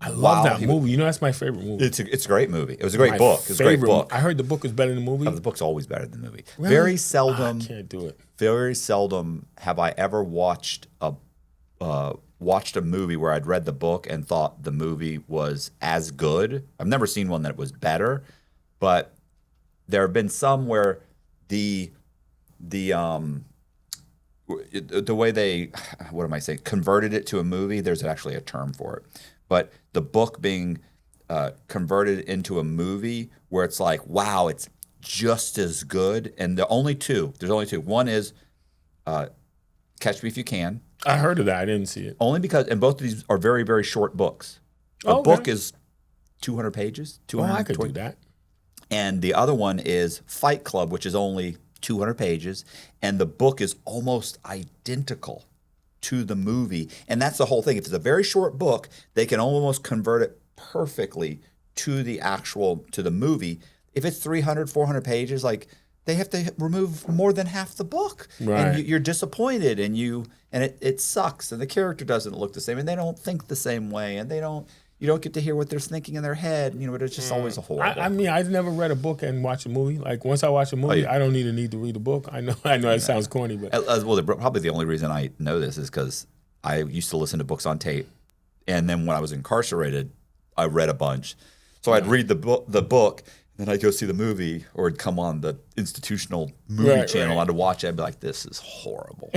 I love that movie. You know, that's my favorite movie. It's a great movie. It was a great book. It was a great book. I heard the book was better than the movie. The book's always better than the movie. Really? Very seldom. I can't do it. Very seldom have I ever watched a movie where I'd read the book and thought the movie was as good. I've never seen one that was better, but there have been some where the way they, what am I saying, converted it to a movie. There's actually a term for it, but the book being converted into a movie where it's like, wow, it's just as good. And there's only two. One is Catch Me If You Can. I heard of that. I didn't see it. Only because, and both of these are very, very short books. A book is 200 pages. I could do that. And the other one is Fight Club, which is only 200 pages. And the book is almost identical to the movie. And that's the whole thing. If it's a very short book, they can almost convert it perfectly to the movie. If it's 300, 400 pages, like, they have to remove more than half the book. Right. And you're disappointed, and it sucks, and the character doesn't look the same, and they don't think the same way, and you don't get to hear what they're thinking in their head. You know, it's just always a horrible. I mean, I've never read a book and watched a movie. Like, once I watch a movie, I don't even need to read a book. I know that sounds corny, but well, probably the only reason I know this is because I used to listen to books on tape, and then when I was incarcerated, I read a bunch. So I'd read the book. Then I'd go see the movie, or it'd come on the institutional movie channel. I'd watch it. I'd be like, this is horrible.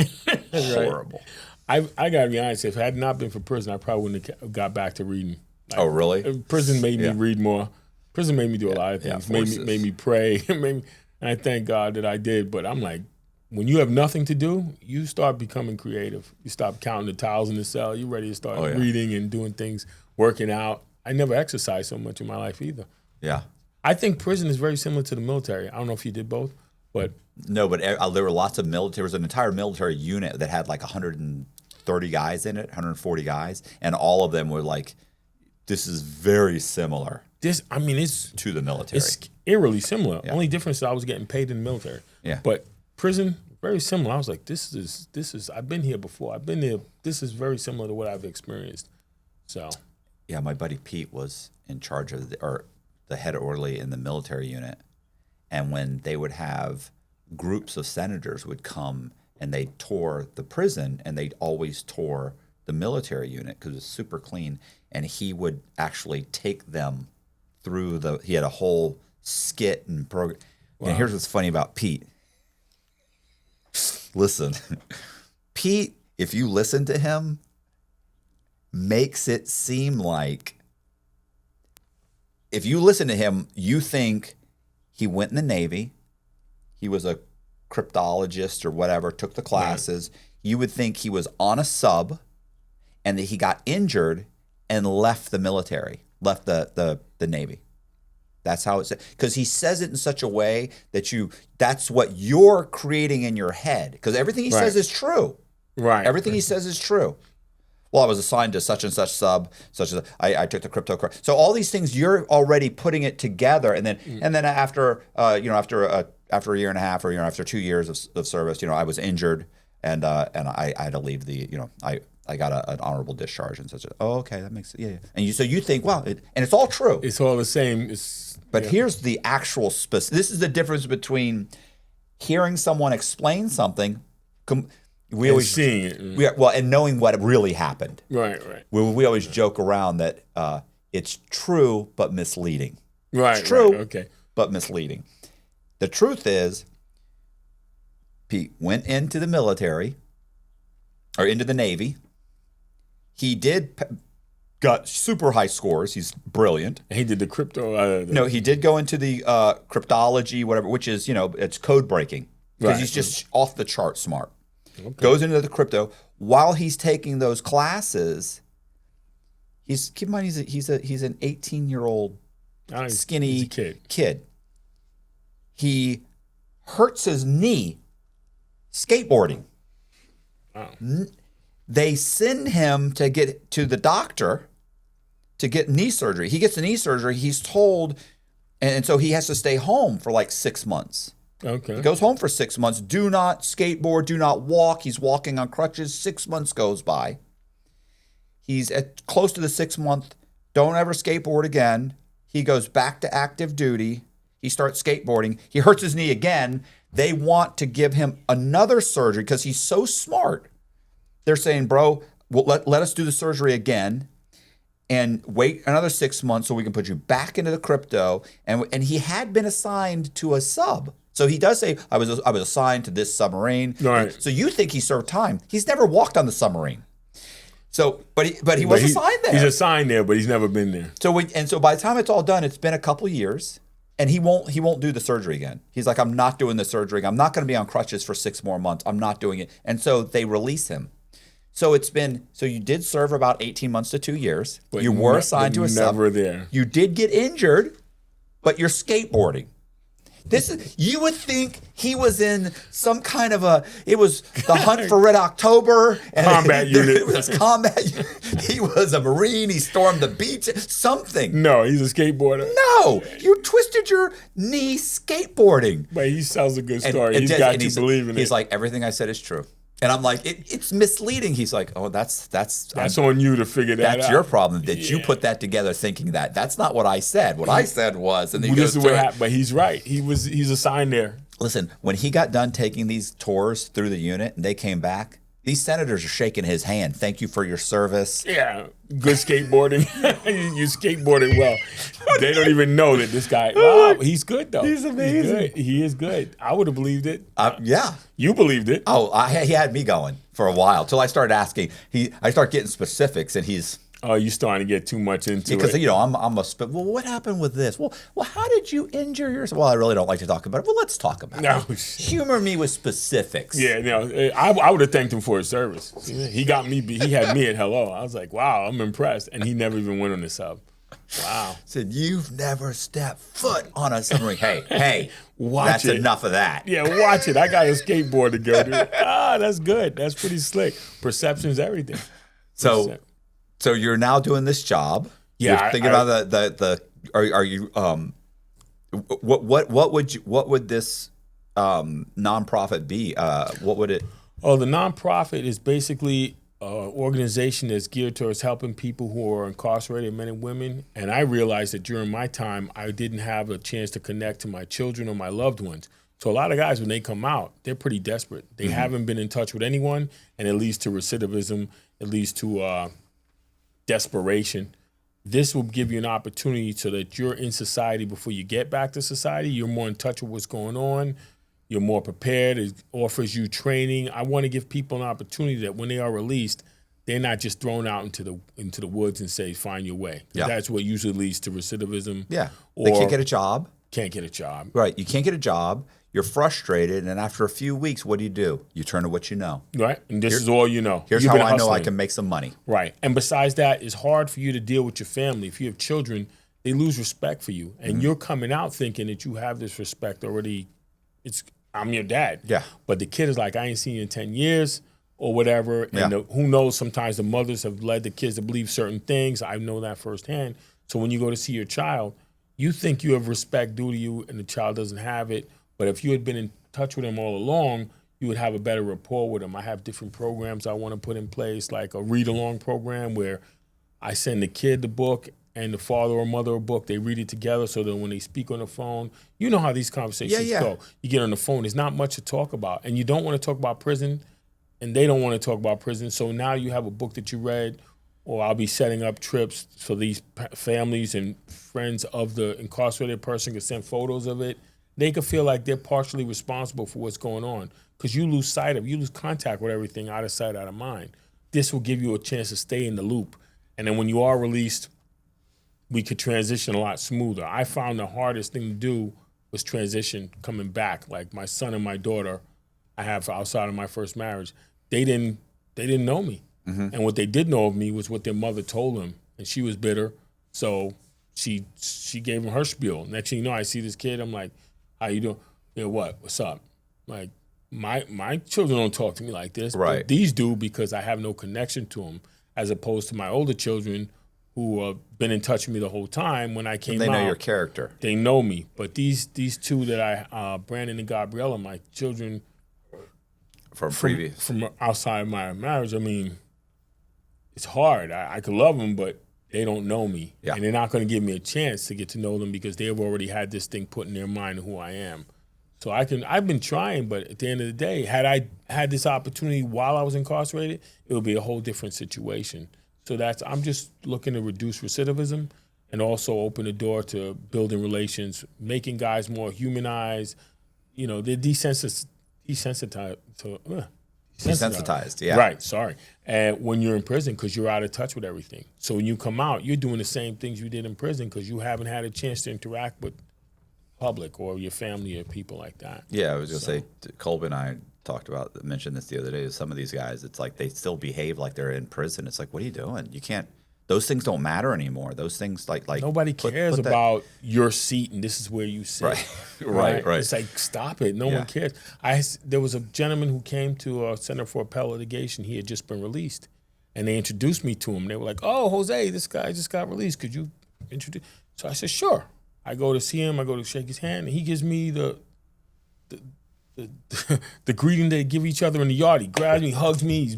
Horrible. I got to be honest. If it had not been for prison, I probably wouldn't have got back to reading. Like, oh, really? Prison made me read more. Prison made me do a lot of things. Made me pray. And I thank God that I did. But I'm like, when you have nothing to do, you start becoming creative. You stop counting the tiles in the cell. You're ready to start reading and doing things, working out. I never exercised so much in my life either. Yeah. I think prison is very similar to the military. I don't know if you did both, but no. But there were lots of military. There was an entire military unit that had like 130 guys in it, 140 guys, and all of them were like, "This is very similar." It's to the military. It's eerily similar. Yeah. Only difference is I was getting paid in the military. Yeah. But prison, very similar. I was like, this is. I've been here before. I've been there. This is very similar to what I've experienced. So. Yeah, my buddy Pete was in charge of the head orderly in the military unit, and when they would have groups of senators would come and they tour the prison, and they'd always tour the military unit because it's super clean, and he would actually take them through he had a whole skit and program. Wow. And here's what's funny about Pete. Listen, Pete, if you listen to him, makes it seem like, if you listen to him, you think he went in the Navy, he was a cryptologist or whatever, took the classes. Right. You would think he was on a sub and that he got injured and left the military, left the Navy. That's how it's, because he says it in such a way that that's what you're creating in your head, because everything he says is true. Right. Everything he says is true. Well, I was assigned to such and such sub, such as I took the crypto. So all these things, you're already putting it together, and then after after a year and a half, or after 2 years of service, I was injured, and I had to leave I I got an honorable discharge and such. Oh, okay, that makes yeah. And so you think, well, and it's all true. It's all the same. But here's the actual this is the difference between hearing someone explain something. We always seeing it. And knowing what really happened. Right. We always joke around that it's true but misleading. Right. It's true, okay. but misleading. The truth is, Pete went into the military or into the Navy. He got super high scores. He's brilliant. And he did the crypto. No, he did go into the cryptology, whatever, which is, it's code breaking. Because he's just off the chart smart. Okay. Goes into the crypto. While he's taking those classes, keep in mind he's an 18-year-old skinny kid. He hurts his knee skateboarding. Wow. They send him to get to the doctor to get knee surgery. He gets the knee surgery. He's told, and so he has to stay home for like 6 months. Okay. He goes home for 6 months. Do not skateboard. Do not walk. He's walking on crutches. 6 months goes by. He's close to the 6 month. Don't ever skateboard again. He goes back to active duty. He starts skateboarding. He hurts his knee again. They want to give him another surgery because he's so smart. They're saying, bro, well, let us do the surgery again and wait another 6 months so we can put you back into the crypto. And he had been assigned to a sub. So he does say, I was assigned to this submarine. Right. So you think he served time. He's never walked on the submarine. So, but he was assigned there. He's assigned there, but he's never been there. So by the time it's all done, it's been a couple years, and he won't do the surgery again. He's like, I'm not doing the surgery. I'm not going to be on crutches for 6 more months. I'm not doing it. And so they release him. So you did serve about 18 months to 2 years. But you were assigned to a sub. Never there. You did get injured, but you're skateboarding. You would think he was in some kind of it was the Hunt for Red October. And combat unit. It was combat unit. He was a Marine. He stormed the beach. Something. No, he's a skateboarder. No, you twisted your knee skateboarding. But he tells a good story. He's got you believing it. He's like, everything I said is true. And I'm like, it's misleading. He's like, oh, that's on you to figure that out. That's your problem that you put that together thinking that. That's not what I said. What I said was, and this is what happened. But he's right. He's assigned there. Listen, when he got done taking these tours through the unit and they came back, these senators are shaking his hand. Thank you for your service. Yeah, good skateboarding. You skateboarded well. They don't even know that this guy. Wow, he's good though. He's amazing. He is good. I would have believed it. Yeah, you believed it. Oh, he had me going for a while till I started asking. I start getting specifics, and he's. Oh, you're starting to get too much into it. Because, well, what happened with this? Well, how did you injure yourself? Well, I really don't like to talk about it. Well, let's talk about it. Humor me with specifics. Yeah, no, I would have thanked him for his service. He got me, he had me at hello. I was like, wow, I'm impressed. And he never even went on the sub. Wow. Said, you've never stepped foot on a submarine. Hey, watch that's it. Enough of that. Yeah, watch it. I got a skateboard to go to. That's good. That's pretty slick. Perception's everything. So you're now doing this job. Yeah, you're thinking about are you what would this nonprofit be? What would it? Oh, the nonprofit is basically an organization that's geared towards helping people who are incarcerated, men and women. And I realized that during my time, I didn't have a chance to connect to my children or my loved ones. So a lot of guys, when they come out, they're pretty desperate. They haven't been in touch with anyone, and it leads to recidivism. It leads to desperation. This will give you an opportunity so that you're in society before you get back to society. You're more in touch with what's going on. You're more prepared. It offers you training. I want to give people an opportunity that when they are released, they're not just thrown out into the woods and say, find your way. Yeah. That's what usually leads to recidivism. Yeah. They can't get a job. Can't get a job. Right. You can't get a job. You're frustrated, and after a few weeks, what do? You turn to what you know. Right, and this is all you know. Here's how I know I can make some money. Right, and besides that, it's hard for you to deal with your family. If you have children, they lose respect for you, and you're coming out thinking that you have this respect already. I'm your dad. Yeah. But the kid is like, I ain't seen you in 10 years or whatever, and who knows, sometimes the mothers have led the kids to believe certain things. I know that firsthand. So when you go to see your child, you think you have respect due to you, and the child doesn't have it. But if you had been in touch with him all along, you would have a better rapport with them. I have different programs I want to put in place, like a read-along program where I send the kid the book and the father or mother a book. They read it together so that when they speak on the phone, you know how these conversations go. You get on the phone, there's not much to talk about. And you don't want to talk about prison, and they don't want to talk about prison. So now you have a book that you read, or I'll be setting up trips so these families and friends of the incarcerated person can send photos of it. They can feel like they're partially responsible for what's going on, because you lose contact with everything, out of sight, out of mind. This will give you a chance to stay in the loop. And then when you are released, we could transition a lot smoother. I found the hardest thing to do was transition coming back. Like my son and my daughter I have outside of my first marriage, they didn't know me. Mm-hmm. And what they did know of me was what their mother told them. And she was bitter. So she gave them her spiel. Next thing you know, I see this kid, I'm like, how you doing? Yeah, what? What's up? Like, my children don't talk to me like this. Right. But these do, because I have no connection to them, as opposed to my older children who have been in touch with me the whole time. When I came out, they know your character. They know me. But these two that Brandon and Gabriella, my children From outside my marriage, I mean, it's hard. I could love them, but they don't know me. Yeah. And they're not going to give me a chance to get to know them, because they've already had this thing put in their mind of who I am. So I've been trying, but at the end of the day, had I had this opportunity while I was incarcerated, it would be a whole different situation. So I'm just looking to reduce recidivism and also open the door to building relations, making guys more humanized. You know, they're desensitized, yeah. Right, sorry. And when you're in prison, because you're out of touch with everything. So when you come out, you're doing the same things you did in prison, because you haven't had a chance to interact with public or your family or people like that. Yeah, I was going to say, Colby and I mentioned this the other day. Some of these guys, it's like they still behave like they're in prison. It's like, what are you doing? You can't. Those things don't matter anymore. Those things like nobody cares about your seat and this is where you sit. Right. It's like, stop it. No one cares. There was a gentleman who came to Center for Appellate Litigation. He had just been released, and they introduced me to him. They were like, "Oh, Jose, this guy just got released. Could you introduce?" So I said, "Sure." I go to see him. I go to shake his hand, and he gives me the greeting they give each other in the yard. He grabs me, hugs me.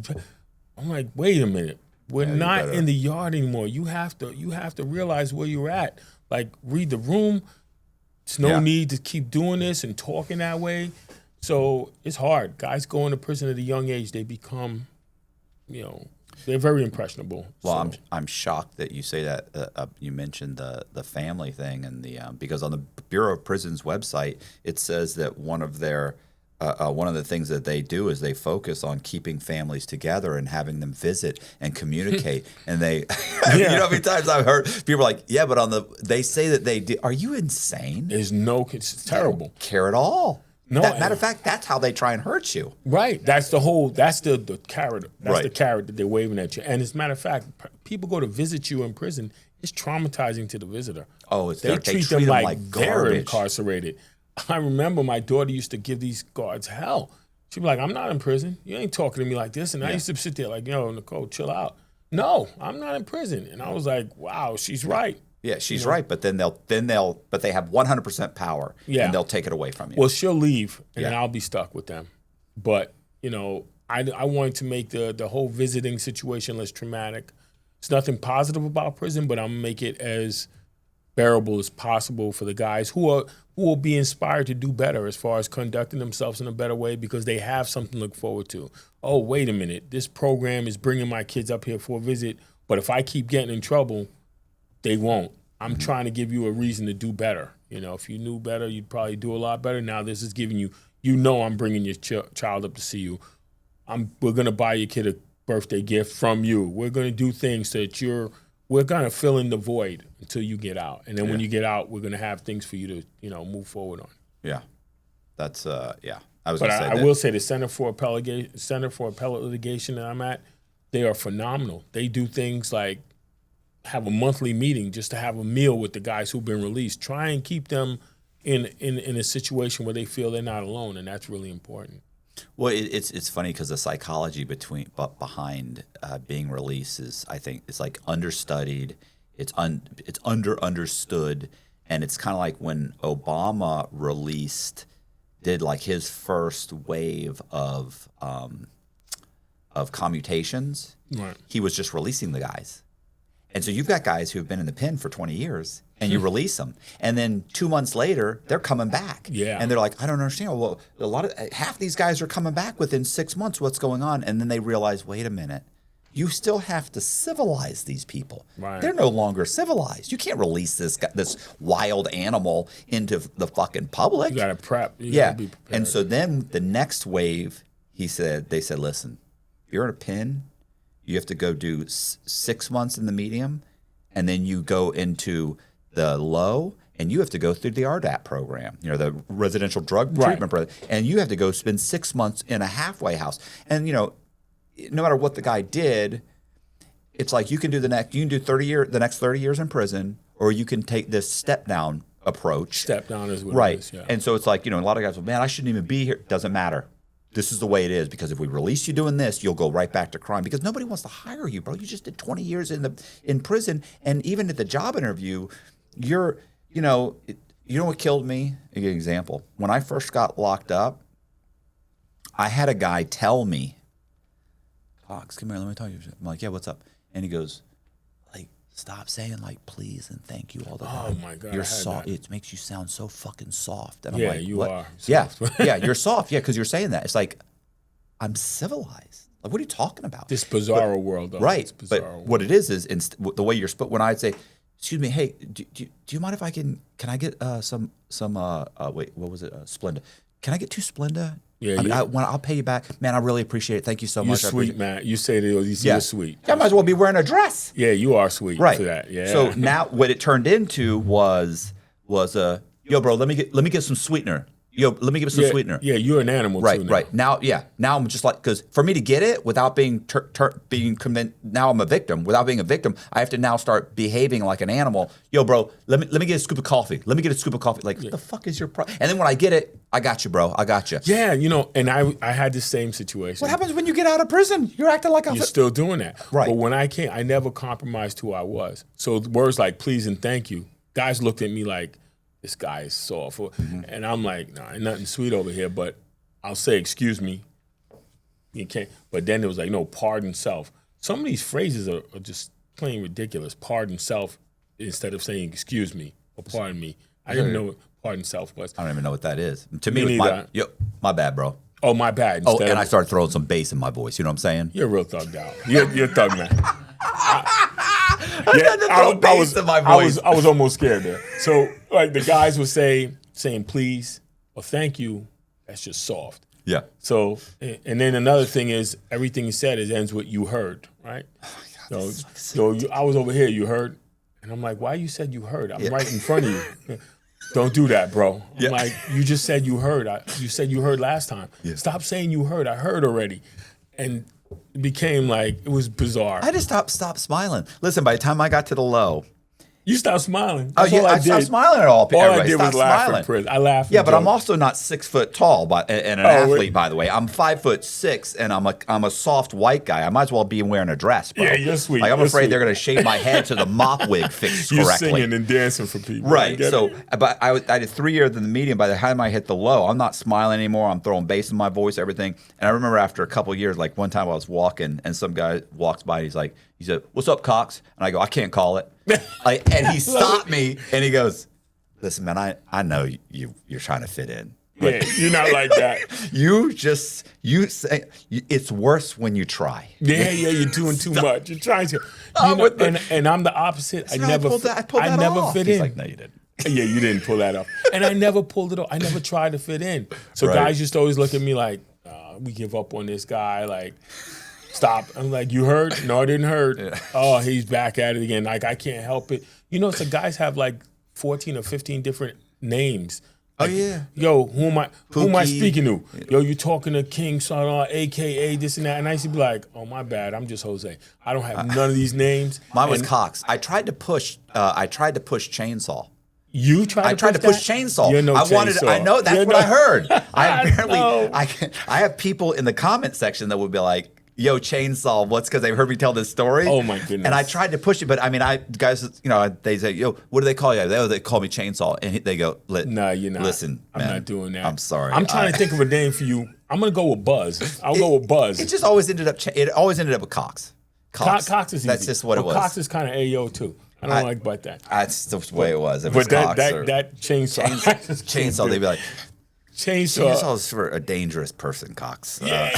I'm like, wait a minute. We're not in the yard anymore. You have to realize where you're at. Like, read the room. There's no need to keep doing this and talking that way. So it's hard. Guys go into prison at a young age. They become, they're very impressionable. Well, I'm shocked that you say that. You mentioned the family thing, and because on the Bureau of Prisons website, it says that one of the things that they do is they focus on keeping families together and having them visit and communicate. And they, you know, how many times I've heard people are like, yeah, but they say that they do. Are you insane? It's terrible. They don't care at all. No, matter of fact, that's how they try and hurt you. Right. That's the carrot. That's the carrot that they're waving at you. And as a matter of fact, people go to visit you in prison. It's traumatizing to the visitor. Oh, they treat them like they're incarcerated. I remember my daughter used to give these guards hell. She'd be like, I'm not in prison. You ain't talking to me like this. And I used to sit there like, Nicole, chill out. No, I'm not in prison. And I was like, wow, she's right. Yeah, she's right. But then they have 100% power. Yeah. And they'll take it away from you. Well, she'll leave and then I'll be stuck with them. But, I wanted to make the whole visiting situation less traumatic. It's nothing positive about prison, but I'm going to make it as bearable as possible for the guys who will be inspired to do better as far as conducting themselves in a better way, because they have something to look forward to. Oh, wait a minute. This program is bringing my kids up here for a visit, but if I keep getting in trouble, they won't. I'm trying to give you a reason to do better. If you knew better, you'd probably do a lot better. Now this is giving you, I'm bringing your child up to see you. We're going to buy your kid a birthday gift from you. We're going to do things so that we're going to fill in the void until you get out. And then when you get out, we're going to have things for you to, move forward on. Yeah. That's, yeah. I will say the Center for Appellate Litigation that I'm at, they are phenomenal. They do things like have a monthly meeting just to have a meal with the guys who've been released. Try and keep them in a situation where they feel they're not alone, and that's really important. Well, it's funny because the psychology behind being released is, I think, it's like understudied, it's understood, and it's kind of like when Obama released did like his first wave of commutations, Right. he was just releasing the guys. And so you've got guys who have been in the pen for 20 years and you release them. And then 2 months later, they're coming back. Yeah. And they're like, I don't understand. Well, half these guys are coming back within 6 months. What's going on? And then they realize, wait a minute. You still have to civilize these people. Right. They're no longer civilized. You can't release this wild animal into the fucking public. You got to prep. You Yeah. gotta be prepared. And so then the next wave, they said, listen, you're in a pen. You have to go do 6 months in the medium, and then you go into the low, and you have to go through the RDAP program, the residential drug treatment program, and you have to go spend 6 months in a halfway house. And no matter what the guy did, it's like you can do the next 30 years in prison, or you can take this step down approach. Step down is what Right. it is. Yeah. And so it's like, a lot of guys go, man, I shouldn't even be here. Doesn't matter. This is the way it is, because if we release you doing this, you'll go right back to crime, because nobody wants to hire you, bro. You just did 20 years in prison, and even at the job interview, you know what killed me? I'll give you an example. When I first got locked up, I had a guy tell me, Cox, come here, let me tell you. I'm like, yeah, what's up? And he goes, like, stop saying like please and thank you all the time. Oh my God, you're I had soft. that. It makes you sound so fucking soft. And Yeah, I'm like, you what? are Yeah, soft. yeah, you're soft. Yeah, because you're saying that. It's like, I'm civilized. Like, what are you talking about? This bizarre world, though. Right. It's But bizarre world. what it is the way you're when I'd say, excuse me, hey, do you mind if can I get some wait, what was it? Splenda. Can I get 2 Splenda? Yeah, I'll pay you back. Man, I really appreciate it. Thank you so You're much. I sweet, appreciate- man. You say that you're sweet. Yeah, I might as well be wearing a dress. Yeah, you are sweet Right. for that. Yeah. So now what it turned into was yo, bro, let me get some sweetener. Yo, let me give it some sweetener. Yeah, you're an animal Right, too now. right. Now I'm just like, because for me to get it without being now I'm a victim. Without being a victim, I have to now start behaving like an animal. Yo, bro, let me get a scoop of coffee. Let me get a scoop of coffee. Like, what the fuck is your problem? And then when I get it, I got you, bro. I got you. Yeah, and I had the same situation. What happens when you get out of prison? You're acting like You're still doing that. Right. But when I came, I never compromised who I was. So words like please and thank you, guys looked at me like, this guy is soft. And I'm like, nah, ain't nothing sweet over here, but I'll say, excuse me. You can't. But then it was like, no, pardon self. Some of these phrases are just plain ridiculous. Pardon self instead of saying, excuse me or pardon me. I didn't know what pardon self was. I don't even know what that is. To Me me, it was neither. my bad, bro. Oh, my bad. Oh, Instead and of- I started throwing some bass in my voice. You know what I'm saying? You're a real thugged out. You're a thug man. I had to throw bass in my voice. I was almost scared there. So like the guys would saying please or thank you, that's just soft. Yeah. So and then another thing is everything you said ends with you heard, right? I was over here, you heard, and I'm like, why you said you heard? I'm right in front of you. Don't do that, bro. I'm like, you just said you heard. You said you heard last time. Yeah. Stop saying you heard. I heard already, and it became like it was bizarre. I just stopped smiling. Listen, by the time I got to the low, You stopped smiling. oh That's yeah, all I did. stopped smiling at all. All I Everybody did was stopped laugh smiling. in prison. I laughed. Yeah, and but I'm joked. also not 6 foot tall, and an athlete, by the way. I'm 5'6", and I'm a soft white guy. I might as well be wearing a dress, bro. Yeah, you're sweet. Like I'm You're afraid sweet. they're gonna shave my head to the mop wig fixed You're correctly. singing and dancing for people. I Right. get So, it. but I did 3 years in the medium. By the time I hit the low, I'm not smiling anymore. I'm throwing bass in my voice, everything. And I remember after a couple of years, like one time I was walking and some guy walks by. And he said, "What's up, Cox?" And I go, "I can't call it." And he stopped me and he goes, "Listen, man, I know you're trying to fit in. Yeah, you're not like that. You say it's worse when you try." Yeah, you're doing too much. You're trying to. Oh, You know, what the- and I'm the opposite. I No, never pulled that never off. fit He's in. like, "No, you didn't." Yeah, you didn't pull that off. And I never pulled it off. I never tried to fit in. So Right. guys used to always look at me like, we give up on this guy. Like, stop. I'm like, you heard? No, I didn't heard. Yeah. Oh, he's back at it again. Like, I can't help it. So guys have like 14 or 15 different names. Like, yeah. Yo, who am I Pookie. speaking to? Yo, you talking to King Son, AKA this and that. And I used to be like, oh, my bad. I'm just Jose. I don't have none of these names. Mine was And Cox. I tried to push chainsaw. You tried I tried to push that? chainsaw. You're no I chainsaw. I know that's You're what I heard. I know. I have people in the comment section that would be like, yo, chainsaw. What's because they heard me tell this story? Oh my goodness. And I tried to push it, but I mean, guys, they say, yo, what do they call you? They call me chainsaw, and they go, no, you're not. Listen, I'm man, not doing that. I'm sorry. I'm trying to think of a name for you. I'm gonna go with Buzz. I'll go with Buzz. It just always ended up. It always ended up with Cox. Cox is easy. That's just what it was. Cox is kind of AO too. I don't like but that. That's the way it was. If But it's Cox that chainsaw. chainsaw, they'd be like, chainsaw. chainsaw's for a dangerous person, Cox. Yeah,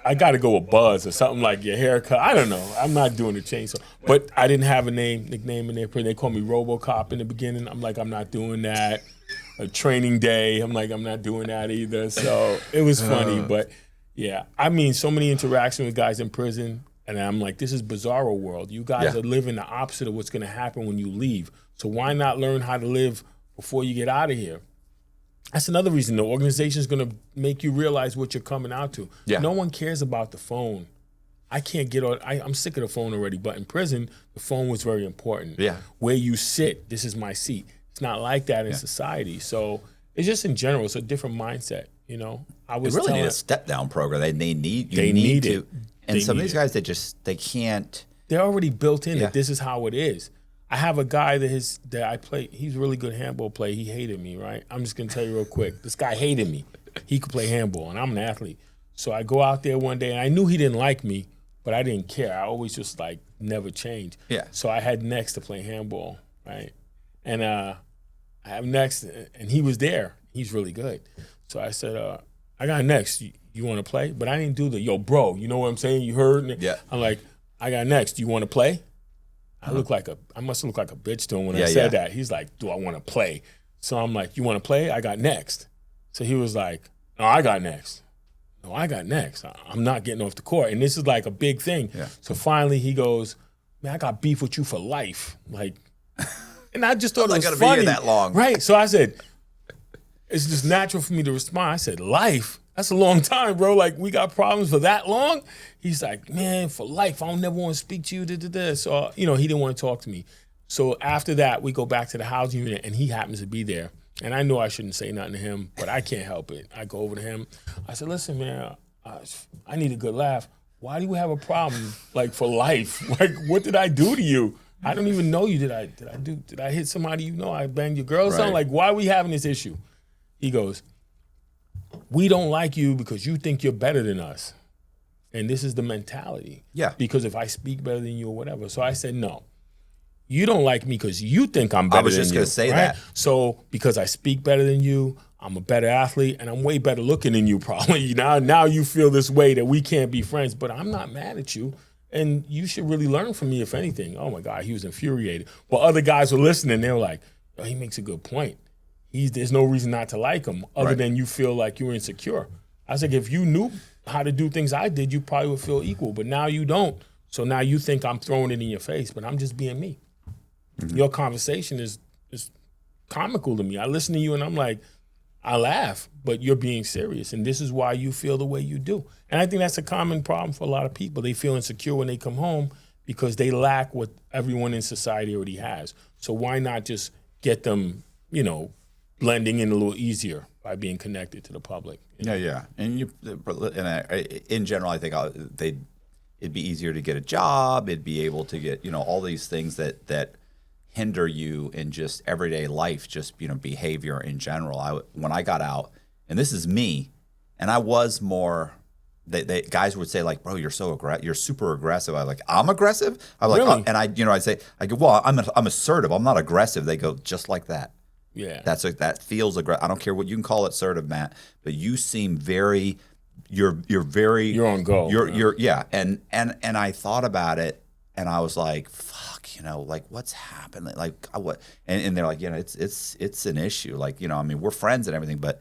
I got to go with Buzz or something like your haircut. I don't know. I'm not doing the chainsaw. But I didn't have a nickname in there. They called me RoboCop in the beginning. I'm like, I'm not doing that. A training day. I'm like, I'm not doing that either. So it was funny. But yeah, I mean, so many interactions with guys in prison. And I'm like, this is bizarro world. You guys are living the opposite of what's going to happen when you leave. So why not learn how to live before you get out of here? That's another reason the organization is going to make you realize what you're coming out to. Yeah. No one cares about the phone. I can't get on. I'm sick of the phone already. But in prison, the phone was very important. Yeah. Where you sit, this is my seat. It's not like that in society. So it's just in general, it's a different mindset. You know, I was really need a step down program. They need it. to. And some of these guys, they can't. They're already built in that this is how it is. I have a guy that I play. He's a really good handball player. He hated me, right? I'm just gonna tell you real quick. This guy hated me. He could play handball, and I'm an athlete. So I go out there one day, and I knew he didn't like me, but I didn't care. I always just like never change. Yeah. So I had next to play handball, right? And I have next, and he was there. He's really good. So I said, I got next. You want to play? But I didn't do the, yo, bro, you know what I'm saying? You heard? Yeah. I'm like, I got next. You want to play? I must look like a bitch to him when I said that. He's like, do I want to play? So I'm like, you want to play? I got next. So he was like, no, I got next. No, I got next. I'm not getting off the court. And this is like a big thing. Yeah. So finally he goes, man, I got beef with you for life. Like, and I just thought it was gonna funny. be here that long. Right. So I said, it's just natural for me to respond. I said, life? That's a long time, bro. Like, we got problems for that long? He's like, man, for life, I don't never want to speak to you. So, he didn't want to talk to me. So after that, we go back to the housing unit, and he happens to be there. And I know I shouldn't say nothing to him, but I can't help it. I go over to him. I said, listen, man, I need a good laugh. Why do you have a problem, like, for life? Like, what did I do to you? I don't even know you. Did I hit somebody you know? I banged your girl or something? Like, why are we having this issue? He goes, we don't like you because you think you're better than us. And this is the mentality. Yeah. Because if I speak better than you or whatever. So I said, no. You don't like me because you think I'm better than you. I was just going to say that. So because I speak better than you, I'm a better athlete, and I'm way better looking than you probably. Now you feel this way that we can't be friends, but I'm not mad at you. And you should really learn from me, if anything. Oh, my God, he was infuriated. Well, other guys were listening. They were like, oh, he makes a good point. There's no reason not to like him other than you feel like you're insecure. I was like, if you knew how to do things I did, you probably would feel equal. But now you don't. So now you think I'm throwing it in your face, but I'm just being me. Mm-hmm. Your conversation is comical to me. I listen to you and I'm like, I laugh, but you're being serious. And this is why you feel the way you do. And I think that's a common problem for a lot of people. They feel insecure when they come home because they lack what everyone in society already has. So why not just get them, blending in a little easier by being connected to the public? Yeah. And in general, I think it'd be easier to get a job. It'd be able to get, all these things that hinder you in just everyday life, just, behavior in general. When I got out, and this is me, and I was more, guys would say like, bro, you're super aggressive. I'm like, I'm aggressive? I'm like, really? And I go, well, I'm assertive. I'm not aggressive. They go, just like that. Yeah. That feels aggressive. I don't care what you can call it assertive, Matt, but you seem very, you're on go. And I thought about it and I was like, fuck, like what's happening? Like what? And they're like, it's an issue. Like, we're friends and everything, but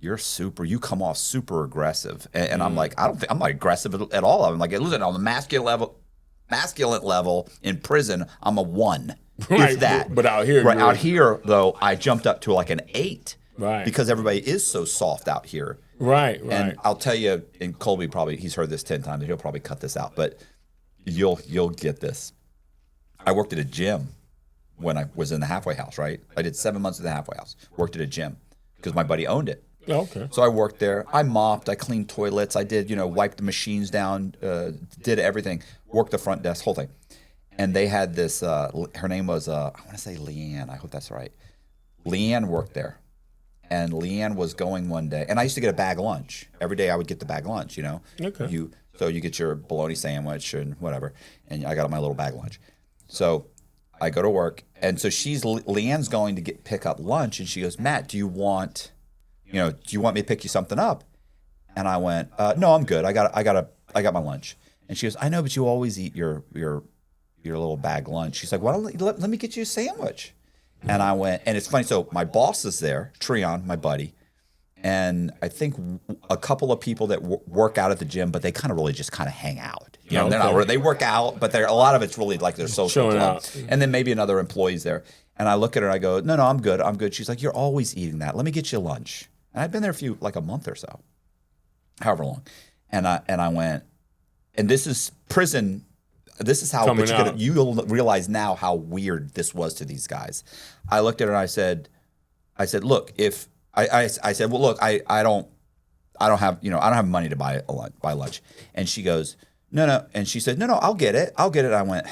you come off super aggressive. And I'm like, I'm not aggressive at all. I'm like, listen, on the masculine level in prison, I'm a 1. Right, if that. But out here, out here though, I jumped up to like an 8, right? Because everybody is so soft out here, right. And I'll tell you, and Colby he's heard this 10 times, and he'll probably cut this out, but you'll get this. I worked at a gym when I was in the halfway house, right? I did 7 months at the halfway house. Worked at a gym because my buddy owned it. Okay. So I worked there. I mopped. I cleaned toilets. I did, wiped the machines down, did everything, worked the front desk, whole thing. And they had this, her name was, I want to say Leanne. I hope that's right. Leanne worked there. And Leanne was going one day. And I used to get a bag lunch. Every day I would get the bag lunch, Okay. So you get your bologna sandwich and whatever. And I got my little bag lunch. So I go to work. And so Leanne's going to pick up lunch. And she goes, Matt, do you want me to pick you something up? And I went, no, I'm good. I got my lunch. And she goes, I know, but you always eat your little bag lunch. She's like, let me get you a sandwich. And I went, and it's funny. So my boss is there, Treon, my buddy, and I think a couple of people that work out at the gym, but they kind of hang out. They work out, but a lot of it's really like their social club. And then maybe another employee's there. And I look at her and I go, no, I'm good. She's like, you're always eating that. Let me get you lunch. And I've been there a month or so, however long. And I went, and this is prison. This is how you'll realize now how weird this was to these guys. I looked at her and I said, look, I said, well, look, I don't have money to buy lunch. And she goes, no. And she said, no, I'll get it. I went,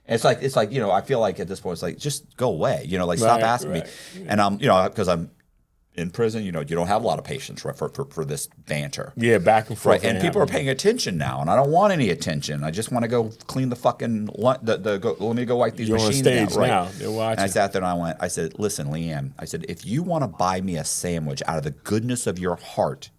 it's like, I feel like at this point, it's like, just go away, stop asking me. And I'm, because I'm in prison, you don't have a lot of patience for this banter. Yeah, back and forth. Right, and people are paying attention now, and I don't want any attention. I just want to go clean the fucking let me go wipe these machines stage down. Right. Now. They're watching. And I sat there and I said, listen, Leanne, I said, if you want to buy me a sandwich out of the goodness of your heart,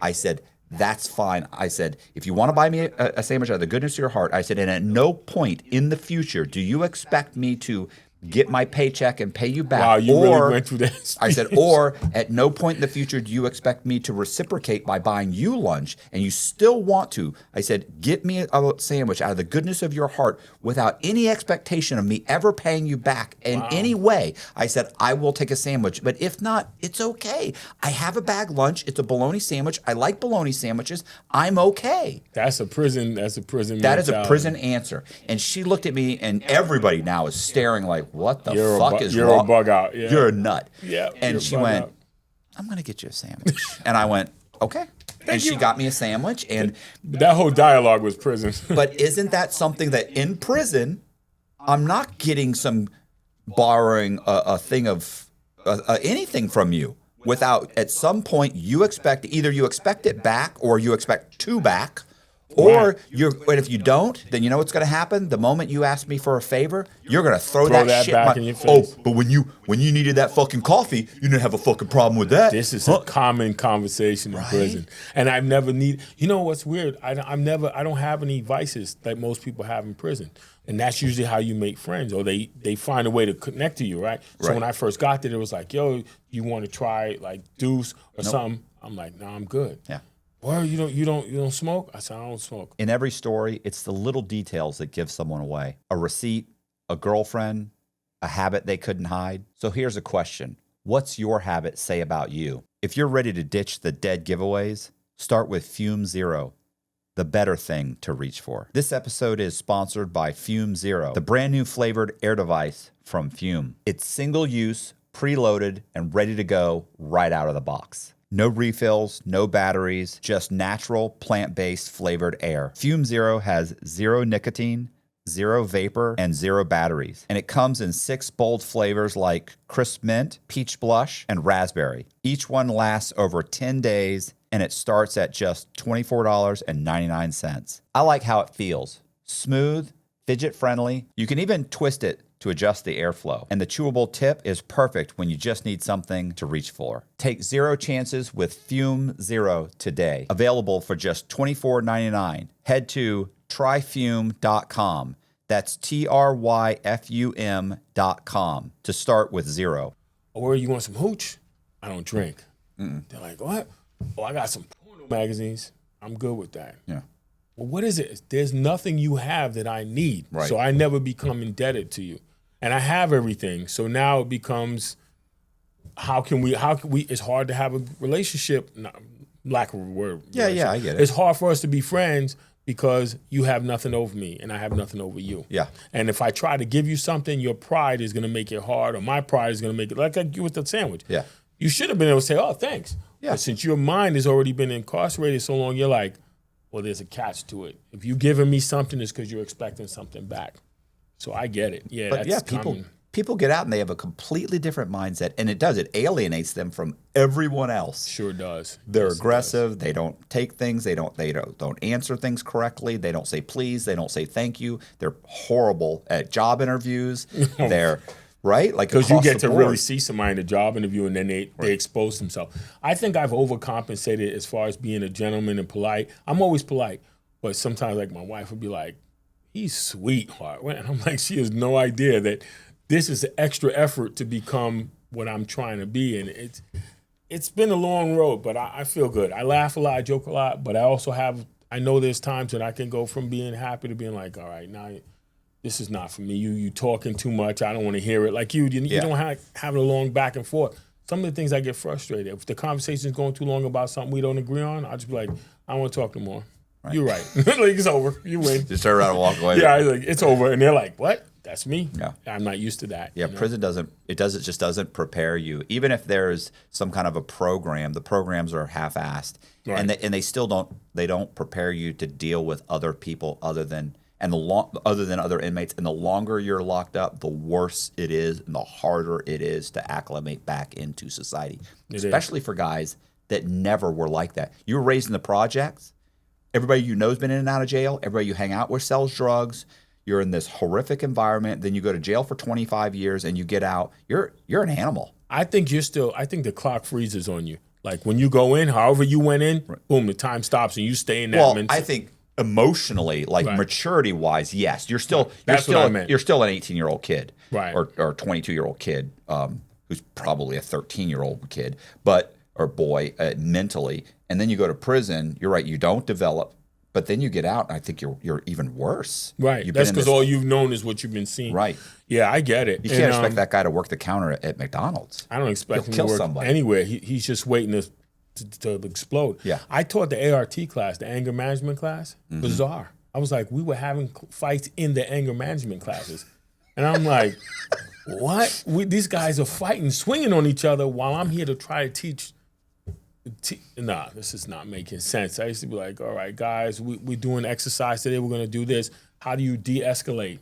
I said, that's fine. I said, if you want to buy me a sandwich out of the goodness of your heart, I said, and at no point in the future do you expect me to get my paycheck and pay you back. Wow, you really went through that. I said, or at no point in the future do you expect me to reciprocate by buying you lunch, and you still want to. I said, get me a sandwich out of the goodness of your heart without any expectation of me ever paying you back in any way. I said, I will take a sandwich, but if not, it's okay. I have a bag lunch. It's a bologna sandwich. I like bologna sandwiches. I'm okay. That's a prison. That is a prison answer. And she looked at me, and everybody now is staring like, what the fuck is wrong? You're a bug out. Yeah. You're a nut. Yeah. And she went, I'm going to get you a sandwich. And I went, okay. And she got me a sandwich. And that whole dialogue was prison. But isn't that something that in prison, I'm not getting borrowing a thing of anything from you without at some point you expect it back or you expect two back. Or and if you don't, then you know what's going to happen? The moment you ask me for a favor, you're going to throw that shit back in your face. Oh, but when you needed that fucking coffee, you didn't have a fucking problem with that. This is a common conversation in prison, and I've never need. You know what's weird? I don't have any vices that most people have in prison, and that's usually how you make friends, or they find a way to connect to you, right? So when I first got there, it was like, yo, you want to try like deuce or something? I'm like, no, I'm good. Yeah. Well, you don't smoke? I said, I don't smoke. In every story, it's the little details that give someone away. A receipt, a girlfriend, a habit they couldn't hide. So here's a question. What's your habit say about you? If you're ready to ditch the dead giveaways, start with FÜM Zero, the better thing to reach for. This episode is sponsored by FÜM Zero, the brand new flavored air device from FÜM. It's single use, preloaded, and ready to go right out of the box. No refills, no batteries, just natural plant-based flavored air. FÜM Zero has 0 nicotine, 0 vapor, and 0 batteries. And it comes in 6 bold flavors like crisp mint, peach blush, and raspberry. Each one lasts over 10 days, and it starts at just $24.99. I like how it feels. Smooth, fidget-friendly. You can even twist it to adjust the airflow. And the chewable tip is perfect when you just need something to reach for. Take 0 chances with FÜM Zero today. Available for just $24.99. Head to tryfum.com. That's tryfum.com to start with Zero. Or you want some hooch? I don't drink. They're like, what? Oh, I got some porno magazines. I'm good with that. Yeah. Well, what is it? There's nothing you have that I need. Right. So I never become indebted to you. And I have everything. So now it becomes, how can we, it's hard to have a relationship, lack of a word. Yeah, I get it. It's hard for us to be friends because you have nothing over me and I have nothing over you. Yeah. And if I try to give you something, your pride is going to make it hard, or my pride is going to make it, like you with the sandwich. Yeah. you should have been able to say, oh, thanks. Yeah. But since your mind has already been incarcerated so long, you're like, well, there's a catch to it. If you're giving me something, it's because you're expecting something back. So I get it. Yeah, But that's people get out and they have a completely different mindset, and it alienates them from everyone else. Sure does. They're Yes, it aggressive. They don't take things. They don't answer things correctly. They don't say please. They don't say thank you. They're horrible at job interviews. They're right, like because you across get the to board. really see somebody in a job interview and then they expose themselves. I think I've overcompensated as far as being a gentleman and polite. I'm always polite, but sometimes like my wife would be like, he's sweetheart. And I'm like, she has no idea that this is an extra effort to become what I'm trying to be. And it's been a long road, but I feel good. I laugh a lot, I joke a lot, but I know there's times that I can go from being happy to being like, all right, now this is not for me. You talking too much. I don't want to hear it. Like you don't have a long back and forth. Some of the things I get frustrated. If the conversation is going too long about something we don't agree on, I'll just be like, I don't want to talk no more. Right. You're right. Like, it's over. You win. Just turn around and walk away. Yeah, like, it's over. And they're like, what? That's me. Yeah. I'm not used to that. Yeah, prison just doesn't prepare you. Even if there's some kind of a program, the programs are half-assed, Right. and they still don't prepare you to deal with other people other than other inmates. And the longer you're locked up, the worse it is, and the harder it is to acclimate back into society, especially for guys that never were like that. You were raised in the projects. Everybody you know has been in and out of jail. Everybody you hang out with sells drugs. You're in this horrific environment. Then you go to jail for 25 years and you get out. You're an animal. I think the clock freezes on you. Like when you go in, however you went in, boom, the time stops and you stay in that. Well, I think emotionally, like maturity-wise, yes, you're still an 18-year-old kid, right, or 22-year-old kid, who's probably a 13-year-old kid, or boy, mentally. And then you go to prison. You're right. You don't develop, but then you get out, and I think you're even worse. Right. That's because all you've known is what you've been seeing. Right. Yeah, I get it. You can't expect that guy to work the counter at McDonald's. I don't expect him kill to work somebody anywhere. He's just waiting to explode. Yeah. I taught the ART class, the anger management class. Bizarre. I was like, we were having fights in the anger management classes, and I'm like, what? These guys are fighting, swinging on each other while I'm here to try to teach. Nah, this is not making sense. I used to be like, all right, guys, we're doing exercise today. We're going to do this. How do you de-escalate?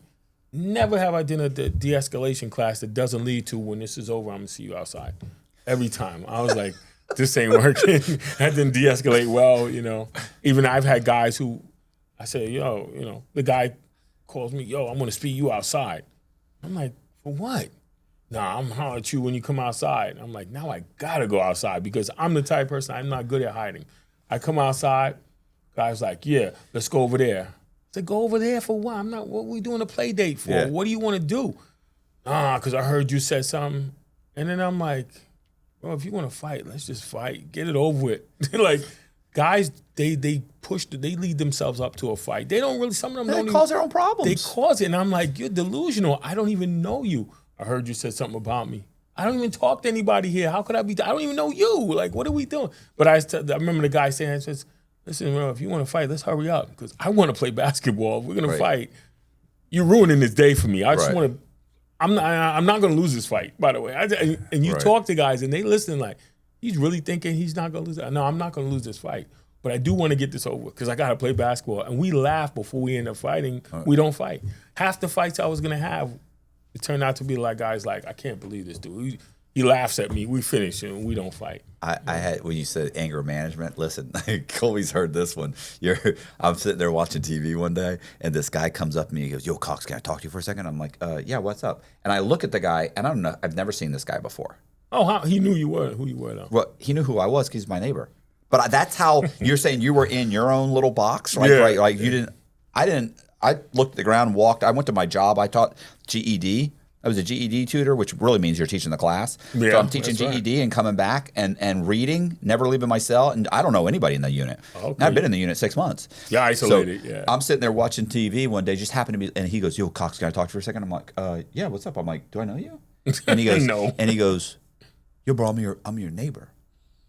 Never have I done a de-escalation class that doesn't lead to, when this is over, I'm going to see you outside. Every time. I was like, this ain't working. That didn't de-escalate well, Even I've had guys who, I say, the guy calls me, I'm going to speed you outside. I'm like, for what? Nah, I'm hollering at you when you come outside. I'm like, now I gotta go outside because I'm the type of person, I'm not good at hiding. I come outside, guy's like, yeah, let's go over there. I said, go over there for what? What we doing a play date for? Yeah. What do you want to do? Because I heard you said something. And then I'm like, bro, if you want to fight, let's just fight. Get it over with. Like, guys, they lead themselves up to a fight. They don't really, some of them cause their own problems. They cause it. And I'm like, you're delusional. I don't even know you. I heard you said something about me. I don't even talk to anybody here. How could I be? I don't even know you. Like, what are we doing? But I remember the guy saying, listen, bro, if you want to fight, let's hurry up because I want to play basketball. If we're going to fight, you're ruining this day for me. I just want to, I'm not going to lose this fight, by the way. And you talk to guys and they listen like, he's really thinking he's not going to lose it. No, I'm not going to lose this fight. But I do want to get this over because I got to play basketball. And we laugh before we end up fighting. We don't fight. Half the fights I was going to have, it turned out to be like guys like, I can't believe this dude. He laughs at me. We finish and we don't fight. I had, when you said anger management, listen, Colby's heard this one. I'm sitting there watching TV one day and this guy comes up to me and he goes, yo, Cox, can I talk to you for a second? I'm like, yeah, what's up? And I look at the guy and I don't know, I've never seen this guy before. Oh, how? He knew who you were though. Well, he knew who I was because he's my neighbor. But that's how you're saying you were in your own little box, right? Yeah. Right? Like I looked at the ground, walked. I went to my job. I taught GED. I was a GED tutor, which really means you're teaching the class. Yeah, so I'm teaching GED and coming back and reading, never leaving my cell. And I don't know anybody in the unit. Okay. I've been in the unit 6 months. Yeah, isolated, so yeah. I'm sitting there watching TV one day, just happened to be, and he goes, yo, Cox, can I talk to you for a second? I'm like, yeah, what's up? I'm like, do I know you? And he goes, no. And he goes, yo, bro, I'm your neighbor.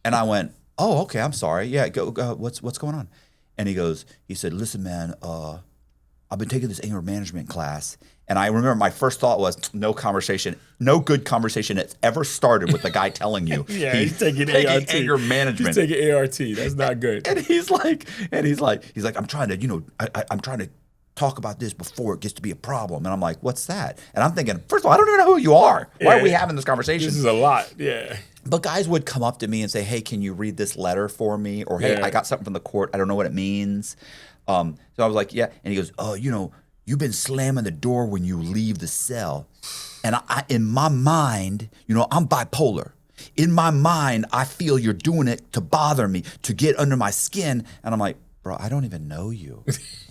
And I went, oh, okay, I'm sorry. Yeah, go what's going on? And he said, listen, man, I've been taking this anger management class. And I remember my first thought was, no good conversation that's ever started with the guy telling you he's taking ART. anger management. He's taking ART. That's not good. And he's like, I'm trying to, I'm trying to talk about this before it gets to be a problem. And I'm like, what's that? And I'm thinking, first of all, I don't even know who you are. Why are we having this conversation? This is a lot. Yeah. But guys would come up to me and say, hey, can you read this letter for me? Or, hey, I got something from the court. I don't know what it means. So I was like, yeah. And he goes, oh, you've been slamming the door when you leave the cell. And I in my mind, I'm bipolar. In my mind, I feel you're doing it to bother me, to get under my skin. And I'm like, bro, I don't even know you.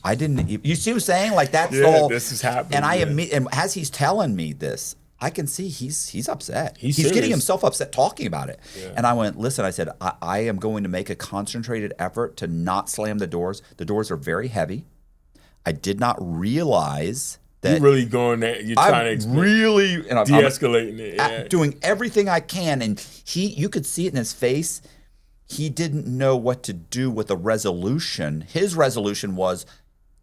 I didn't. You see what I'm saying? Like that's the whole. This is happening. And and as he's telling me this, I can see he's upset. He's serious. getting himself upset talking about it. Yeah. And I went, listen, I said, I am going to make a concentrated effort to not slam the doors. The doors are very heavy. I did not realize that. You're really going there. You're trying to really de-escalating it. Yeah. Doing everything I can. And you could see it in his face. He didn't know what to do with a resolution. His resolution was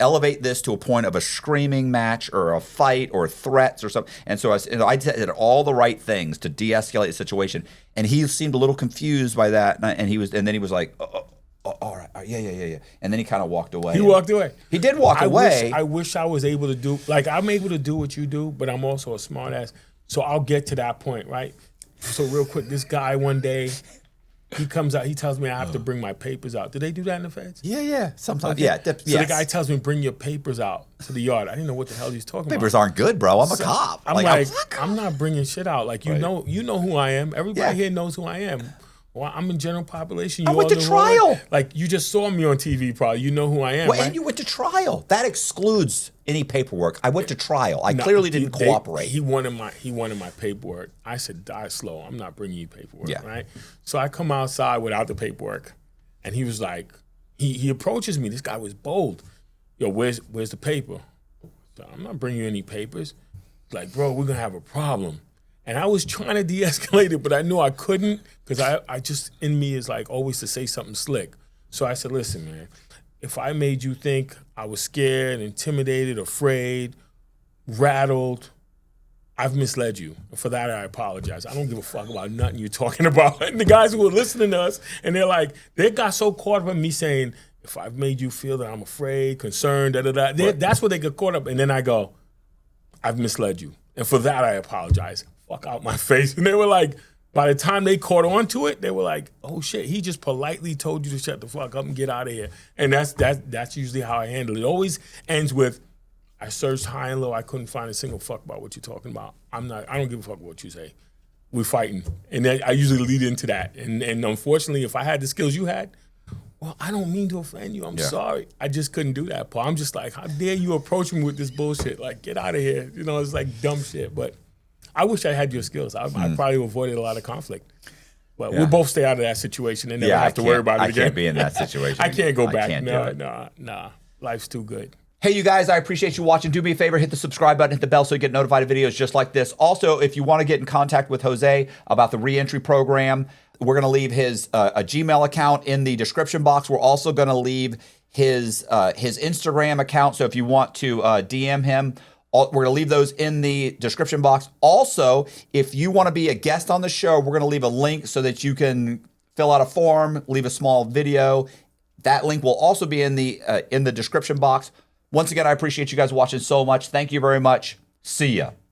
elevate this to a point of a screaming match or a fight or threats or something. And so I did all the right things to de-escalate the situation. And he seemed a little confused by that. And then he was like, all right, yeah. And then he kind of walked away. He walked away. He did walk away. I wish I was able to do, I'm able to do what you do, but I'm also a smart ass. So I'll get to that point, right? So real quick, this guy one day, he comes out, he tells me I have to bring my papers out. Do they do that in the feds? Yeah. Sometimes, Okay. yeah. So the guy tells me, bring your papers out to the yard. I didn't know what the hell he's talking Papers about. aren't good, bro. I'm a cop. I'm like, I'm not bringing shit out. Like, you know who I am. Everybody here knows who I am. Well, I'm in general population. You I went all to know trial. Like, you just saw me on TV, probably. You know who I am, Well, right? and you went to trial. That excludes any paperwork. I went to trial. I clearly didn't cooperate. He wanted my paperwork. I said, die slow. I'm not bringing you paperwork, right? So I come outside without the paperwork, and he was like, he approaches me. This guy was bold. Yo, where's the paper? So, I'm not bringing you any papers. Like, bro, we're gonna have a problem. And I was trying to de-escalate it, but I knew I couldn't because I just, in me is like always to say something slick. So I said, listen, man, if I made you think I was scared, intimidated, afraid, rattled, I've misled you. And for that, I apologize. I don't give a fuck about nothing you're talking about. And the guys who were listening to us, and they're like, they got so caught up in me saying, if I've made you feel that I'm afraid, concerned, that's what they get caught up. And then I go, I've misled you. And for that, I apologize. Fuck out my face. And they were like, by the time they caught on to it, they were like, oh shit, he just politely told you to shut the fuck up and get out of here. And that's usually how I handle it. It always ends with, I searched high and low, I couldn't find a single fuck about what you're talking about. I don't give a fuck what you say. We're fighting. And then I usually lead into that. And unfortunately, if I had the skills you had, well, I don't mean to offend you. I'm sorry. I just couldn't do that, Paul. I'm just like, how dare you approach me with this bullshit? Like, get out of here. It's like dumb shit. But I wish I had your skills. I probably avoided a lot of conflict. But we'll both stay out of that situation and never have to worry about it again. I can't be in that situation. I can't go back. No. Life's too good. Hey, you guys, I appreciate you watching. Do me a favor, hit the subscribe button, hit the bell so you get notified of videos just like this. Also, if you want to get in contact with Jose about the reentry program, we're going to leave his a Gmail account in the description box. We're also going to leave his Instagram account. So if you want to DM him, we're going to leave those in the description box. Also, if you want to be a guest on the show, we're going to leave a link so that you can fill out a form, leave a small video. That link will also be in the description box. Once again, I appreciate you guys watching so much. Thank you very much. See ya.